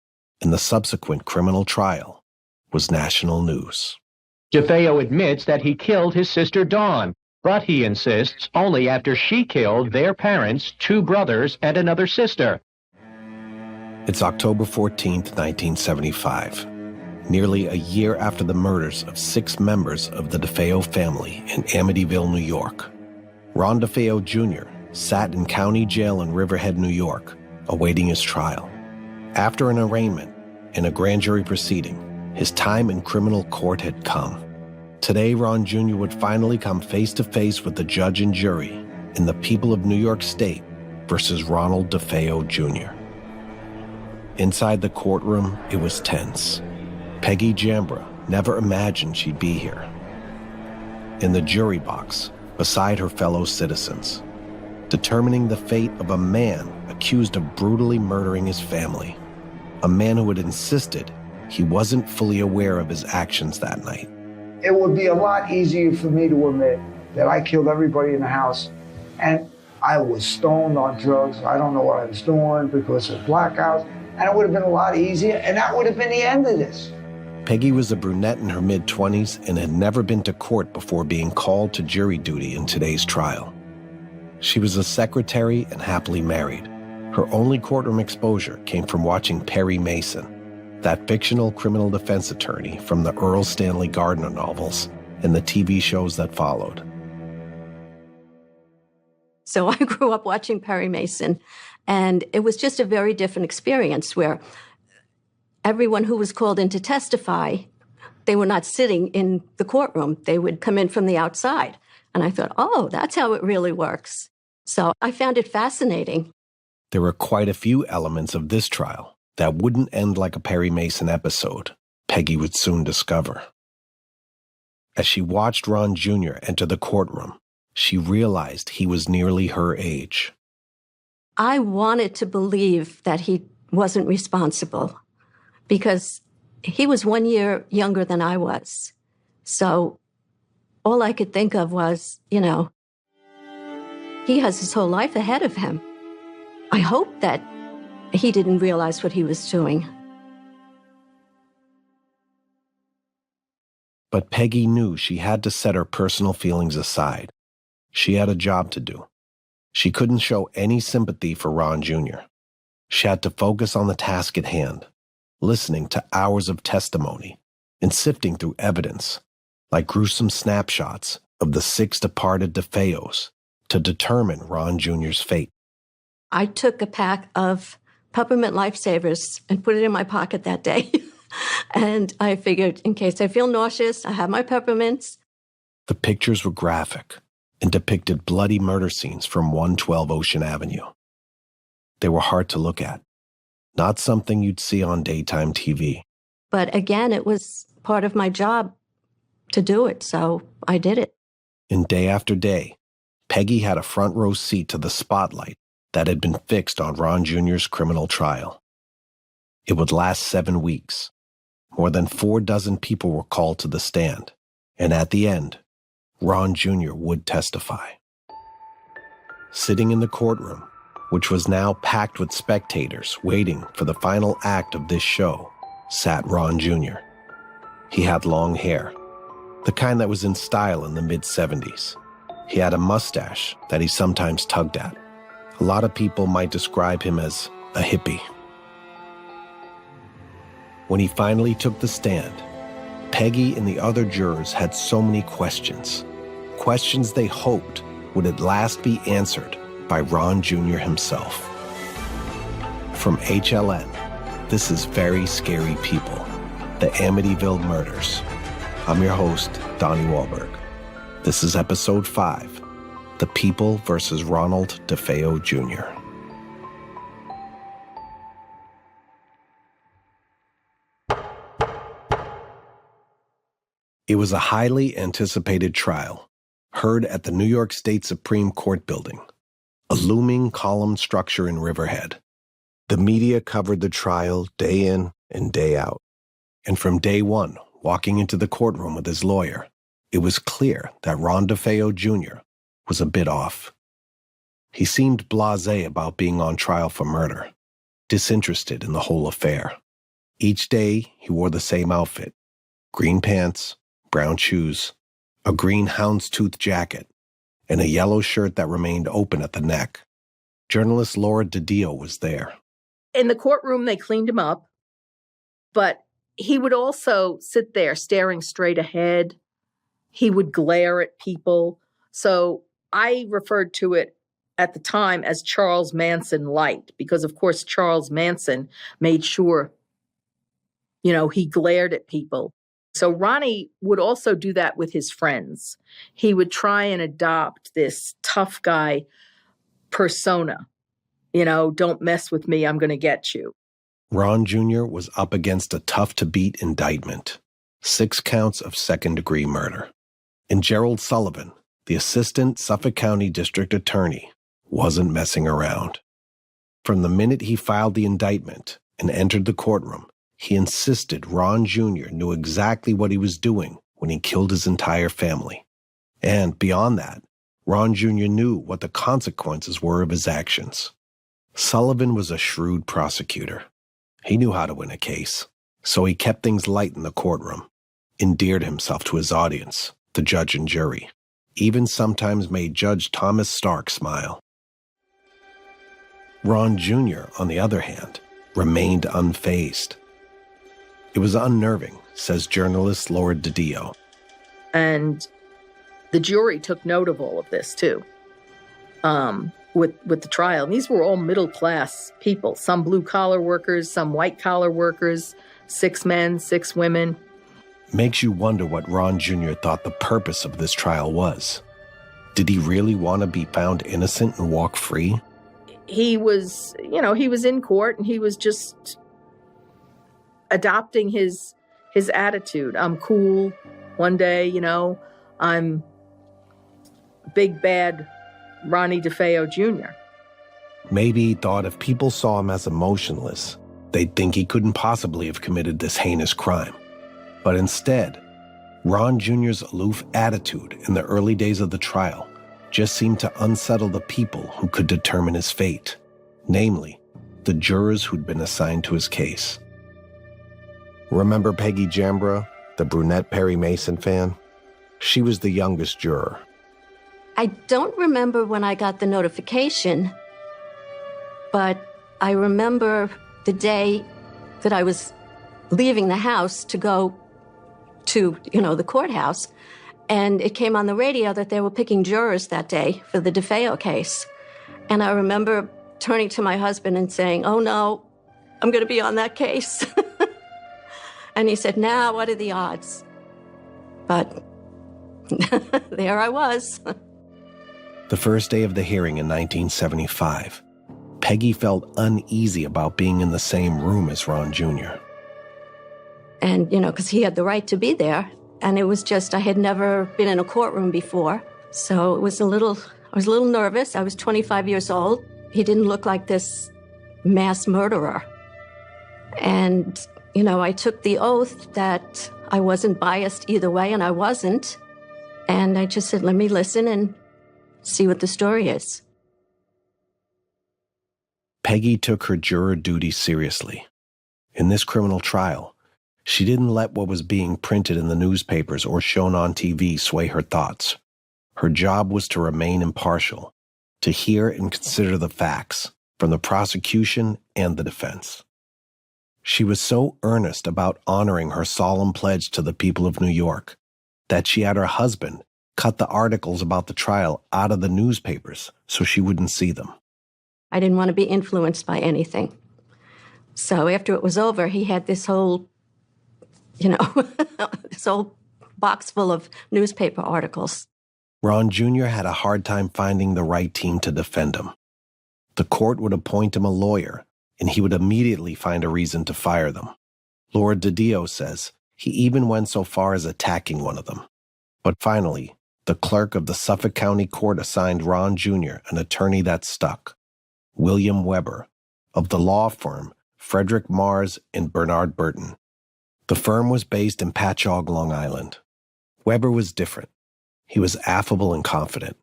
and the subsequent criminal trial was national news. DeFeo admits that he killed his sister Dawn, but he insists only after she killed their parents, 2 brothers, and another sister. It's October 14th, 1975, nearly a year after the murders of 6 members of the DeFeo family in Amityville, New York. Ron DeFeo Jr. sat in county jail in Riverhead, New York, awaiting his trial. After an arraignment in a grand jury proceeding, his time in criminal court had come. Today, Ron Jr. would finally come face-to-face with the judge and jury in the people of New York State versus Ronald DeFeo Jr. Inside the courtroom, it was tense. Peggy Jambra never imagined she'd be here. In the jury box, beside her fellow citizens, determining the fate of a man accused of brutally murdering his family, a man who had insisted he wasn't fully aware of his actions that night. It would be a lot easier for me to admit that I killed everybody in the house and I was stoned on drugs. I don't know what I was doing because of blackouts. And it would have been a lot easier, and that would have been the end of this. Peggy was a brunette in her mid-20s and had never been to court before being called to jury duty in today's trial. She was a secretary and happily married. Her only courtroom exposure came from watching Perry Mason, that fictional criminal defense attorney from the Earl Stanley Gardner novels and the TV shows that followed. So I grew up watching Perry Mason, and it was just a very different experience where everyone who was called in to testify, they were not sitting in the courtroom. They would come in from the outside. And I thought, oh, that's how it really works. So I found it fascinating. There were quite a few elements of this trial that wouldn't end like a Perry Mason episode, Peggy would soon discover. As she watched Ron Jr. enter the courtroom, she realized he was nearly her age. I wanted to believe that he wasn't responsible because he was 1 year younger than I was. So all I could think of was, he has his whole life ahead of him. I hope that he didn't realize what he was doing. But Peggy knew she had to set her personal feelings aside. She had a job to do. She couldn't show any sympathy for Ron Jr. She had to focus on the task at hand, listening to hours of testimony and sifting through evidence, like gruesome snapshots of the 6 departed DeFeos to determine Ron Jr.'s fate. I took a pack of peppermint lifesavers and put it in my pocket that day. And I figured, in case I feel nauseous, I have my peppermints. The pictures were graphic and depicted bloody murder scenes from 112 Ocean Avenue. They were hard to look at, not something you'd see on daytime TV. But again, it was part of my job to do it, so I did it. And day after day, Peggy had a front row seat to the spotlight that had been fixed on Ron Jr.'s criminal trial. It would last 7 weeks. More than 4 dozen people were called to the stand, and at the end, Ron Jr. would testify. Sitting in the courtroom, which was now packed with spectators waiting for the final act of this show, sat Ron Jr. He had long hair, the kind that was in style in the mid-70s. He had a mustache that he sometimes tugged at. A lot of people might describe him as a hippie. When he finally took the stand, Peggy and the other jurors had so many questions. Questions they hoped would at last be answered by Ron Jr. himself. From HLN, this is Very Scary People, the Amityville Murders. I'm your host, Donnie Wahlberg. This is episode 5, The People versus Ronald DeFeo Jr. It was a highly anticipated trial, heard at the New York State Supreme Court building, a looming column structure in Riverhead. The media covered the trial day in and day out. And from day one, walking into the courtroom with his lawyer, it was clear that Ron DeFeo Jr. was a bit off. He seemed blasé about being on trial for murder, disinterested in the whole affair. Each day, he wore the same outfit: green pants, brown shoes, a green houndstooth jacket, and a yellow shirt that remained open at the neck. Journalist Laura DiDio was there. In the courtroom, they cleaned him up, but he would also sit there staring straight ahead. He would glare at people. So I referred to it at the time as Charles Manson light, because of course Charles Manson made sure, he glared at people. So Ronnie would also do that with his friends. He would try and adopt this tough guy persona. Don't mess with me, I'm going to get you. Ron Jr. was up against a tough-to-beat indictment, 6 counts of second-degree murder. And Gerald Sullivan, the assistant Suffolk County District Attorney, wasn't messing around. From the minute he filed the indictment and entered the courtroom, he insisted Ron Jr. knew exactly what he was doing when he killed his entire family. And beyond that, Ron Jr. knew what the consequences were of his actions. Sullivan was a shrewd prosecutor. He knew how to win a case, so he kept things light in the courtroom, endeared himself to his audience, the judge and jury, even sometimes made Judge Thomas Stark smile. Ron Jr., on the other hand, remained unfazed. It was unnerving, says journalist Laura DiDio. And the jury took note of all of this, too, with the trial. And these were all middle-class people, some blue-collar workers, some white-collar workers, 6 men, 6 women. Makes you wonder what Ron Jr. thought the purpose of this trial was. Did he really want to be found innocent and walk free? He was, he was in court and he was just adopting his attitude. I'm cool. One day, I'm big bad Ronnie DeFeo Jr. Maybe he thought if people saw him as emotionless, they'd think he couldn't possibly have committed this heinous crime. But instead, Ron Jr.'s aloof attitude in the early days of the trial just seemed to unsettle the people who could determine his fate, namely, the jurors who'd been assigned to his case. Remember Peggy Jambra, the brunette Perry Mason fan? She was the youngest juror. I don't remember when I got the notification, but I remember the day that I was leaving the house to go to, the courthouse, And it came on the radio that they were picking jurors that day for the DeFeo case. And I remember turning to my husband and saying, "Oh no, I'm going to be on that case." And he said, "Nah, what are the odds?" But there I was. The first day of the hearing in 1975, Peggy felt uneasy about being in the same room as Ron Jr. And, because he had the right to be there. And it was just, I had never been in a courtroom before. So I was a little nervous. I was 25 years old. He didn't look like this mass murderer. And, I took the oath that I wasn't biased either way, and I wasn't. And I just said, let me listen and see what the story is. Peggy took her juror duty seriously. In this criminal trial, she didn't let what was being printed in the newspapers or shown on TV sway her thoughts. Her job was to remain impartial, to hear and consider the facts from the prosecution and the defense. She was so earnest about honoring her solemn pledge to the people of New York that she had her husband cut the articles about the trial out of the newspapers so she wouldn't see them. I didn't want to be influenced by anything. So after it was over, he had this whole, this whole box full of newspaper articles. Ron Jr. had a hard time finding the right team to defend him. The court would appoint him a lawyer, and he would immediately find a reason to fire them. Lord DeFeo says he even went so far as attacking one of them. But finally, the clerk of the Suffolk County Court assigned Ron Jr. an attorney that stuck, William Weber, of the law firm Frederick Mars and Bernard Burton. The firm was based in Patchogue, Long Island. Weber was different. He was affable and confident.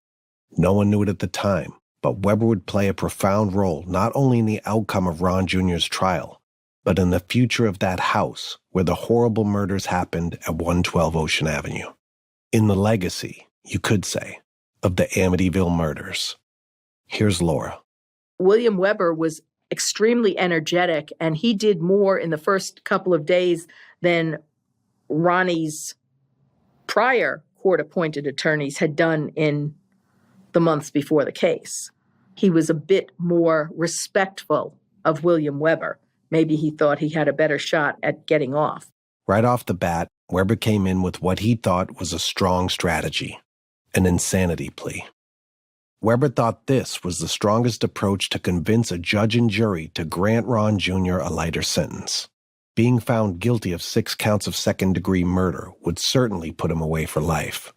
No one knew it at the time, but Weber would play a profound role not only in the outcome of Ron Jr.'s trial, but in the future of that house where the horrible murders happened at 112 Ocean Avenue. In the legacy, you could say, of the Amityville murders. Here's Laura. William Weber was extremely energetic, and he did more in the first couple of days than Ronnie's prior court-appointed attorneys had done in the months before the case. He was a bit more respectful of William Weber. Maybe he thought he had a better shot at getting off. Right off the bat, Weber came in with what he thought was a strong strategy, an insanity plea. Weber thought this was the strongest approach to convince a judge and jury to grant Ron Jr. a lighter sentence. Being found guilty of 6 counts of second-degree murder would certainly put him away for life.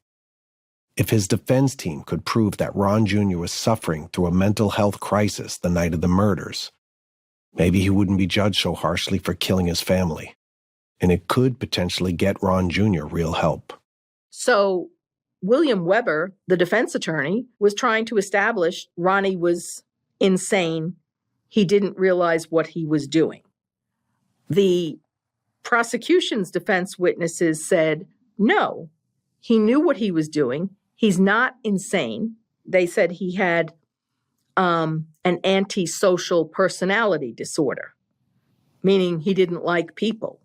If his defense team could prove that Ron Jr. was suffering through a mental health crisis the night of the murders, maybe he wouldn't be judged so harshly for killing his family, and it could potentially get Ron Jr. real help. So William Weber, the defense attorney, was trying to establish Ronnie was insane. He didn't realize what he was doing. The prosecution's defense witnesses said, no, he knew what he was doing. He's not insane. They said he had an antisocial personality disorder, meaning he didn't like people.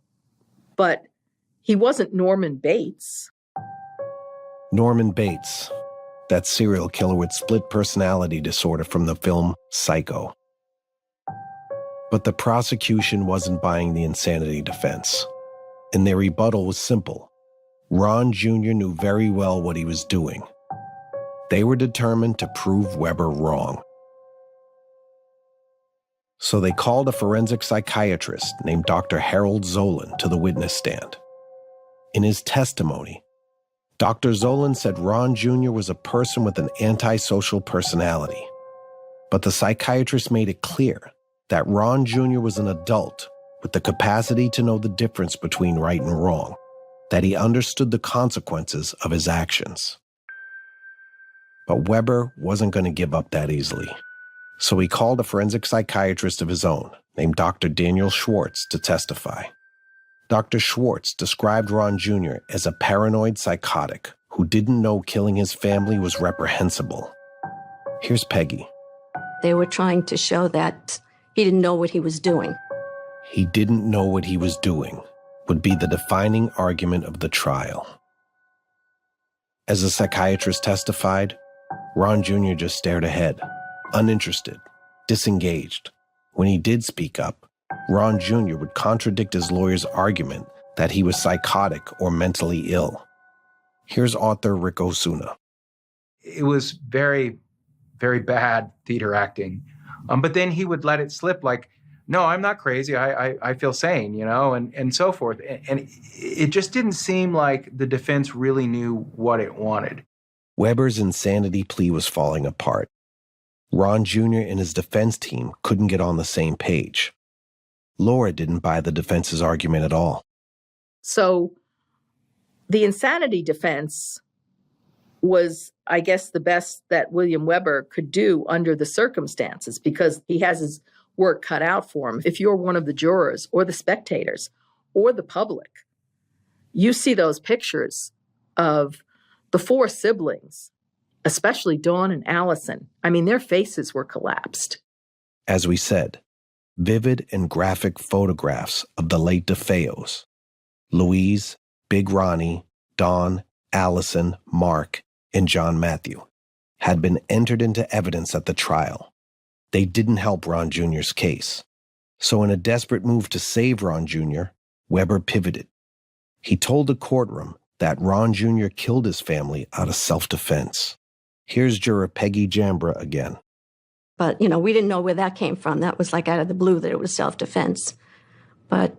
But he wasn't Norman Bates. Norman Bates, that serial killer with split personality disorder from the film Psycho. But the prosecution wasn't buying the insanity defense, and their rebuttal was simple. Ron Jr. knew very well what he was doing. They were determined to prove Weber wrong. So they called a forensic psychiatrist named Dr. Harold Zolan to the witness stand. In his testimony, Dr. Zolan said Ron Jr. was a person with an antisocial personality. But the psychiatrist made it clear that Ron Jr. was an adult with the capacity to know the difference between right and wrong, that he understood the consequences of his actions. But Weber wasn't going to give up that easily. So he called a forensic psychiatrist of his own, named Dr. Daniel Schwartz, to testify. Dr. Schwartz described Ron Jr. as a paranoid psychotic who didn't know killing his family was reprehensible. Here's Peggy. They were trying to show that he didn't know what he was doing. He didn't know what he was doing would be the defining argument of the trial. As the psychiatrist testified, Ron Jr. just stared ahead, uninterested, disengaged. When he did speak up, Ron Jr. would contradict his lawyer's argument that he was psychotic or mentally ill. Here's author Rick Osuna. It was very, very bad theater acting. But then he would let it slip like, no, I'm not crazy. I feel sane, and so forth. And it just didn't seem like the defense really knew what it wanted. Weber's insanity plea was falling apart. Ron Jr. and his defense team couldn't get on the same page. Laura didn't buy the defense's argument at all. So the insanity defense was, I guess, the best that William Weber could do under the circumstances, because he has his work cut out for him. If you're one of the jurors or the spectators or the public, you see those pictures of the four siblings, especially Dawn and Allison. I mean, their faces were collapsed. As we said, vivid and graphic photographs of the late DeFeos, Louise, Big Ronnie, Dawn, Allison, Mark, and John Matthew, had been entered into evidence at the trial. They didn't help Ron Jr.'s case. So in a desperate move to save Ron Jr., Weber pivoted. He told the courtroom that Ron Jr. killed his family out of self-defense. Here's juror Peggy Jambra again. But, we didn't know where that came from. That was like out of the blue that it was self-defense. But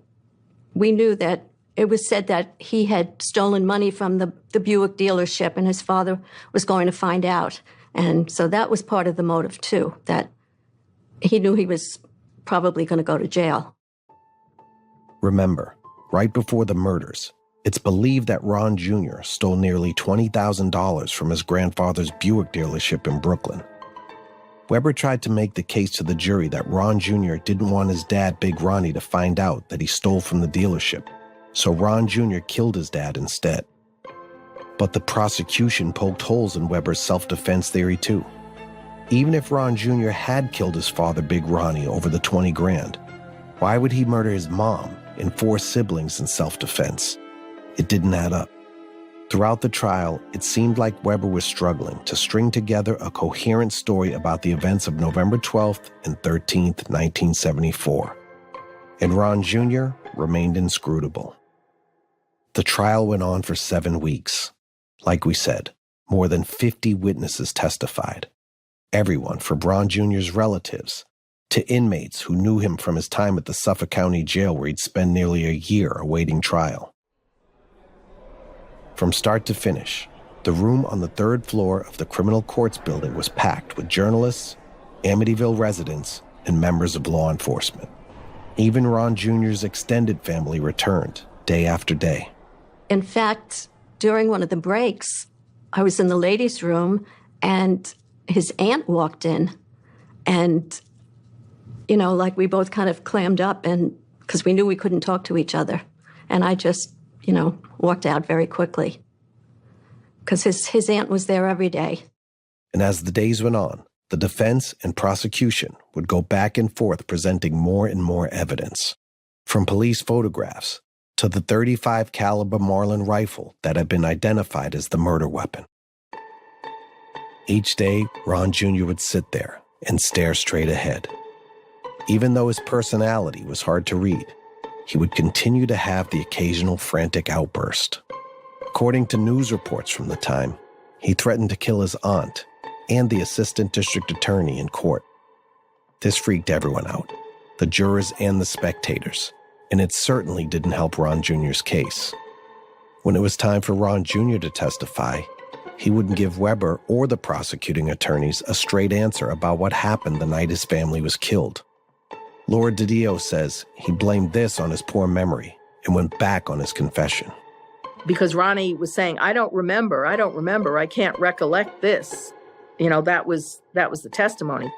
we knew that it was said that he had stolen money from the Buick dealership, and his father was going to find out. And so that was part of the motive, too, that he knew he was probably going to go to jail. Remember, right before the murders, it's believed that Ron Jr. stole nearly $20,000 from his grandfather's Buick dealership in Brooklyn. Weber tried to make the case to the jury that Ron Jr. didn't want his dad, Big Ronnie, to find out that he stole from the dealership, so Ron Jr. killed his dad instead. But the prosecution poked holes in Weber's self-defense theory too. Even if Ron Jr. had killed his father, Big Ronnie, over the $20,000, why would he murder his mom and four siblings in self-defense? It didn't add up. Throughout the trial, it seemed like Weber was struggling to string together a coherent story about the events of November 12th and 13th, 1974. And Ron Jr. remained inscrutable. The trial went on for 7 weeks. Like we said, more than 50 witnesses testified. Everyone from Ron Jr.'s relatives to inmates who knew him from his time at the Suffolk County Jail, where he'd spent nearly a year awaiting trial. From start to finish, the room on the 3rd floor of the criminal courts building was packed with journalists, Amityville residents, and members of law enforcement. Even Ron Jr.'s extended family returned day after day. In fact, during one of the breaks, I was in the ladies' room and his aunt walked in, and, like we both kind of clammed up, and because we knew we couldn't talk to each other. And I just, walked out very quickly because his aunt was there every day. And as the days went on, the defense and prosecution would go back and forth presenting more and more evidence, from police photographs to the .35 caliber Marlin rifle that had been identified as the murder weapon. Each day, Ron Jr. would sit there and stare straight ahead. Even though his personality was hard to read, he would continue to have the occasional frantic outburst. According to news reports from the time, he threatened to kill his aunt and the assistant district attorney in court. This freaked everyone out, the jurors and the spectators, and it certainly didn't help Ron Jr.'s case. When it was time for Ron Jr. to testify, he wouldn't give Weber or the prosecuting attorneys a straight answer about what happened the night his family was killed. Laura DiDio says he blamed this on his poor memory and went back on his confession. Because Ronnie was saying, I don't remember, I can't recollect this. That was the testimony.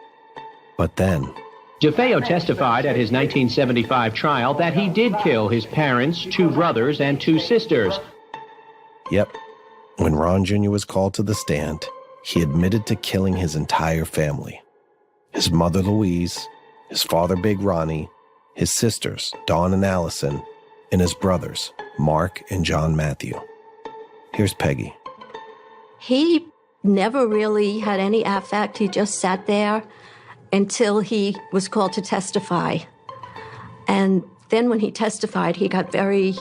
But then, DeFeo testified at his 1975 trial that he did kill his parents, 2 brothers, and 2 sisters. Yep, when Ron Jr. was called to the stand, he admitted to killing his entire family. His mother, Louise, his father, Big Ronnie, his sisters, Dawn and Allison, and his brothers, Mark and John Matthew. Here's Peggy. He never really had any affect. He just sat there until he was called to testify. And then when he testified, he got I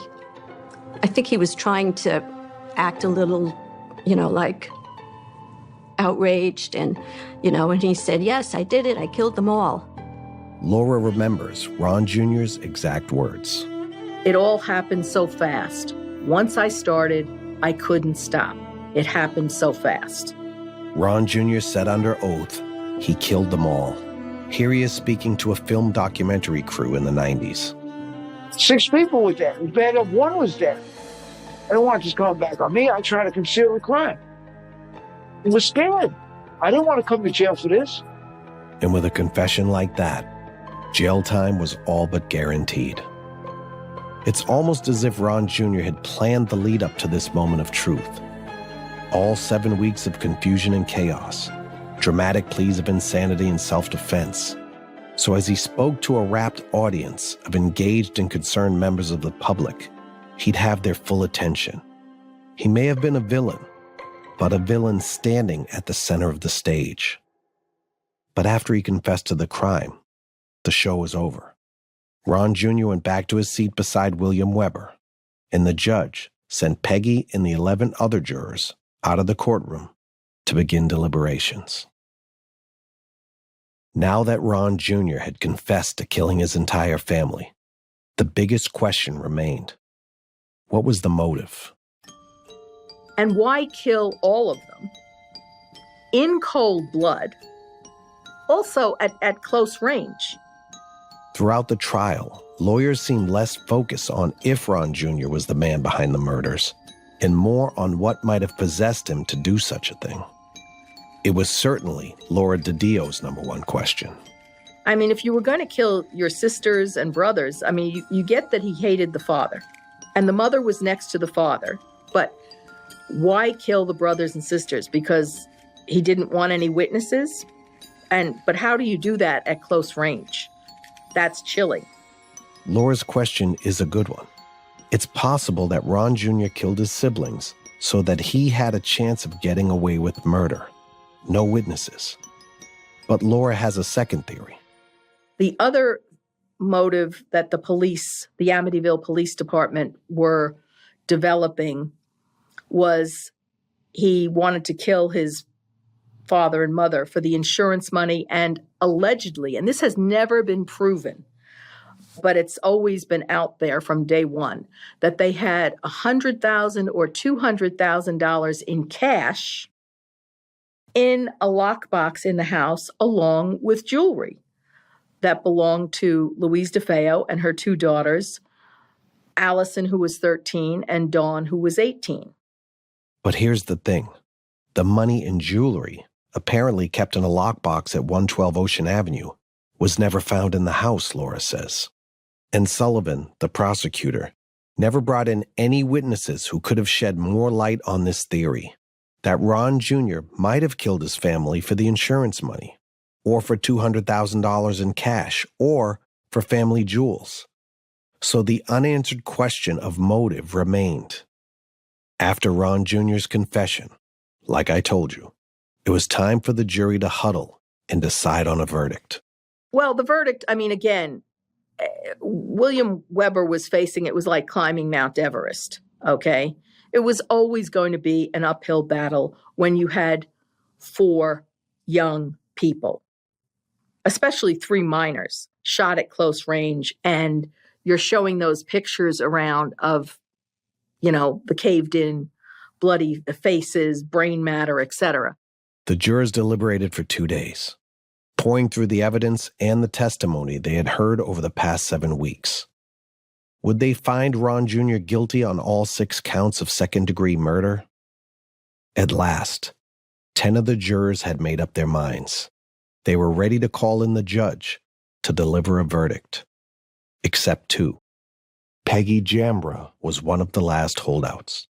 think he was trying to act a little, like outraged. And he said, yes, I did it. I killed them all. Laura remembers Ron Jr.'s exact words. It all happened so fast. Once I started, I couldn't stop. It happened so fast. Ron Jr. said under oath he killed them all. Here he is speaking to a film documentary crew in the 90s. 6 people were dead. It was bad if one was dead. I don't want this coming back on me. I try to conceal the crime. I was scared. I didn't want to come to jail for this. And with a confession like that, jail time was all but guaranteed. It's almost as if Ron Jr. had planned the lead up to this moment of truth. All 7 weeks of confusion and chaos, dramatic pleas of insanity and self-defense. So as he spoke to a rapt audience of engaged and concerned members of the public, he'd have their full attention. He may have been a villain, but a villain standing at the center of the stage. But after he confessed to the crime, the show was over. Ron Jr. went back to his seat beside William Weber, and the judge sent Peggy and the 11 other jurors out of the courtroom to begin deliberations. Now that Ron Jr. had confessed to killing his entire family, the biggest question remained. What was the motive? And why kill all of them in cold blood, also at close range? Throughout the trial, lawyers seemed less focused on if Ron Jr. was the man behind the murders and more on what might have possessed him to do such a thing. It was certainly Laura DiDio's number one question. I mean, if you were going to kill your sisters and brothers, I mean, you get that he hated the father. And the mother was next to the father. But why kill the brothers and sisters? Because he didn't want any witnesses? But how do you do that at close range? That's chilling. Laura's question is a good one. It's possible that Ron Jr. killed his siblings so that he had a chance of getting away with murder. No witnesses. But Laura has a second theory. The other motive that the Amityville Police Department were developing was he wanted to kill his father and mother for the insurance money, and allegedly, and this has never been proven, but it's always been out there from day one, that they had $100,000 or $200,000 in cash in a lockbox in the house, along with jewelry that belonged to Louise DeFeo and her 2 daughters, Allison, who was 13, and Dawn, who was 18. But here's the thing. The money and jewelry, apparently kept in a lockbox at 112 Ocean Avenue, was never found in the house, Laura says. And Sullivan, the prosecutor, never brought in any witnesses who could have shed more light on this theory, that Ron Jr. might have killed his family for the insurance money, or for $200,000 in cash, or for family jewels. So the unanswered question of motive remained. After Ron Jr.'s confession, like I told you, it was time for the jury to huddle and decide on a verdict. Well, the verdict, I mean, again, William Weber was facing, it was like climbing Mount Everest, okay? It was always going to be an uphill battle when you had 4 young people, especially 3 minors, shot at close range, and you're showing those pictures around of, the caved-in, bloody faces, brain matter, etc. The jurors deliberated for 2 days, pouring through the evidence and the testimony they had heard over the past 7 weeks. Would they find Ron Jr. guilty on all 6 counts of second-degree murder? At last, 10 of the jurors had made up their minds. They were ready to call in the judge to deliver a verdict. Except 2. Peggy Jambra was one of the last holdouts.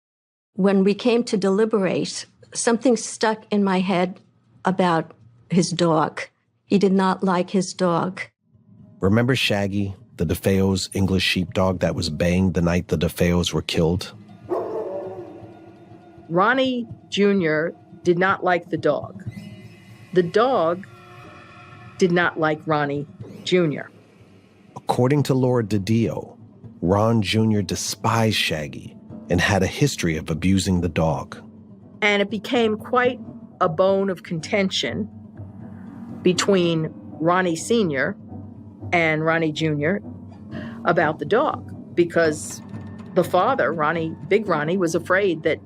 When we came to deliberate, something stuck in my head about his dog. He did not like his dog. Remember Shaggy, the DeFeos' English sheepdog that was baying the night the DeFeos were killed? Ronnie Jr. did not like the dog. The dog did not like Ronnie Jr. According to Lord DeDeo, Ron Jr. despised Shaggy and had a history of abusing the dog. And it became quite a bone of contention between Ronnie Sr. and Ronnie Jr. about the dog, because the father, Big Ronnie, was afraid that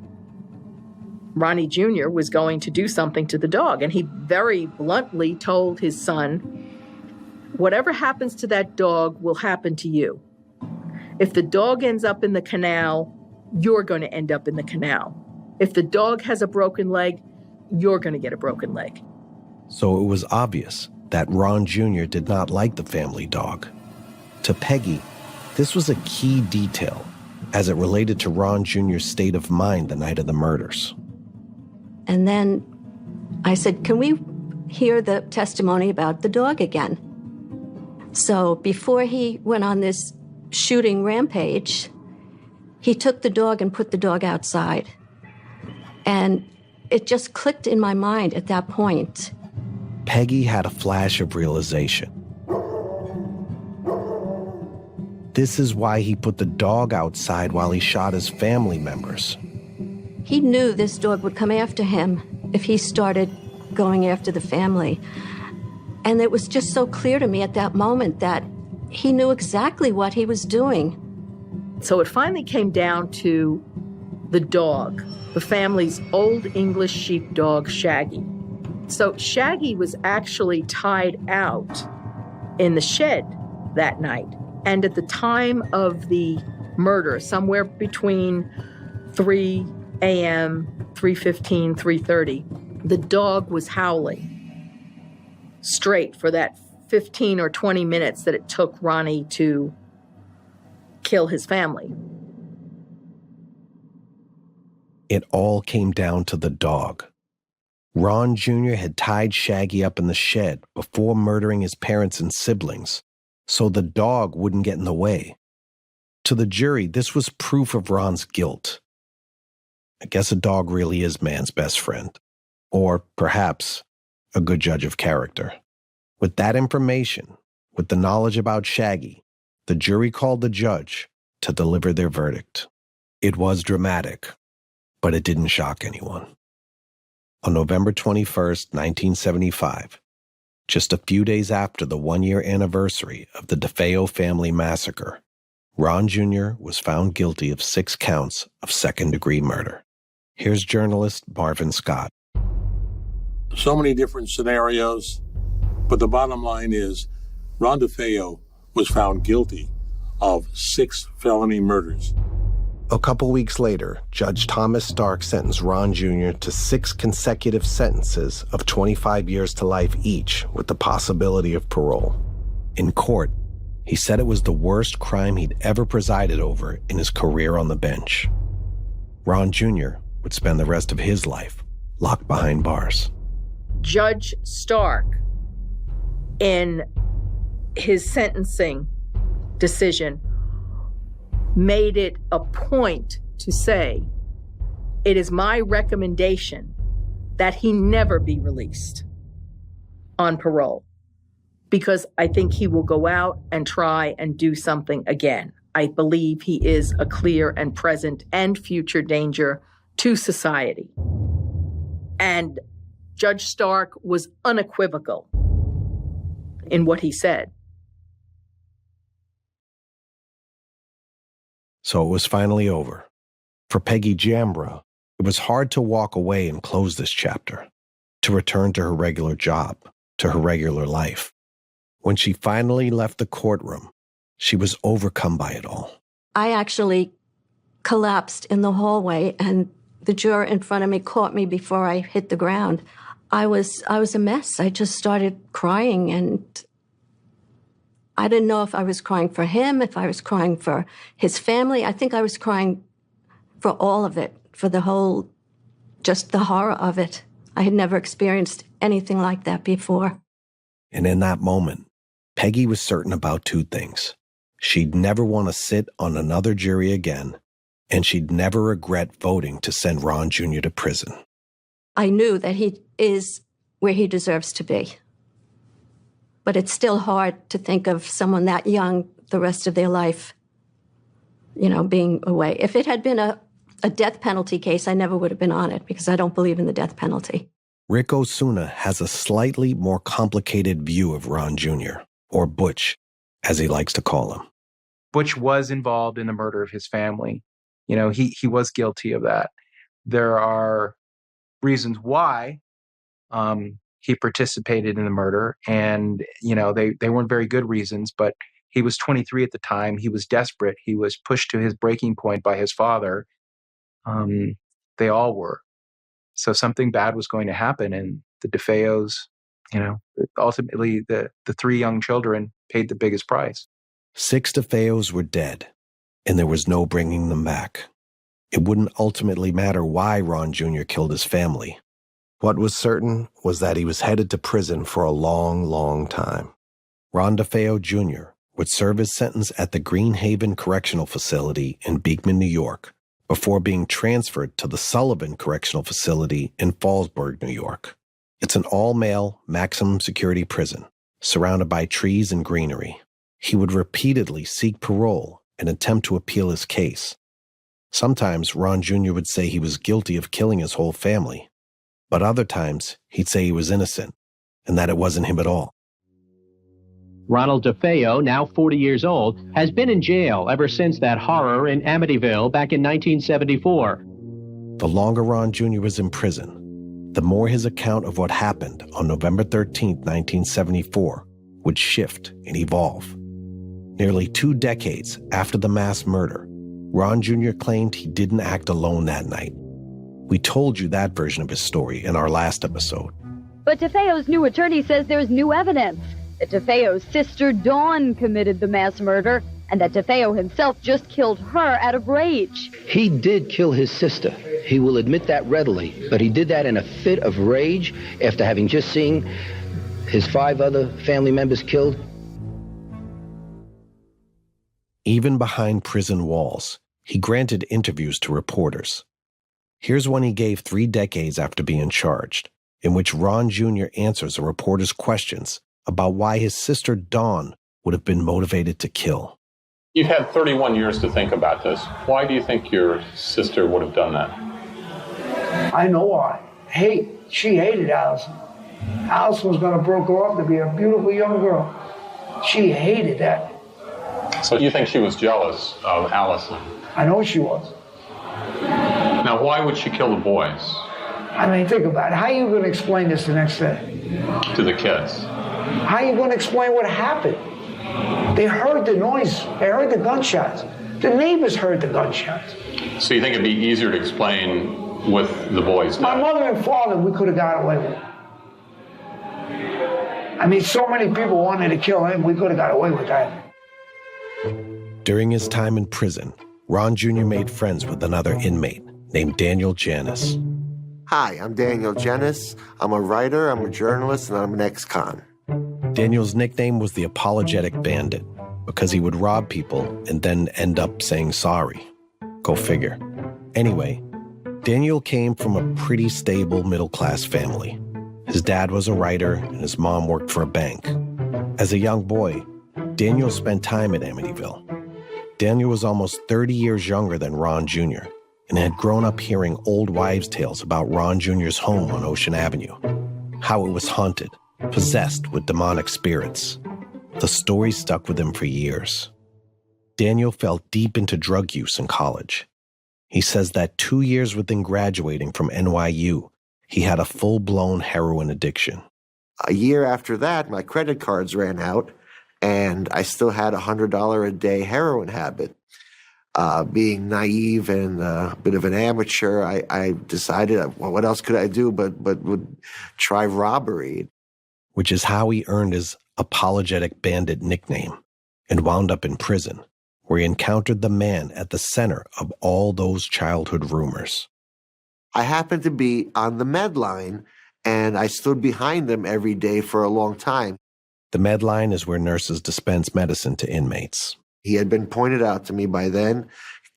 Ronnie Jr. was going to do something to the dog. And he very bluntly told his son, whatever happens to that dog will happen to you. If the dog ends up in the canal, you're going to end up in the canal. If the dog has a broken leg, you're going to get a broken leg. So it was obvious that Ron Jr. did not like the family dog. To Peggy, this was a key detail as it related to Ron Jr.'s state of mind the night of the murders. And then I said, can we hear the testimony about the dog again? So before he went on this shooting rampage, he took the dog and put the dog outside. And it just clicked in my mind at that point. Peggy had a flash of realization. This is why he put the dog outside while he shot his family members. He knew this dog would come after him if he started going after the family. And it was just so clear to me at that moment that he knew exactly what he was doing. So it finally came down to the dog, the family's old English sheepdog, Shaggy. So Shaggy was actually tied out in the shed that night. And at the time of the murder, somewhere between 3 a.m., 3:15, 3:30, the dog was howling straight for that 15 or 20 minutes that it took Ronnie to kill his family. It all came down to the dog. Ron Jr. had tied Shaggy up in the shed before murdering his parents and siblings, so the dog wouldn't get in the way. To the jury, this was proof of Ron's guilt. I guess a dog really is man's best friend, or perhaps a good judge of character. With that information, with the knowledge about Shaggy, the jury called the judge to deliver their verdict. It was dramatic, but it didn't shock anyone. On November 21st, 1975, just a few days after the one-year anniversary of the DeFeo family massacre, Ron Jr. was found guilty of 6 counts of second-degree murder. Here's journalist Marvin Scott. So many different scenarios, but the bottom line is Ron DeFeo was found guilty of 6 felony murders. A couple weeks later, Judge Thomas Stark sentenced Ron Jr. to 6 consecutive sentences of 25 years to life each, with the possibility of parole. In court, he said it was the worst crime he'd ever presided over in his career on the bench. Ron Jr. would spend the rest of his life locked behind bars. Judge Stark, in his sentencing decision, made it a point to say, it is my recommendation that he never be released on parole, because I think he will go out and try and do something again. I believe he is a clear and present and future danger to society. And Judge Stark was unequivocal in what he said. So it was finally over. For Peggy Jambra, it was hard to walk away and close this chapter, to return to her regular job, to her regular life. When she finally left the courtroom, she was overcome by it all. I actually collapsed in the hallway, and the juror in front of me caught me before I hit the ground. I was a mess. I just started crying, and I didn't know if I was crying for him, if I was crying for his family. I think I was crying for all of it, for the whole, just the horror of it. I had never experienced anything like that before. And in that moment, Peggy was certain about 2 things. She'd never want to sit on another jury again, and she'd never regret voting to send Ron Jr. to prison. I knew that he is where he deserves to be. But it's still hard to think of someone that young the rest of their life, being away. If it had been a death penalty case, I never would have been on it because I don't believe in the death penalty. Rick Osuna has a slightly more complicated view of Ron Jr., or Butch, as he likes to call him. Butch was involved in the murder of his family. He was guilty of that. There are reasons why he participated in the murder, and they weren't very good reasons, but he was 23 at the time. He was desperate. He was pushed to his breaking point by his father. They all were. So something bad was going to happen, and the DeFeos, ultimately the three young children paid the biggest price. 6 DeFeos were dead, and there was no bringing them back. It wouldn't ultimately matter why Ron Jr. killed his family. What was certain was that he was headed to prison for a long, long time. Ron DeFeo Jr. would serve his sentence at the Green Haven Correctional Facility in Beekman, New York, before being transferred to the Sullivan Correctional Facility in Fallsburg, New York. It's an all-male, maximum security prison, surrounded by trees and greenery. He would repeatedly seek parole and attempt to appeal his case. Sometimes Ron Jr. would say he was guilty of killing his whole family, but other times he'd say he was innocent and that it wasn't him at all. Ronald DeFeo, now 40 years old, has been in jail ever since that horror in Amityville back in 1974. The longer Ron Jr. was in prison, the more his account of what happened on November 13, 1974, would shift and evolve. Nearly 2 decades after the mass murder, Ron Jr. claimed he didn't act alone that night. We told you that version of his story in our last episode. But DeFeo's new attorney says there's new evidence that DeFeo's sister Dawn committed the mass murder and that DeFeo himself just killed her out of rage. He did kill his sister. He will admit that readily, but he did that in a fit of rage after having just seen his 5 other family members killed. Even behind prison walls, he granted interviews to reporters. Here's one he gave 3 decades after being charged, in which Ron Jr. answers a reporter's questions about why his sister Dawn would have been motivated to kill. You've had 31 years to think about this. Why do you think your sister would have done that? I know why. She hated Allison. Allison was going to grow up to be a beautiful young girl. She hated that. So you think she was jealous of Allison? I know she was. Now, why would she kill the boys? I mean, think about it. How are you going to explain this the next day? To the kids. How are you going to explain what happened? They heard the noise. They heard the gunshots. The neighbors heard the gunshots. So you think it'd be easier to explain with the boys' death? My mother and father, we could have got away with it. I mean, so many people wanted to kill him, we could have got away with that. During his time in prison, Ron Jr. made friends with another inmate named Daniel Janis. Hi, I'm Daniel Janis. I'm a writer, I'm a journalist, and I'm an ex-con. Daniel's nickname was the Apologetic Bandit because he would rob people and then end up saying sorry. Go figure. Anyway, Daniel came from a pretty stable middle-class family. His dad was a writer and his mom worked for a bank. As a young boy, Daniel spent time at Amityville. Daniel was almost 30 years younger than Ron Jr. and had grown up hearing old wives' tales about Ron Jr.'s home on Ocean Avenue, how it was haunted, possessed with demonic spirits. The story stuck with him for years. Daniel fell deep into drug use in college. He says that 2 years within graduating from NYU, he had a full-blown heroin addiction. A year after that, my credit cards ran out, and I still had a $100 a day heroin habit. Being naive and a bit of an amateur, I decided, well, what else could I do but would try robbery. Which is how he earned his Apologetic Bandit nickname and wound up in prison, where he encountered the man at the center of all those childhood rumors. I happened to be on the med line, and I stood behind him every day for a long time. The med line is where nurses dispense medicine to inmates. He had been pointed out to me by then,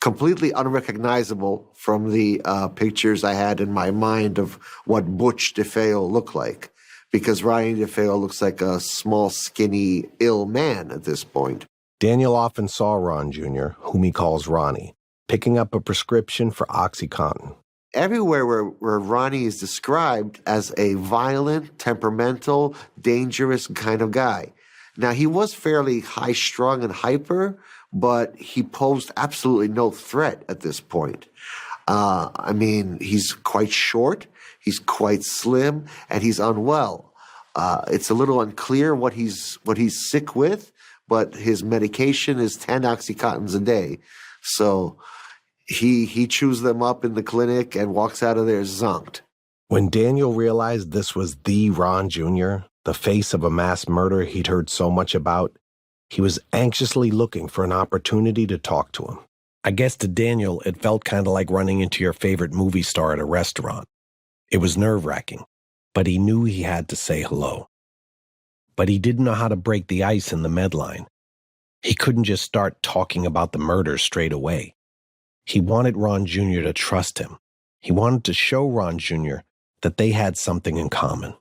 completely unrecognizable from the pictures I had in my mind of what Butch DeFeo looked like, because Ronnie DeFeo looks like a small, skinny, ill man at this point. Daniel often saw Ron Jr., whom he calls Ronnie, picking up a prescription for OxyContin. Everywhere where Ronnie is described as a violent, temperamental, dangerous kind of guy. Now, he was fairly high-strung and hyper, but he posed absolutely no threat at this point. I mean, he's quite short, he's quite slim, and he's unwell. It's a little unclear what he's sick with, but his medication is 10 OxyContins a day. So he chews them up in the clinic and walks out of there zonked. When Daniel realized this was the Ron Jr., the face of a mass murder he'd heard so much about, he was anxiously looking for an opportunity to talk to him. I guess to Daniel, it felt kind of like running into your favorite movie star at a restaurant. It was nerve-wracking, but he knew he had to say hello. But he didn't know how to break the ice in the Medline. He couldn't just start talking about the murder straight away. He wanted Ron Jr. to trust him. He wanted to show Ron Jr. that they had something in common.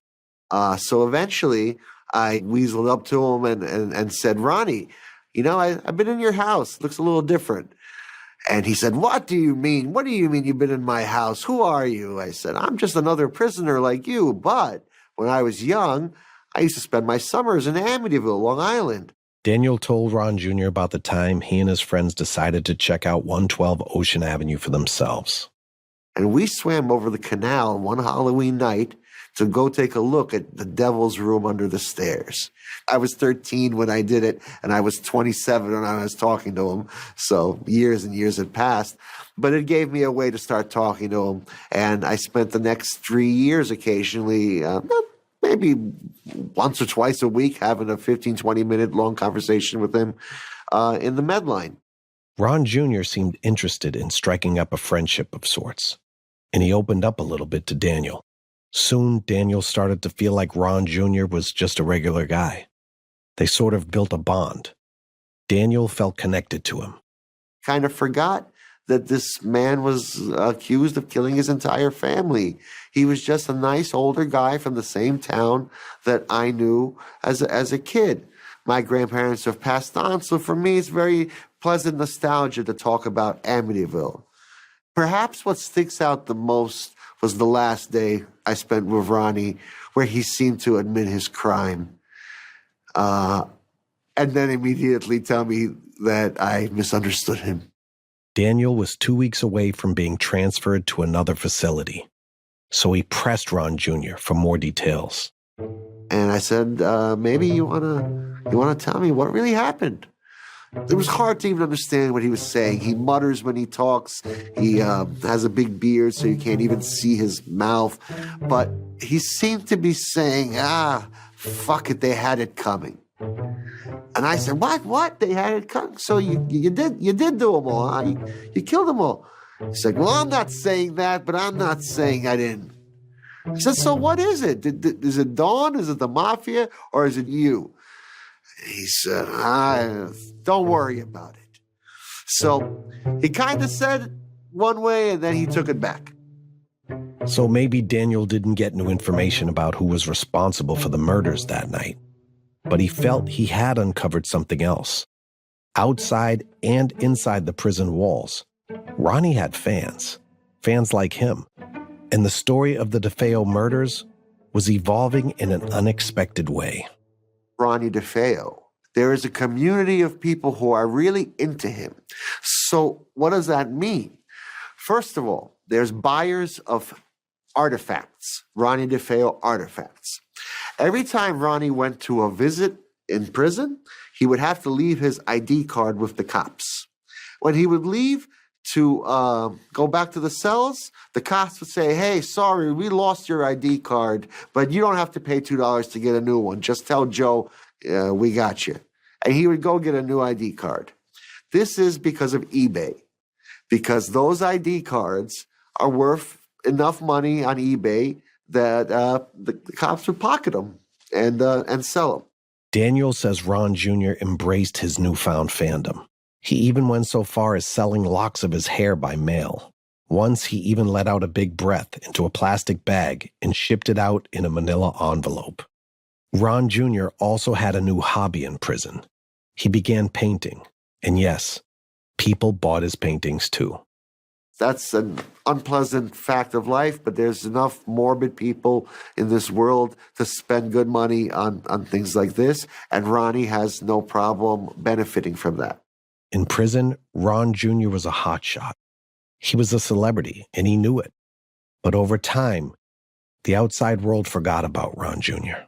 So eventually, I weaseled up to him and said, Ronnie, you know, I've been in your house. It looks a little different. And he said, what do you mean? What do you mean you've been in my house? Who are you? I said, I'm just another prisoner like you. But when I was young, I used to spend my summers in Amityville, Long Island. Daniel told Ron Jr. about the time he and his friends decided to check out 112 Ocean Avenue for themselves. And we swam over the canal one Halloween night to go take a look at the devil's room under the stairs. I was 13 when I did it, and I was 27 when I was talking to him. So years and years had passed. But it gave me a way to start talking to him. And I spent the next 3 years occasionally, maybe once or twice a week, having a 15, 20-minute long conversation with him in the Medline. Ron Jr. seemed interested in striking up a friendship of sorts, and he opened up a little bit to Daniel. Soon, Daniel started to feel like Ron Jr. was just a regular guy. They sort of built a bond. Daniel felt connected to him. Kind of forgot that this man was accused of killing his entire family. He was just a nice older guy from the same town that I knew as a kid. My grandparents have passed on, so for me it's very pleasant nostalgia to talk about Amityville. Perhaps what sticks out the most was the last day I spent with Ronnie, where he seemed to admit his crime. And then immediately tell me that I misunderstood him. Daniel was 2 weeks away from being transferred to another facility, so he pressed Ron Jr. for more details. And I said, maybe you wanna tell me what really happened? It was hard to even understand what he was saying. He mutters when he talks. He has a big beard, so you can't even see his mouth. But he seemed to be saying, fuck it, they had it coming. And I said, what? They had it coming? So you did do them all, huh? You killed them all. He's like, well, I'm not saying that, but I'm not saying I didn't. I said, so what is it? Is it Dawn? Is it the Mafia? Or is it you? He said, don't worry about it. So he kind of said one way, and then he took it back. So maybe Daniel didn't get new information about who was responsible for the murders that night. But he felt he had uncovered something else. Outside and inside the prison walls, Ronnie had fans like him. And the story of the DeFeo murders was evolving in an unexpected way. Ronnie DeFeo. There is a community of people who are really into him. So what does that mean? First of all, there's buyers of artifacts, Ronnie DeFeo artifacts. Every time Ronnie went to a visit in prison, he would have to leave his ID card with the cops. When he would leave to go back to the cells, the cops would say, hey, sorry, we lost your ID card, but you don't have to pay $2 to get a new one. Just tell Joe we got you. And he would go get a new ID card. This is because of eBay, because those ID cards are worth enough money on eBay that the cops would pocket them and sell them. Daniel says Ron Jr. embraced his newfound fandom. He even went so far as selling locks of his hair by mail. Once he even let out a big breath into a plastic bag and shipped it out in a manila envelope. Ron Jr. also had a new hobby in prison. He began painting, and yes, people bought his paintings too. That's an unpleasant fact of life, but there's enough morbid people in this world to spend good money on things like this, and Ronnie has no problem benefiting from that. In prison, Ron Jr. was a hotshot. He was a celebrity, and he knew it. But over time, the outside world forgot about Ron Jr.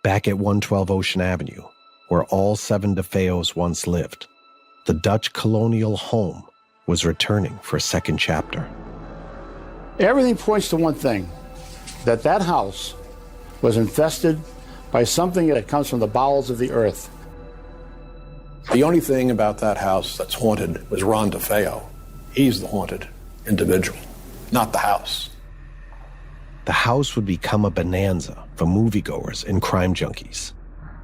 Back at 112 Ocean Avenue, where all 7 DeFeos once lived, the Dutch colonial home was returning for a second chapter. Everything points to one thing, that house was infested by something that comes from the bowels of the earth. The only thing about that house that's haunted was Ron DeFeo. He's the haunted individual, not the house. The house would become a bonanza for moviegoers and crime junkies.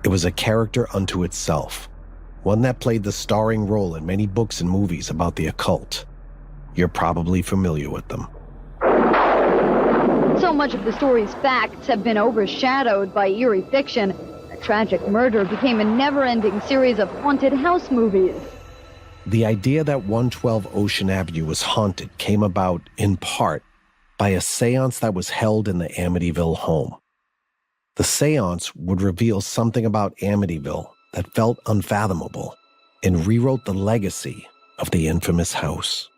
It was a character unto itself, one that played the starring role in many books and movies about the occult. You're probably familiar with them. So much of the story's facts have been overshadowed by eerie fiction. A tragic murder became a never-ending series of haunted house movies. The idea that 112 Ocean Avenue was haunted came about, in part, by a seance that was held in the Amityville home. The seance would reveal something about Amityville that felt unfathomable and rewrote the legacy of the infamous house.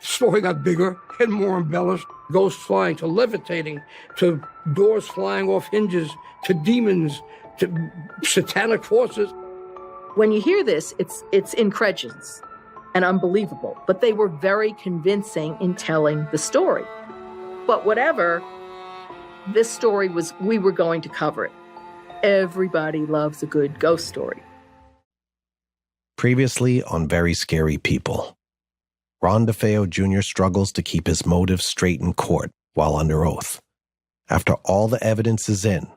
The story got bigger and more embellished. Ghosts flying to levitating, to doors flying off hinges, to demons, to satanic forces. When you hear this, it's incredulous and unbelievable, but they were very convincing in telling the story. But whatever, this story was, we were going to cover it. Everybody loves a good ghost story. Previously on Very Scary People, Ron DeFeo Jr. struggles to keep his motives straight in court while under oath. After all the evidence is in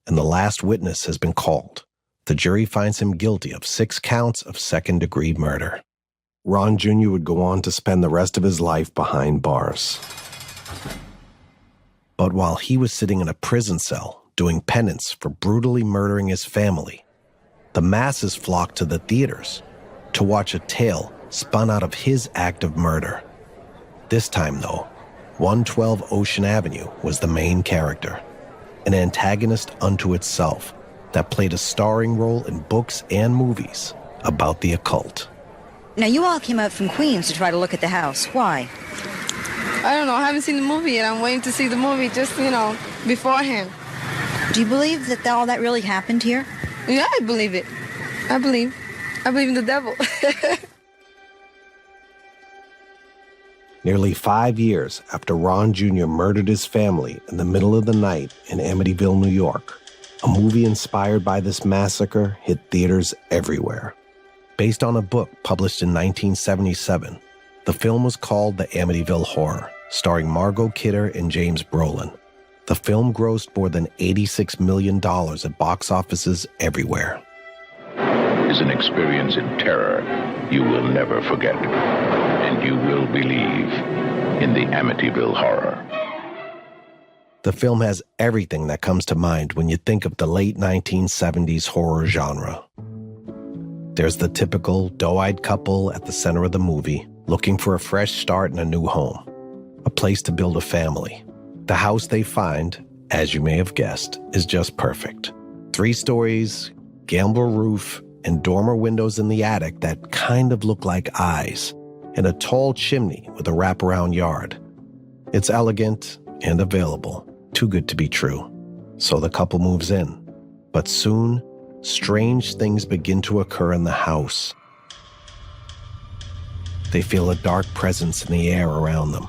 and the last witness has been called, the jury finds him guilty of 6 counts of second-degree murder. Ron Jr. would go on to spend the rest of his life behind bars. But while he was sitting in a prison cell doing penance for brutally murdering his family, the masses flocked to the theaters to watch a tale spun out of his act of murder. This time, though, 112 Ocean Avenue was the main character, an antagonist unto itself that played a starring role in books and movies about the occult. Now, you all came out from Queens to try to look at the house. Why? I don't know. I haven't seen the movie yet. I'm waiting to see the movie just, beforehand. Do you believe that all that really happened here? Yeah, I believe it. I believe in the devil. Nearly 5 years after Ron Jr. murdered his family in the middle of the night in Amityville, New York, a movie inspired by this massacre hit theaters everywhere. Based on a book published in 1977, the film was called The Amityville Horror, starring Margot Kidder and James Brolin. The film grossed more than $86 million at box offices everywhere. Is an experience in terror you will never forget, and you will believe in the Amityville Horror. The film has everything that comes to mind when you think of the late 1970s horror genre. There's the typical doe-eyed couple at the center of the movie, looking for a fresh start in a new home, a place to build a family. The house they find, as you may have guessed, is just perfect. 3 stories, gambrel roof, and dormer windows in the attic that kind of look like eyes, and a tall chimney with a wraparound yard. It's elegant and available, too good to be true. So the couple moves in. But soon, strange things begin to occur in the house. They feel a dark presence in the air around them.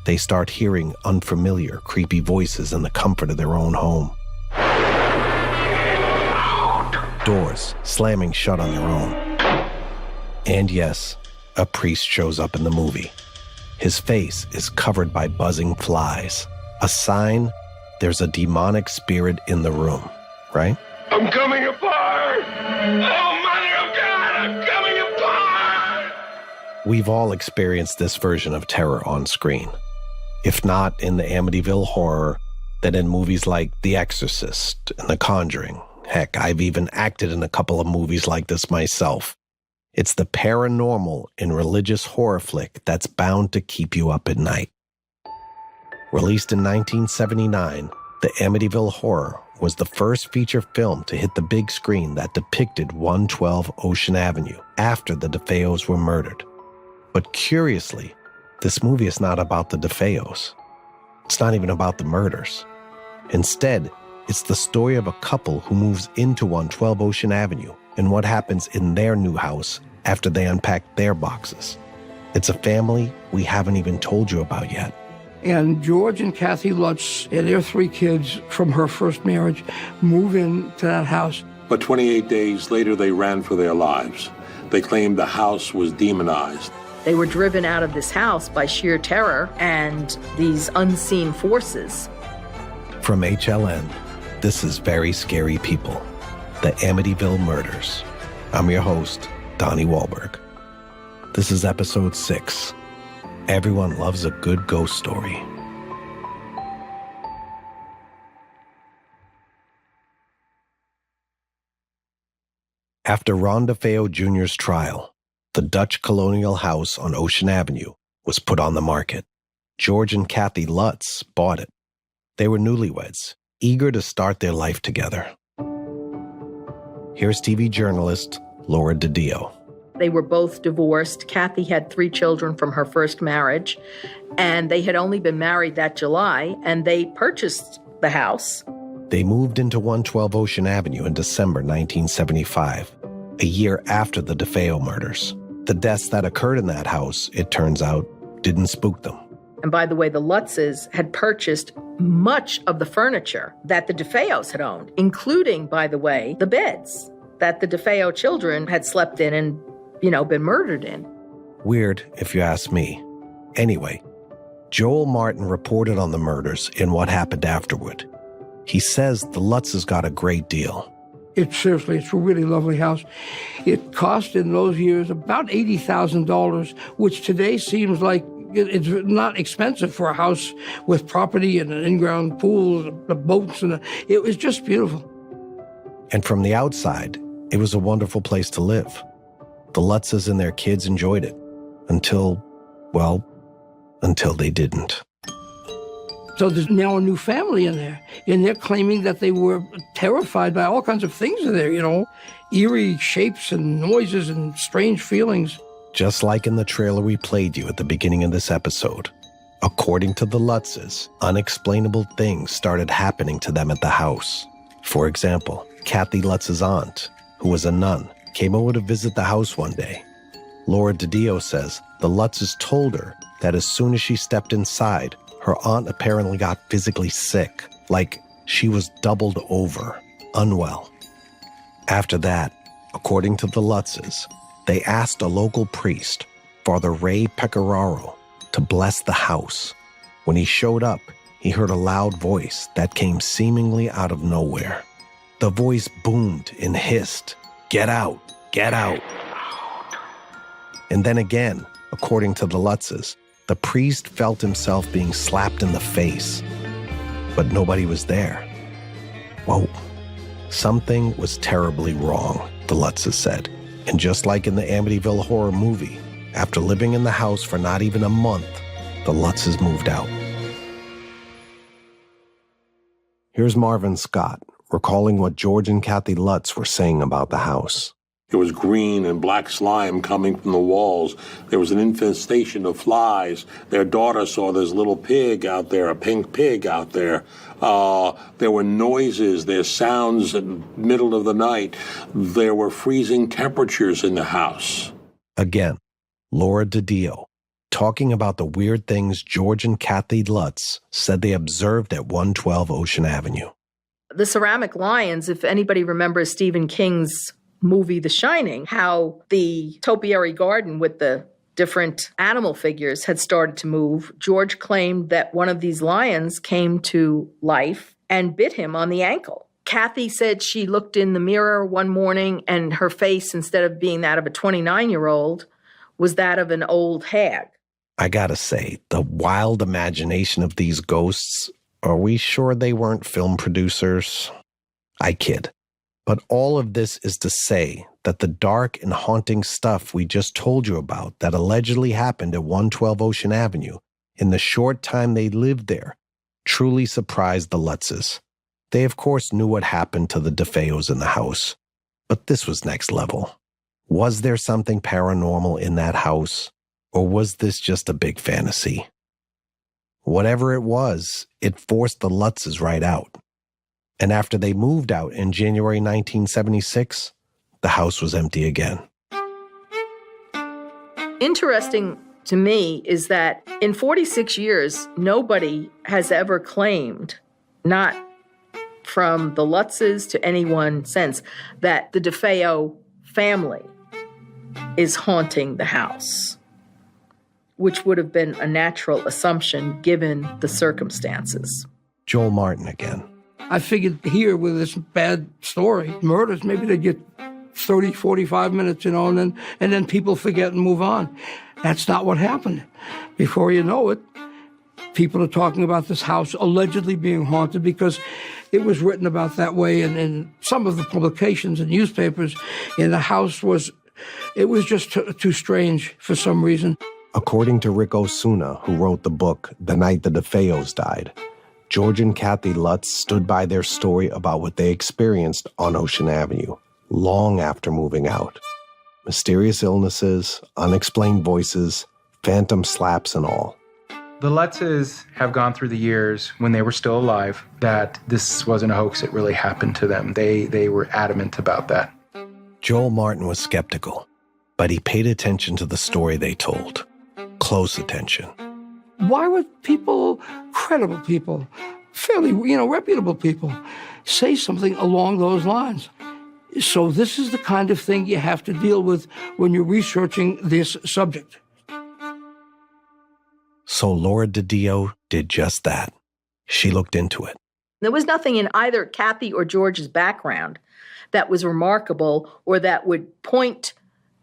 They start hearing unfamiliar, creepy voices in the comfort of their own home. Doors slamming shut on their own. And yes, a priest shows up in the movie. His face is covered by buzzing flies, a sign there's a demonic spirit in the room, right? I'm coming apart! Oh, Mother of God, We've all experienced this version of terror on screen. If not in the Amityville Horror, then in movies like The Exorcist and The Conjuring. Heck, I've even acted in a couple of movies like this myself. It's the paranormal in religious horror flick that's bound to keep you up at night. Released in 1979, The Amityville Horror was the first feature film to hit the big screen that depicted 112 Ocean Avenue after the DeFeos were murdered. But curiously, this movie is not about the DeFeos. It's not even about the murders. Instead, it's the story of a couple who moves into 112 Ocean Avenue and what happens in their new house after they unpack their boxes. It's a family we haven't even told you about yet. And George and Kathy Lutz and their 3 kids from her first marriage move into that house. But 28 days later, they ran for their lives. They claimed the house was demonized. They were driven out of this house by sheer terror and these unseen forces. From HLN, this is Very Scary People, the Amityville Murders. I'm your host, Donnie Wahlberg. This is episode 6. Everyone loves a good ghost story. After Ron DeFeo Jr.'s trial, the Dutch colonial house on Ocean Avenue was put on the market. George and Kathy Lutz bought it. They were newlyweds, eager to start their life together. Here's TV journalist Laura DiDio. They were both divorced. Kathy had 3 children from her first marriage, and they had only been married that July, and they purchased the house. They moved into 112 Ocean Avenue in December 1975, a year after the DeFeo murders. The deaths that occurred in that house, it turns out, didn't spook them. And by the way, the Lutzes had purchased much of the furniture that the DeFeos had owned, including, by the way, the beds that the DeFeo children had slept in and, been murdered in. Weird, if you ask me. Anyway, Joel Martin reported on the murders and what happened afterward. He says the Lutzes got a great deal. It's a really lovely house. It cost in those years about $80,000, which today seems like it's not expensive for a house with property and an in-ground pool, the boats, and it was just beautiful. And from the outside, it was a wonderful place to live. The Lutzes and their kids enjoyed it until they didn't. So there's now a new family in there, and they're claiming that they were terrified by all kinds of things in there, eerie shapes and noises and strange feelings. Just like in the trailer we played you at the beginning of this episode, according to the Lutzes, unexplainable things started happening to them at the house. For example, Kathy Lutz's aunt, who was a nun, came over to visit the house one day. Laura DiDio says the Lutzes told her that as soon as she stepped inside, her aunt apparently got physically sick, like she was doubled over, unwell. After that, according to the Lutzes, they asked a local priest, Father Ray Pecoraro, to bless the house. When he showed up, he heard a loud voice that came seemingly out of nowhere. The voice boomed and hissed, "Get out, get out." And then again, according to the Lutzes, the priest felt himself being slapped in the face, but nobody was there. Whoa, something was terribly wrong, the Lutzes said. And just like in the Amityville Horror movie, after living in the house for not even a month, the Lutzes moved out. Here's Marvin Scott recalling what George and Kathy Lutz were saying about the house. There was green and black slime coming from the walls. There was an infestation of flies. Their daughter saw this little pig out there, a pink pig out there. There were noises, there's sounds in the middle of the night. There were freezing temperatures in the house. Again, Laura DiDio, talking about the weird things George and Kathy Lutz said they observed at 112 Ocean Avenue. The ceramic lions, if anybody remembers Stephen King's movie The Shining, how the topiary garden with the different animal figures had started to move. George claimed that one of these lions came to life and bit him on the ankle. Kathy said she looked in the mirror one morning and her face, instead of being that of a 29-year-old, was that of an old hag. I gotta say, the wild imagination of these ghosts, are we sure they weren't film producers? I kid. But all of this is to say that the dark and haunting stuff we just told you about that allegedly happened at 112 Ocean Avenue in the short time they lived there truly surprised the Lutzes. They, of course, knew what happened to the DeFeos in the house, but this was next level. Was there something paranormal in that house, or was this just a big fantasy? Whatever it was, it forced the Lutzes right out. And after they moved out in January 1976, the house was empty again. Interesting to me is that in 46 years, nobody has ever claimed, not from the Lutzes to anyone since, that the DeFeo family is haunting the house, which would have been a natural assumption given the circumstances. Joel Martin again. I figured here with this bad story, murders, maybe they get 30, 45 minutes, and then people forget and move on. That's not what happened. Before you know it, people are talking about this house allegedly being haunted because it was written about that way in some of the publications and newspapers. And the house was just too strange for some reason. According to Rick Osuna, who wrote the book The Night the DeFeos Died, George and Kathy Lutz stood by their story about what they experienced on Ocean Avenue long after moving out. Mysterious illnesses, unexplained voices, phantom slaps and all. The Lutzes have gone through the years when they were still alive that this wasn't a hoax, it really happened to them. They were adamant about that. Joel Martin was skeptical, but he paid attention to the story they told. Close attention. Why would people, credible people, fairly, reputable people, say something along those lines? So this is the kind of thing you have to deal with when you're researching this subject. So Laura DiDio did just that. She looked into it. There was nothing in either Kathy or George's background that was remarkable or that would point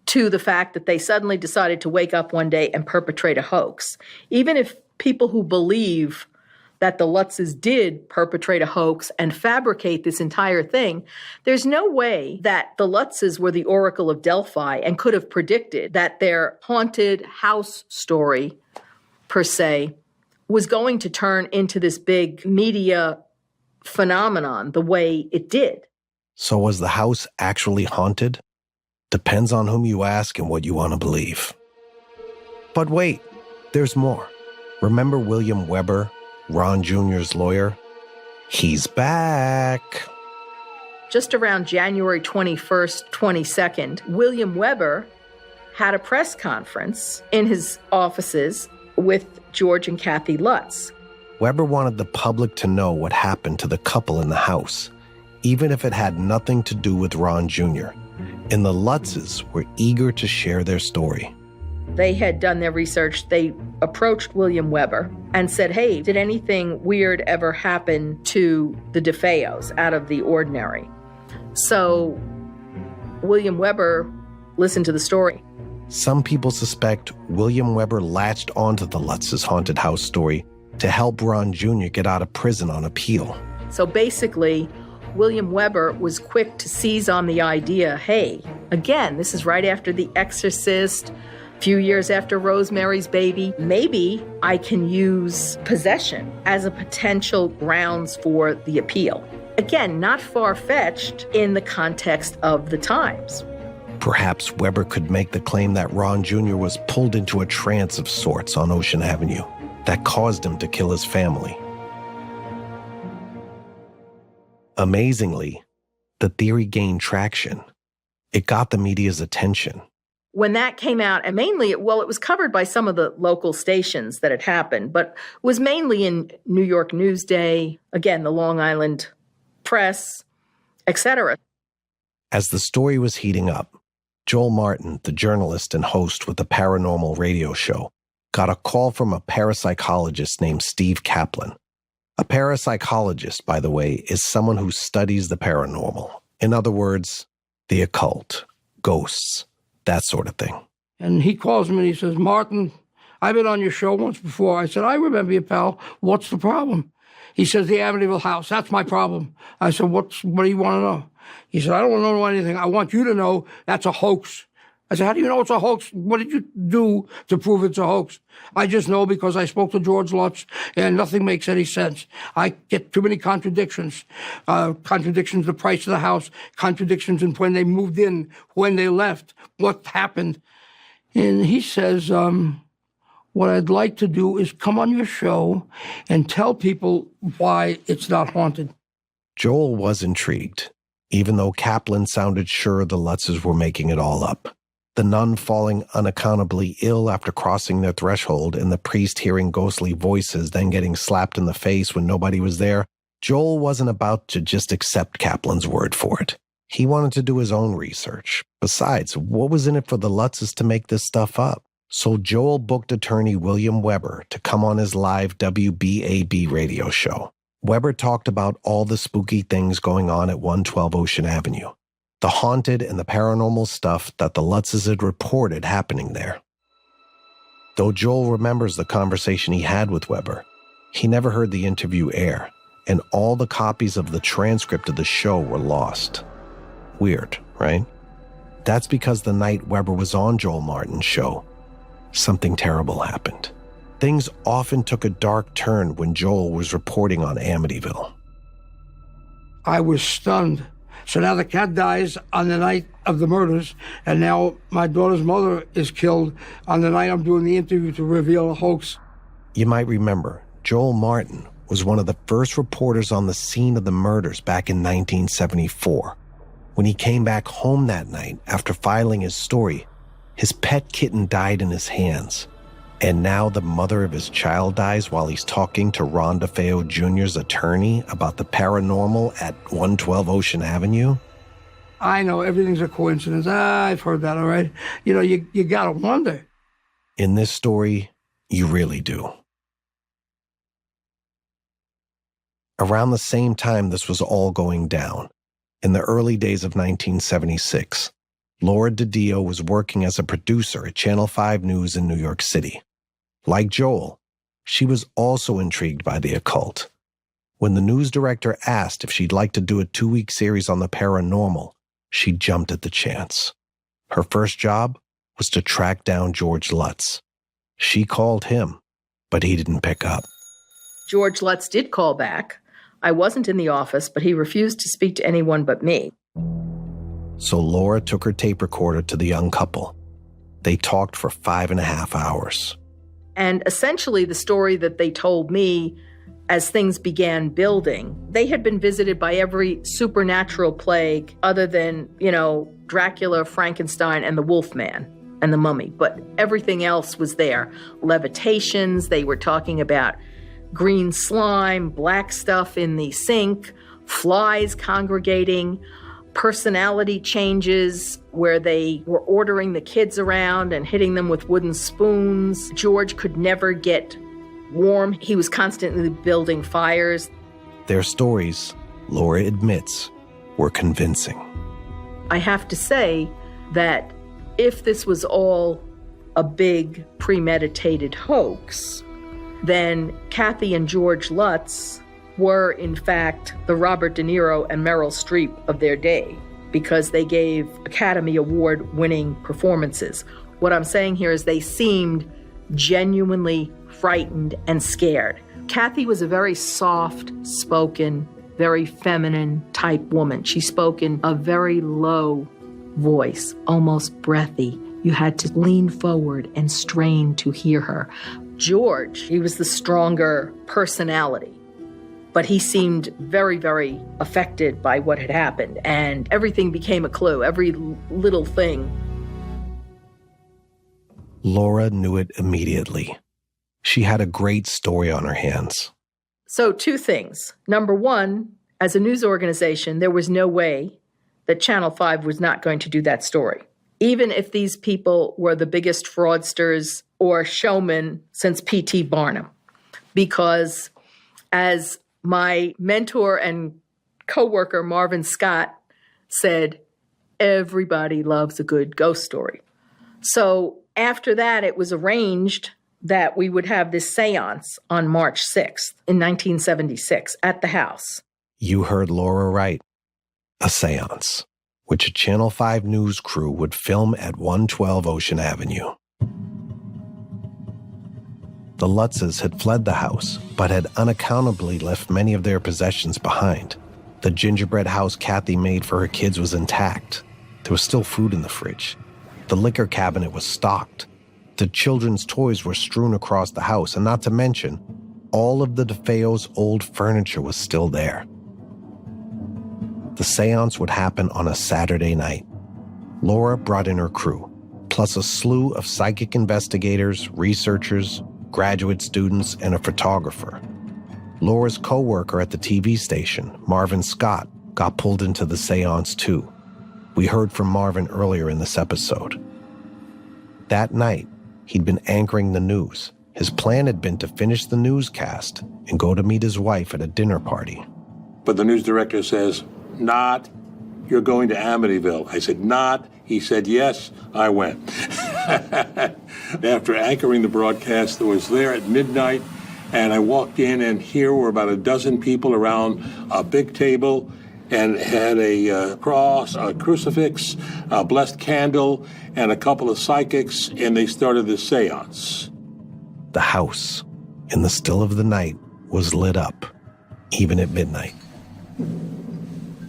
to the fact that they suddenly decided to wake up one day and perpetrate a hoax. Even if people who believe that the Lutzes did perpetrate a hoax and fabricate this entire thing, there's no way that the Lutzes were the Oracle of Delphi and could have predicted that their haunted house story, per se, was going to turn into this big media phenomenon the way it did. So was the house actually haunted? Depends on whom you ask and what you want to believe. But wait, there's more. Remember William Weber, Ron Jr.'s lawyer? He's back. Just around January 21st, 22nd, William Weber had a press conference in his offices with George and Kathy Lutz. Weber wanted the public to know what happened to the couple in the house, even if it had nothing to do with Ron Jr., and the Lutzes were eager to share their story. They had done their research. They approached William Weber and said, hey, did anything weird ever happen to the DeFeos out of the ordinary? So William Weber listened to the story. Some people suspect William Weber latched onto the Lutzes' haunted house story to help Ron Jr. get out of prison on appeal. So basically, William Weber was quick to seize on the idea, hey, again, this is right after The Exorcist, a few years after Rosemary's Baby. Maybe I can use possession as a potential grounds for the appeal. Again, not far-fetched in the context of the times. Perhaps Weber could make the claim that Ron Jr. was pulled into a trance of sorts on Ocean Avenue that caused him to kill his family. Amazingly, the theory gained traction. It got the media's attention. When that came out, and mainly, it was covered by some of the local stations that had happened, but was mainly in New York Newsday, again, the Long Island Press, etc. As the story was heating up, Joel Martin, the journalist and host with the Paranormal radio show, got a call from a parapsychologist named Steve Kaplan. A parapsychologist, by the way, is someone who studies the paranormal. In other words, the occult, ghosts, that sort of thing. And he calls me and he says, Martin, I've been on your show once before. I said, I remember you, pal. What's the problem? He says, the Amityville house. That's my problem. I said, what do you want to know? He said, I don't want to know anything. I want you to know that's a hoax. I said, how do you know it's a hoax? What did you do to prove it's a hoax? I just know because I spoke to George Lutz, and nothing makes any sense. I get too many contradictions. Contradictions, the price of the house, contradictions in when they moved in, when they left, what happened. And he says, what I'd like to do is come on your show and tell people why it's not haunted. Joel was intrigued, even though Kaplan sounded sure the Lutzes were making it all up. The nun falling unaccountably ill after crossing their threshold and the priest hearing ghostly voices, then getting slapped in the face when nobody was there. Joel wasn't about to just accept Kaplan's word for it. He wanted to do his own research. Besides, what was in it for the Lutzes to make this stuff up? So Joel booked attorney William Weber to come on his live WBAB radio show. Weber talked about all the spooky things going on at 112 Ocean Avenue. The haunted and the paranormal stuff that the Lutzes had reported happening there. Though Joel remembers the conversation he had with Weber, he never heard the interview air, and all the copies of the transcript of the show were lost. Weird, right? That's because the night Weber was on Joel Martin's show, something terrible happened. Things often took a dark turn when Joel was reporting on Amityville. I was stunned. So now the cat dies on the night of the murders, and now my daughter's mother is killed on the night I'm doing the interview to reveal a hoax. You might remember, Joel Martin was one of the first reporters on the scene of the murders back in 1974. When he came back home that night after filing his story, his pet kitten died in his hands. And now the mother of his child dies while he's talking to Ron DeFeo Jr.'s attorney about the paranormal at 112 Ocean Avenue? I know, everything's a coincidence. I've heard that, all right? You know, you gotta wonder. In this story, you really do. Around the same time this was all going down, in the early days of 1976, Laura DiDio was working as a producer at Channel 5 News in New York City. Like Joel, she was also intrigued by the occult. When the news director asked if she'd like to do a 2-week series on the paranormal, she jumped at the chance. Her first job was to track down George Lutz. She called him, but he didn't pick up. George Lutz did call back. I wasn't in the office, but he refused to speak to anyone but me. So Laura took her tape recorder to the young couple. They talked for 5.5 hours. And essentially the story that they told me as things began building, they had been visited by every supernatural plague other than, Dracula, Frankenstein, and the Wolfman and the Mummy. But everything else was there. Levitations, they were talking about green slime, black stuff in the sink, flies congregating, personality changes where they were ordering the kids around and hitting them with wooden spoons. George could never get warm. He was constantly building fires. Their stories, Laura admits, were convincing. I have to say that if this was all a big premeditated hoax, then Kathy and George Lutz were, in fact, the Robert De Niro and Meryl Streep of their day because they gave Academy Award-winning performances. What I'm saying here is they seemed genuinely frightened and scared. Kathy was a very soft-spoken, very feminine type woman. She spoke in a very low voice, almost breathy. You had to lean forward and strain to hear her. George, he was the stronger personality. But he seemed very, very affected by what had happened, and everything became a clue, every little thing. Laura knew it immediately. She had a great story on her hands. So 2 things. Number 1, as a news organization, there was no way that Channel 5 was not going to do that story. Even if these people were the biggest fraudsters or showmen since P.T. Barnum. Because as my mentor and coworker Marvin Scott said, everybody loves a good ghost story. So After that, it was arranged that we would have this seance on March 6th in 1976 at the house. You heard Laura right. A seance, which a Channel 5 news crew would film at 112 Ocean Avenue. The Lutzes had fled the house, but had unaccountably left many of their possessions behind. The gingerbread house Kathy made for her kids was intact. There was still food in the fridge. The liquor cabinet was stocked. The children's toys were strewn across the house, and not to mention, all of the DeFeos' old furniture was still there. The seance would happen on a Saturday night. Laura brought in her crew, plus a slew of psychic investigators, researchers, graduate students, and a photographer. Laura's co-worker at the TV station, Marvin Scott, got pulled into the seance too. We heard from Marvin earlier in this episode. That night, he'd been anchoring the news. His plan had been to finish the newscast and go to meet his wife at a dinner party. But the news director says, "Not. You're going to Amityville." I said, "Not." He said, "Yes." I went. After anchoring the broadcast, I was there at midnight, and I walked in, and here were about a dozen people around a big table, and had a cross, a crucifix, a blessed candle, and a couple of psychics, and they started the seance. The house, in the still of the night, was lit up, even at midnight.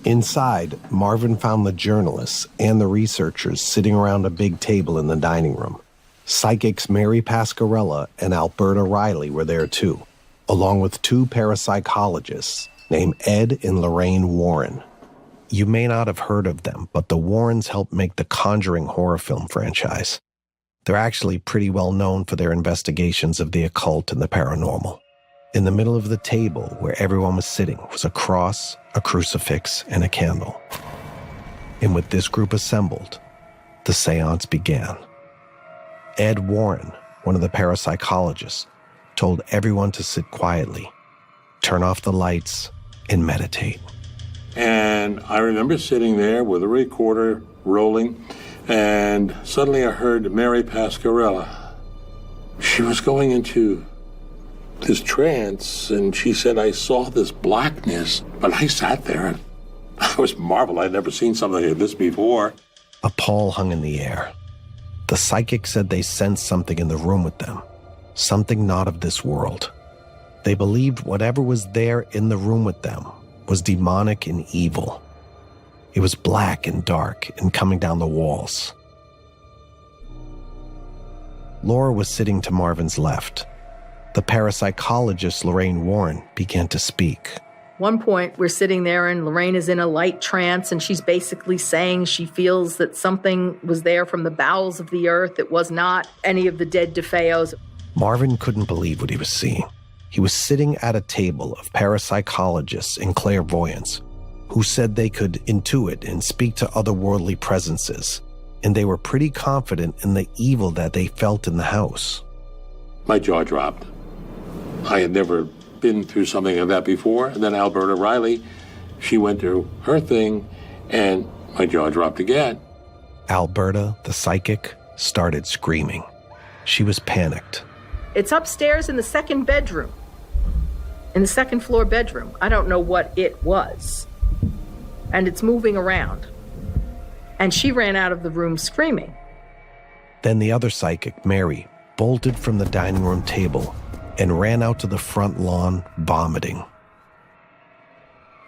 Inside, Marvin found the journalists and the researchers sitting around a big table in the dining room. Psychics Mary Pascarella and Alberta Riley were there too, along with two parapsychologists named Ed and Lorraine Warren. You may not have heard of them, but the Warrens helped make the Conjuring horror film franchise. They're actually pretty well known for their investigations of the occult and the paranormal. In the middle of the table, where everyone was sitting, was a cross, a crucifix, and a candle. And with this group assembled, the seance began. Ed Warren, one of the parapsychologists, told everyone to sit quietly, turn off the lights, and meditate. And I remember sitting there with a recorder rolling, and suddenly I heard Mary Pascarella. She was going into this trance, and she said, "I saw this blackness." But I sat there, and I was marveled. I'd never seen something like this before. A pall hung in the air. The psychic said they sensed something in the room with them, something not of this world. They believed whatever was there in the room with them was demonic and evil. It was black and dark and coming down the walls. Laura was sitting to Marvin's left. The parapsychologist Lorraine Warren began to speak. One point, we're sitting there and Lorraine is in a light trance, and she's basically saying she feels that something was there from the bowels of the earth. It was not any of the dead DeFeos. Marvin couldn't believe what he was seeing. He was sitting at a table of parapsychologists and clairvoyants who said they could intuit and speak to otherworldly presences, and they were pretty confident in the evil that they felt in the house. My jaw dropped. I had never been through something like that before. And then Alberta Riley, she went through her thing, and my jaw dropped again. Alberta, the psychic, started screaming. She was panicked. It's upstairs in the second bedroom, in the second floor bedroom. I don't know what it was. And it's moving around. And she ran out of the room screaming. Then the other psychic, Mary, bolted from the dining room table and ran out to the front lawn, vomiting.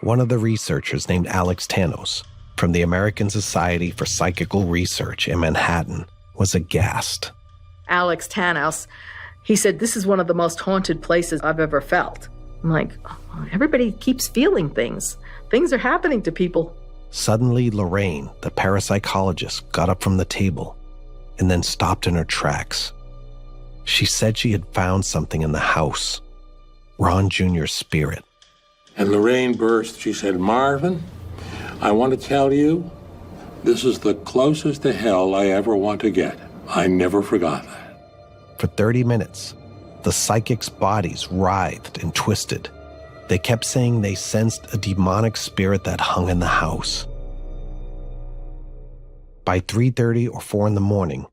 One of the researchers named Alex Tanos, from the American Society for Psychical Research in Manhattan, was aghast. Alex Tanos, he said, "This is one of the most haunted places I've ever felt." I'm like, oh, everybody keeps feeling things. Things are happening to people. Suddenly, Lorraine, the parapsychologist, got up from the table and then stopped in her tracks. She said she had found something in the house, Ron Jr.'s spirit. And Lorraine burst. She said, "Marvin, I want to tell you, this is the closest to hell I ever want to get. I never forgot that." For 30 minutes, the psychics' bodies writhed and twisted. They kept saying they sensed a demonic spirit that hung in the house. By 3:30 or 4 in the morning,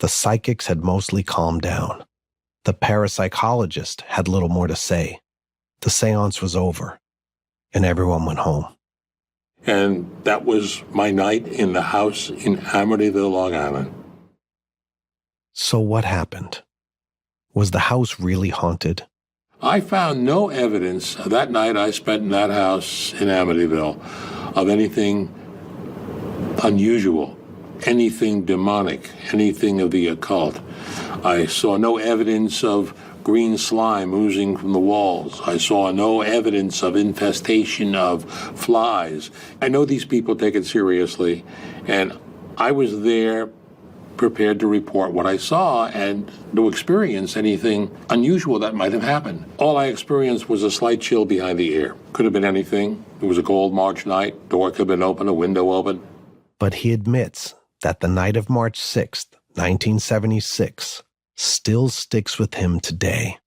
The psychics had mostly calmed down. The parapsychologist had little more to say. The seance was over, and everyone went home. And that was my night in the house in Amityville, Long Island. So what happened? Was the house really haunted? I found no evidence that night I spent in that house in Amityville of anything unusual, anything demonic, anything of the occult. I saw no evidence of green slime oozing from the walls. I saw no evidence of infestation of flies. I know these people take it seriously, and I was there prepared to report what I saw and to experience anything unusual that might have happened. All I experienced was a slight chill behind the ear. Could have been anything. It was a cold March night. Door could have been open, a window open. But he admits that the night of March 6th, 1976, still sticks with him today.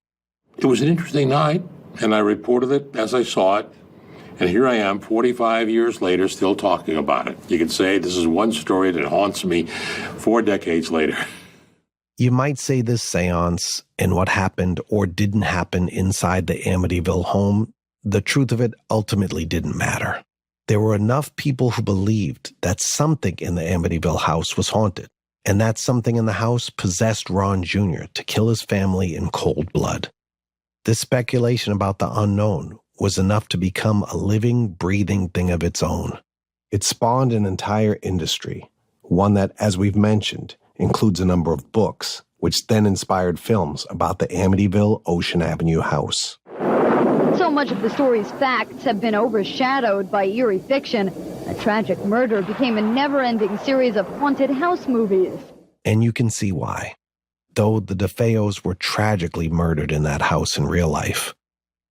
It was an interesting night, and I reported it as I saw it. And here I am, 45 years later, still talking about it. You could say this is one story that haunts me 4 decades later. You might say this seance and what happened or didn't happen inside the Amityville home, the truth of it ultimately didn't matter. There were enough people who believed that something in the Amityville house was haunted, and that something in the house possessed Ron Jr. to kill his family in cold blood. This speculation about the unknown was enough to become a living, breathing thing of its own. It spawned an entire industry, one that, as we've mentioned, includes a number of books, which then inspired films about the Amityville Ocean Avenue house. So much of the story's facts have been overshadowed by eerie fiction. A tragic murder became a never-ending series of haunted house movies. And you can see why. Though the DeFeos were tragically murdered in that house in real life,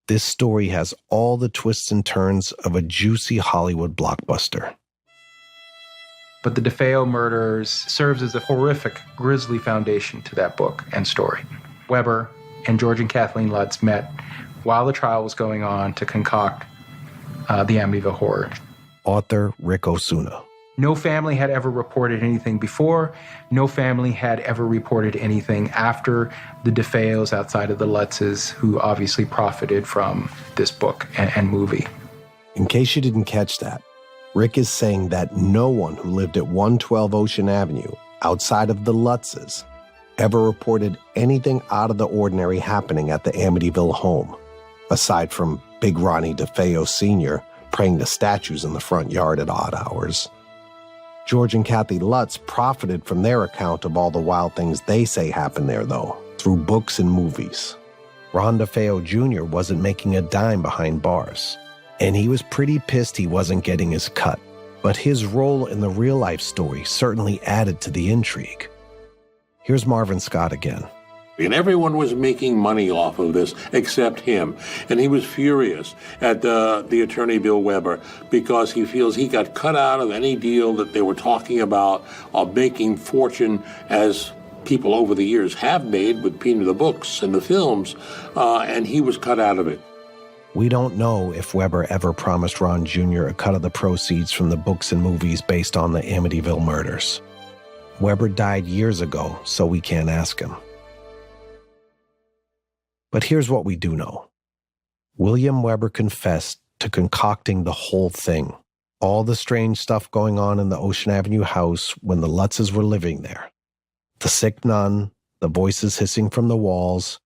this story has all the twists and turns of a juicy Hollywood blockbuster. But the DeFeo murders serves as a horrific, grisly foundation to that book and story. Weber and George and Kathleen Lutz met while the trial was going on to concoct the Amityville horror. Author Rick Osuna. No family had ever reported anything before. No family had ever reported anything after the DeFeos outside of the Lutzes, who obviously profited from this book and movie. In case you didn't catch that, Rick is saying that no one who lived at 112 Ocean Avenue, outside of the Lutzes, ever reported anything out of the ordinary happening at the Amityville home, aside from Big Ronnie DeFeo Sr. praying to statues in the front yard at odd hours. George and Kathy Lutz profited from their account of all the wild things they say happened there, though, through books and movies. Ron DeFeo Jr. wasn't making a dime behind bars, and he was pretty pissed he wasn't getting his cut. But his role in the real-life story certainly added to the intrigue. Here's Marvin Scott again. And everyone was making money off of this except him. And he was furious at the attorney, Bill Weber, because he feels he got cut out of any deal that they were talking about of making fortune, as people over the years have made with the books and the films, and he was cut out of it. We don't know if Weber ever promised Ron Jr. a cut of the proceeds from the books and movies based on the Amityville murders. Weber died years ago, so we can't ask him. But here's what we do know. William Weber confessed to concocting the whole thing. All the strange stuff going on in the Ocean Avenue house when the Lutzes were living there. The sick nun, the voices hissing from the walls.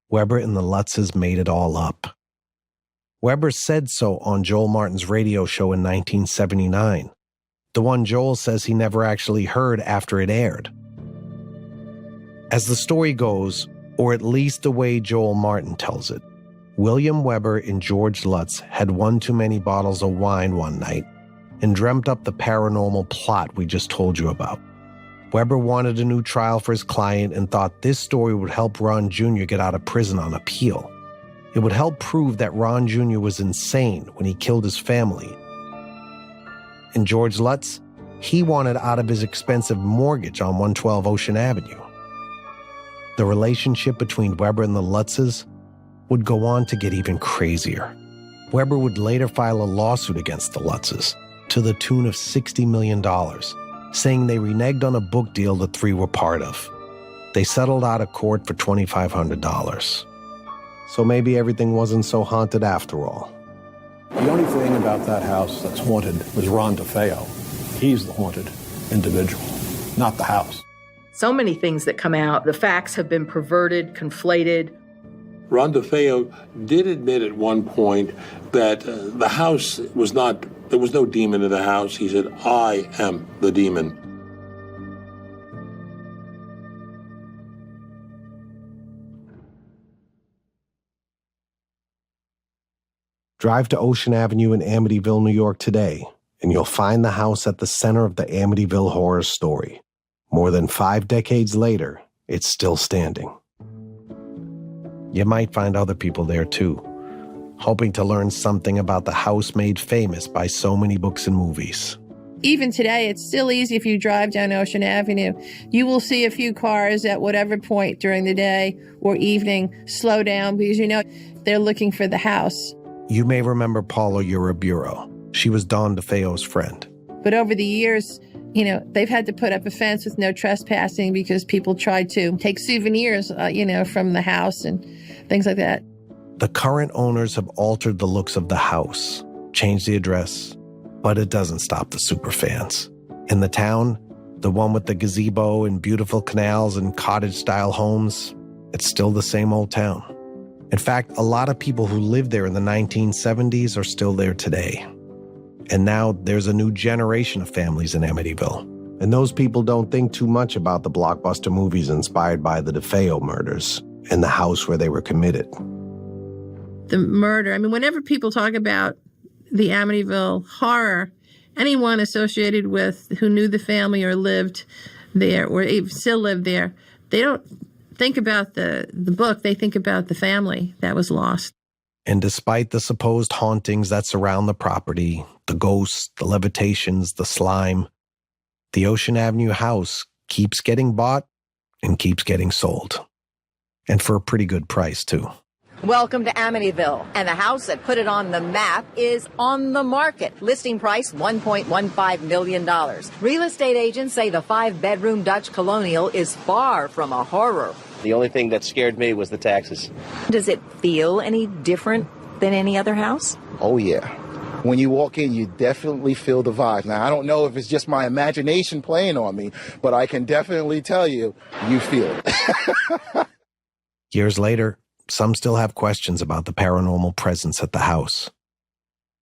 Weber and the Lutzes made it all up. Weber said so on Joel Martin's radio show in 1979. The one Joel says he never actually heard after it aired. As the story goes, or at least the way Joel Martin tells it, William Weber and George Lutz had one too many bottles of wine one night and dreamt up the paranormal plot we just told you about. Weber wanted a new trial for his client and thought this story would help Ron Jr. get out of prison on appeal. It would help prove that Ron Jr. was insane when he killed his family. And George Lutz, he wanted out of his expensive mortgage on 112 Ocean Avenue. The relationship between Weber and the Lutzes would go on to get even crazier. Weber would later file a lawsuit against the Lutzes to the tune of $60 million, saying they reneged on a book deal the three were part of. They settled out of court for $2,500. So maybe everything wasn't so haunted after all. The only thing about that house that's haunted was Ron DeFeo. He's the haunted individual, not the house. So many things that come out, the facts have been perverted, conflated. Ron DeFeo did admit at one point that the house was not, there was no demon in the house. He said, I am the demon. Drive to Ocean Avenue in Amityville, New York today, and you'll find the house at the center of the Amityville horror story. More than 5 decades later, it's still standing. You might find other people there too, hoping to learn something about the house made famous by so many books and movies. Even today, it's still easy if you drive down Ocean Avenue. You will see a few cars at whatever point during the day or evening slow down because you know they're looking for the house. You may remember Paula Uriburo. She was Don DeFeo's friend. But over the years, you know, they've had to put up a fence with no trespassing because people tried to take souvenirs, from the house and things like that. The current owners have altered the looks of the house, changed the address, but it doesn't stop the superfans. In the town, the one with the gazebo and beautiful canals and cottage-style homes, it's still the same old town. In fact, a lot of people who lived there in the 1970s are still there today. And now there's a new generation of families in Amityville. And those people don't think too much about the blockbuster movies inspired by the DeFeo murders and the house where they were committed. The murder, whenever people talk about the Amityville horror, anyone associated with who knew the family or lived there or still lived there, they don't think about the book, they think about the family that was lost. And despite the supposed hauntings that surround the property, the ghosts, the levitations, the slime, the Ocean Avenue house keeps getting bought and keeps getting sold. And for a pretty good price, too. Welcome to Amityville, and the house that put it on the map is on the market. Listing price $1.15 million. Real estate agents say the 5-bedroom Dutch colonial is far from a horror. The only thing that scared me was the taxes. Does it feel any different than any other house? Oh, yeah. When you walk in, you definitely feel the vibe. Now, I don't know if it's just my imagination playing on me, but I can definitely tell you, you feel it. Years later, some still have questions about the paranormal presence at the house.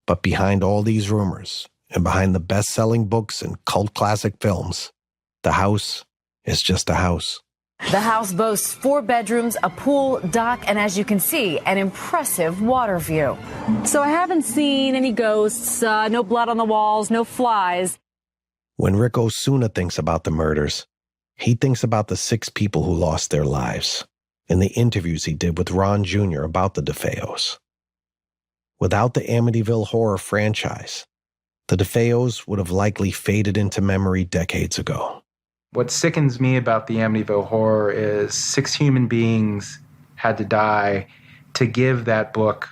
But behind all these rumors, and behind the best-selling books and cult classic films, the house is just a house. The house boasts 4 bedrooms, a pool, dock, and as you can see, an impressive water view. So I haven't seen any ghosts, no blood on the walls, no flies. When Rick Osuna thinks about the murders, he thinks about the 6 people who lost their lives in the interviews he did with Ron Jr. about the DeFeos. Without the Amityville horror franchise, the DeFeos would have likely faded into memory decades ago. What sickens me about the Amityville horror is 6 human beings had to die to give that book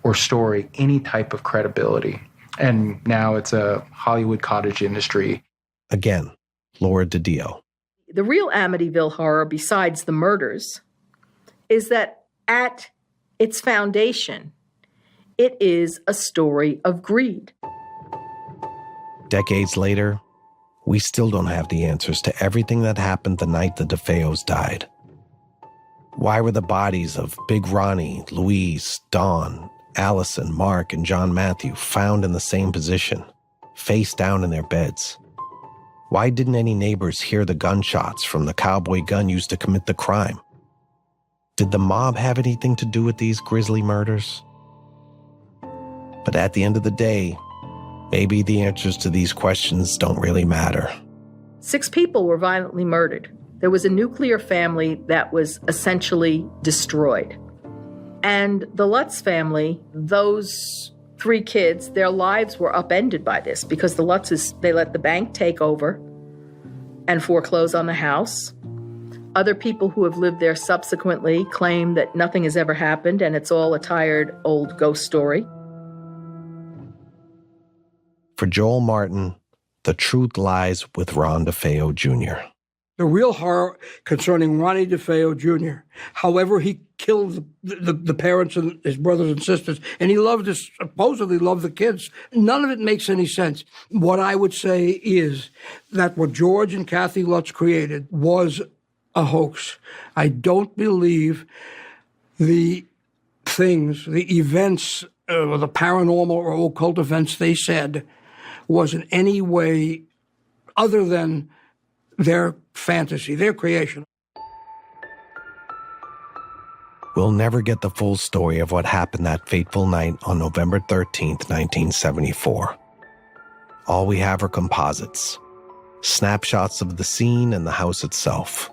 or story any type of credibility. And now it's a Hollywood cottage industry. Again, Laura DiDio. The real Amityville horror, besides the murders, is that at its foundation, it is a story of greed. Decades later, we still don't have the answers to everything that happened the night the DeFeos died. Why were the bodies of Big Ronnie, Louise, Dawn, Allison, Mark, and John Matthew found in the same position, face down in their beds? Why didn't any neighbors hear the gunshots from the cowboy gun used to commit the crime? Did the mob have anything to do with these grisly murders? But at the end of the day, maybe the answers to these questions don't really matter. 6 people were violently murdered. There was a nuclear family that was essentially destroyed. And the Lutz family, those 3 kids, their lives were upended by this because the Lutzes, they let the bank take over and foreclose on the house. Other people who have lived there subsequently claim that nothing has ever happened and it's all a tired old ghost story. For Joel Martin, the truth lies with Ron DeFeo Jr. The real horror concerning Ronnie DeFeo Jr., however he killed the parents and his brothers and sisters, and he supposedly loved the kids. None of it makes any sense. What I would say is that what George and Kathy Lutz created was a hoax. I don't believe the events, or the paranormal or occult events they said was in any way other than their fantasy, their creation. We'll never get the full story of what happened that fateful night on November 13th, 1974. All we have are composites, snapshots of the scene and the house itself.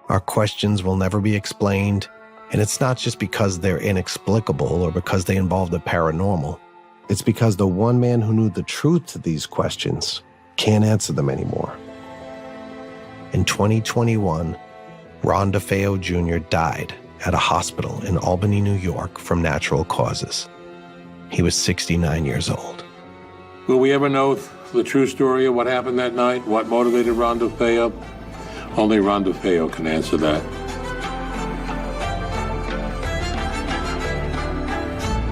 Our questions will never be explained, and it's not just because they're inexplicable or because they involve the paranormal. It's because the one man who knew the truth to these questions can't answer them anymore. In 2021, Ron DeFeo Jr. died at a hospital in Albany, New York, from natural causes. He was 69 years old. Will we ever know the true story of what happened that night? What motivated Ron DeFeo? Only Ron DeFeo can answer that.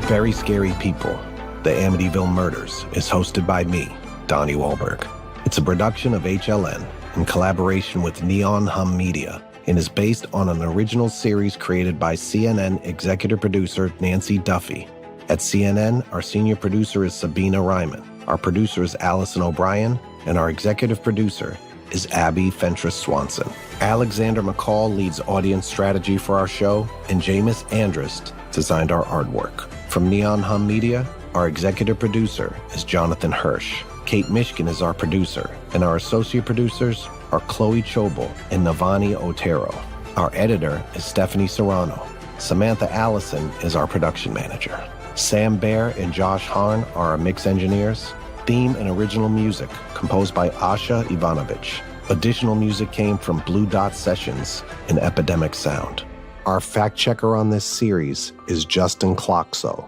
Very Scary People, The Amityville Murders, is hosted by me, Donnie Wahlberg. It's a production of HLN in collaboration with Neon Hum Media and is based on an original series created by CNN executive producer Nancy Duffy. At CNN, our senior producer is Sabina Ryman, our producer is Allison O'Brien, and our executive producer is Abby Fentress Swanson. Alexander McCall leads audience strategy for our show, and Jameis Andrist designed our artwork. From Neon Hum Media, our executive producer is Jonathan Hirsch. Kate Mishkin is our producer, and our associate producers are Chloe Chobel and Navani Otero. Our editor is Stephanie Serrano. Samantha Allison is our production manager. Sam Baer and Josh Harn are our mix engineers. Theme and original music composed by Asha Ivanovich. Additional music came from Blue Dot Sessions and Epidemic Sound. Our fact checker on this series is Justin Cloxo.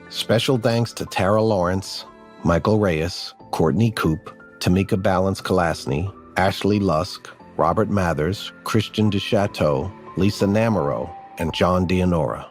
Special thanks to Tara Lawrence, Michael Reyes, Courtney Coop, Tamika Balance-Kalasny, Ashley Lusk, Robert Mathers, Christian DeChateau, Lisa Namaro, and John Dianora.